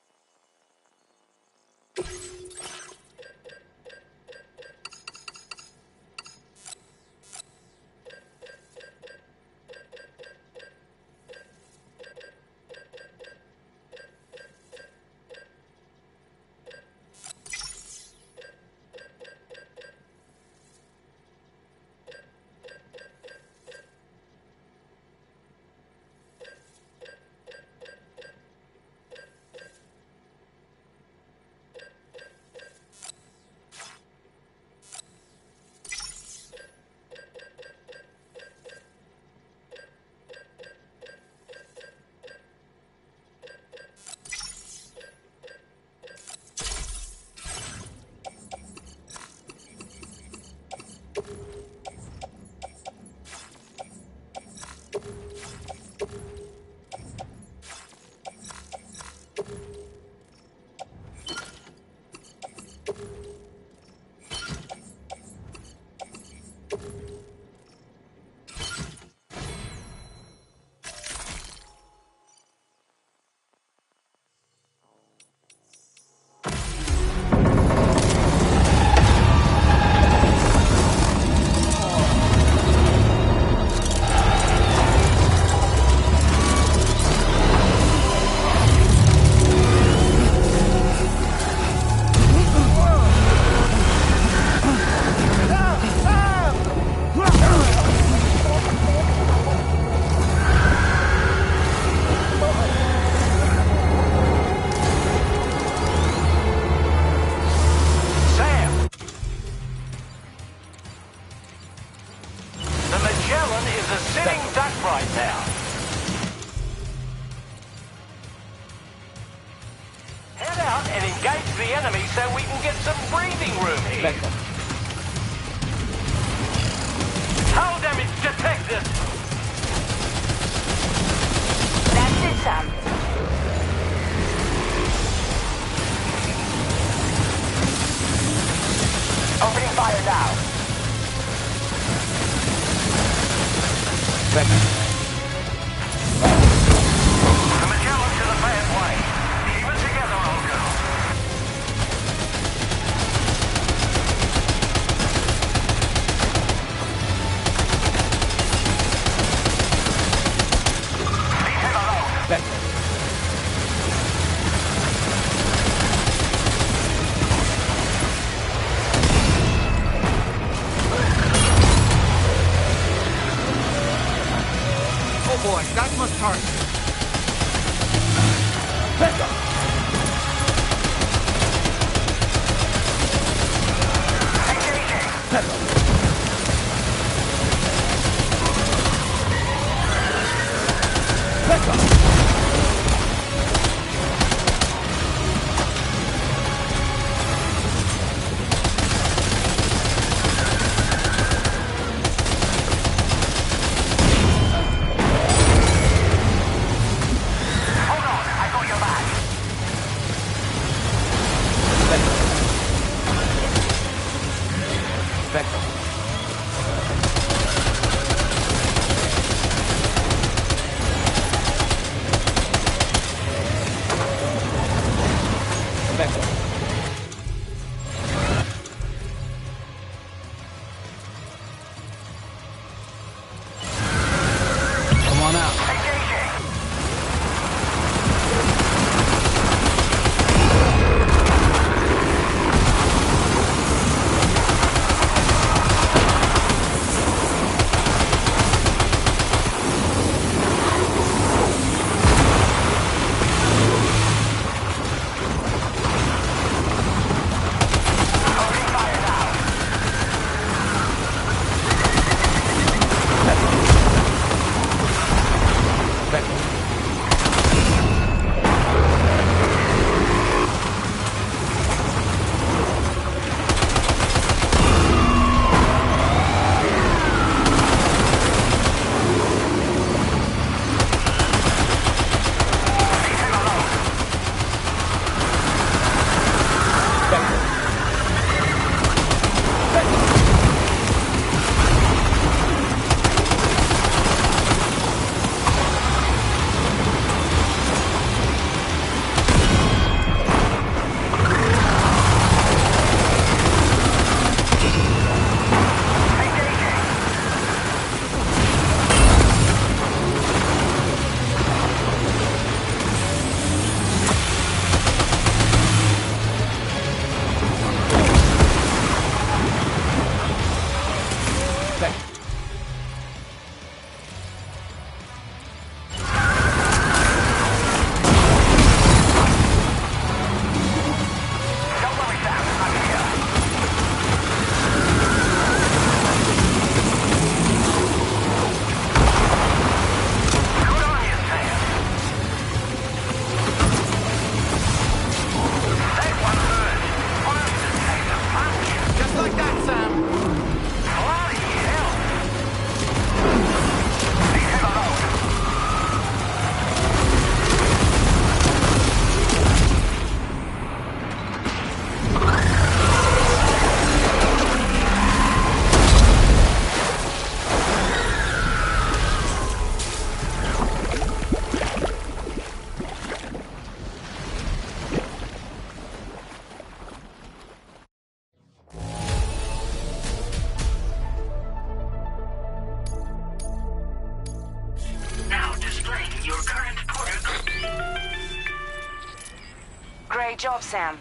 job, Sam.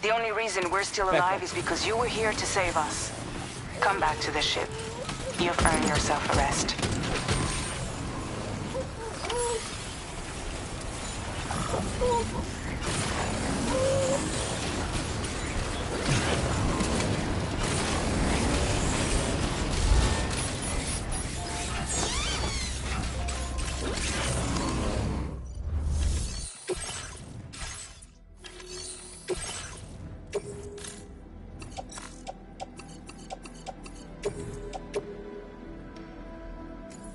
The only reason we're still alive is because you were here to save us. Come back to the ship. You've earned yourself a rest.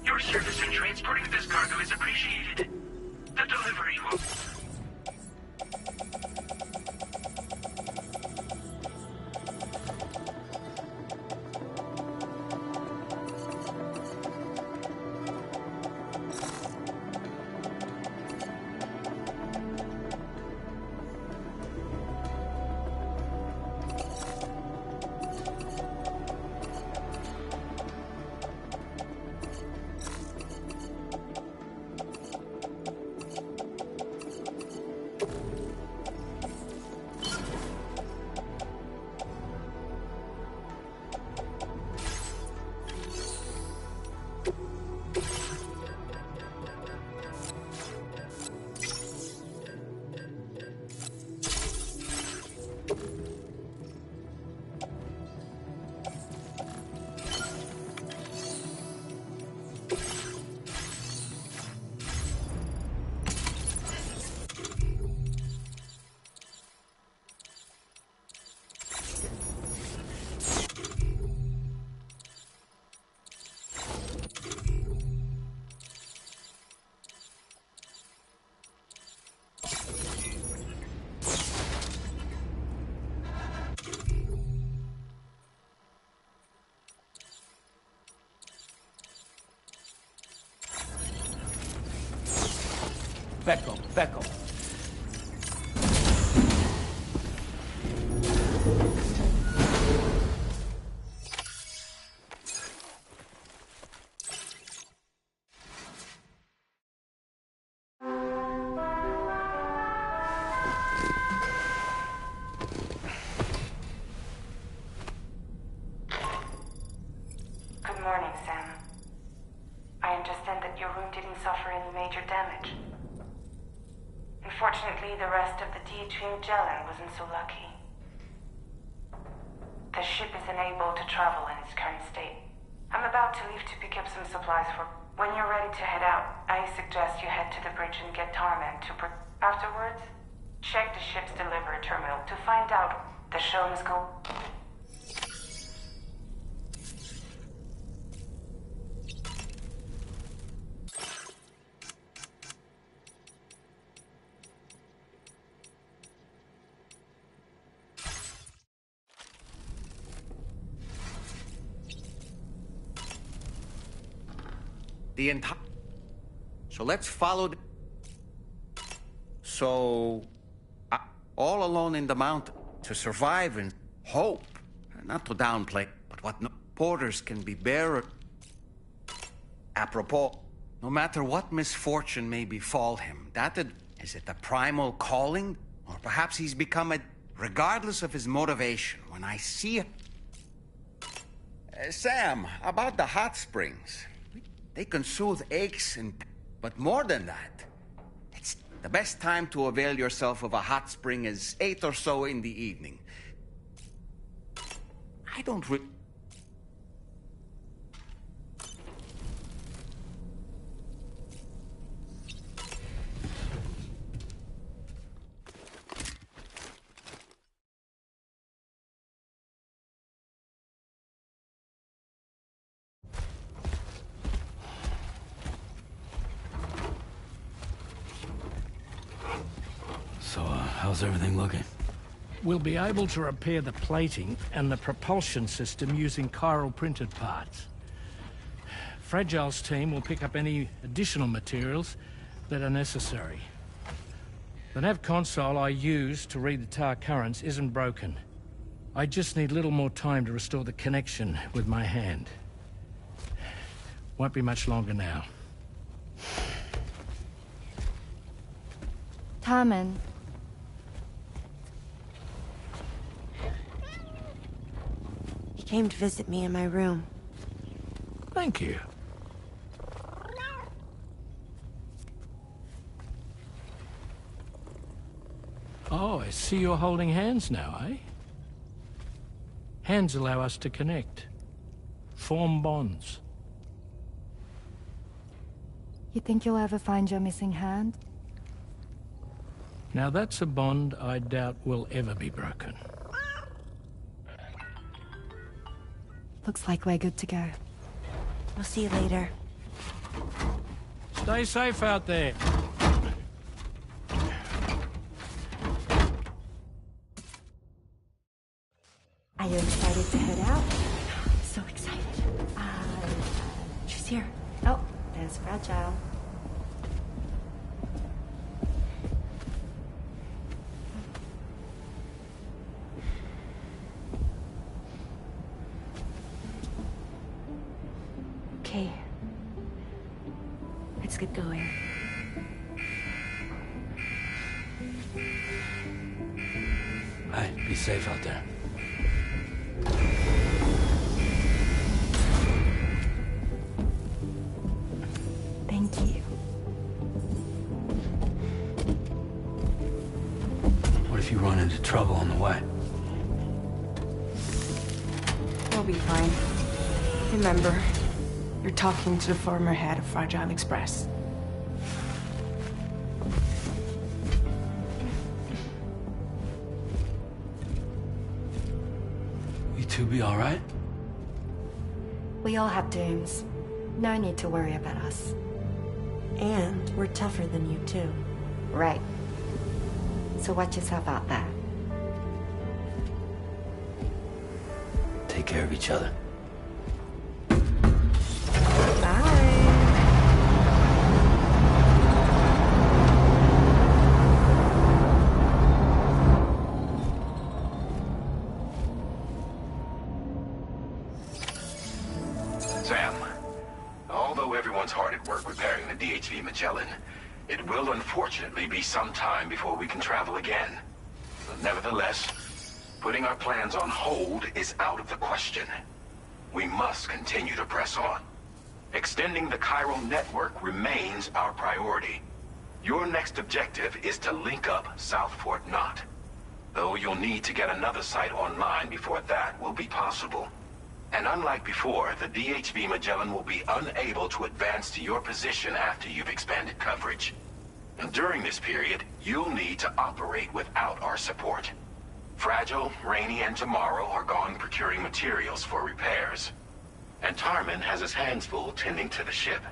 Your service in transporting this cargo is appreciated. The delivery will... Becco. Good morning, Sam. I understand that your room didn't suffer any major damage. Unfortunately, the rest of the Team Magellan wasn't so lucky. The ship is unable to travel in its current state. I'm about to leave to pick up some supplies for... When you're ready to head out, I suggest you head to the bridge and get Tarman to... Afterwards, check the ship's delivery terminal to find out the show must go... The entire... So let's follow the... So... all alone in the mountain, to survive and hope. Not to downplay, but what no porters can be bearer. Apropos, no matter what misfortune may befall him, is it a primal calling? Or perhaps he's become a... Regardless of his motivation, when I see... Sam, about the hot springs... They can soothe aches and... But more than that, it's the best time to avail yourself of a hot spring is 8 or so in the evening. I don't So, how's everything looking? We'll be able to repair the plating and the propulsion system using chiral printed parts. Fragile's team will pick up any additional materials that are necessary. The nav console I use to read the tar currents isn't broken. I just need a little more time to restore the connection with my hand. Won't be much longer now. Tarman. came to visit me in my room. Thank you. Oh, I see you're holding hands now, eh? Hands allow us to connect. Form bonds. You think you'll ever find your missing hand? Now that's a bond I doubt will ever be broken. Looks like we're good to go. We'll see you later. Stay safe out there. Are you excited to head out? So excited. She's here. Oh, there's Fragile. Okay. Let's get going. Hey, be safe out there. Thank you. What if you run into trouble on the way? We'll be fine. Remember, you're talking to the former head of Fragile Express. You two be all right? We all have dooms. No need to worry about us. And we're tougher than you, too. Right. So watch yourself out there. Take care of each other. Sam, although everyone's hard at work repairing the DHV Magellan, it will unfortunately be some time before we can travel again. Nevertheless, putting our plans on hold is out of the question. We must continue to press on. Extending the chiral network remains our priority. Your next objective is to link up South Fort Knot. Though you'll need to get another site online before that will be possible. And unlike before, the DHV Magellan will be unable to advance to your position after you've expanded coverage. And during this period, you'll need to operate without our support. Fragile, Rainey, and Tomorrow are gone procuring materials for repairs. And Tarman has his hands full tending to the ship.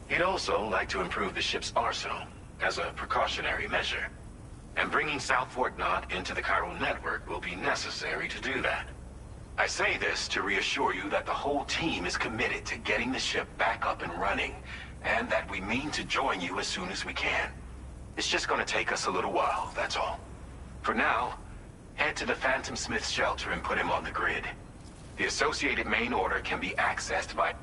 He'd also like to improve the ship's arsenal, as a precautionary measure. And bringing South Fort Knot into the chiral network will be necessary to do that. I say this to reassure you that the whole team is committed to getting the ship back up and running, and that we mean to join you as soon as we can. It's just gonna take us a little while, that's all. For now, head to the Phantom Smith shelter and put him on the grid. The associated main order can be accessed by...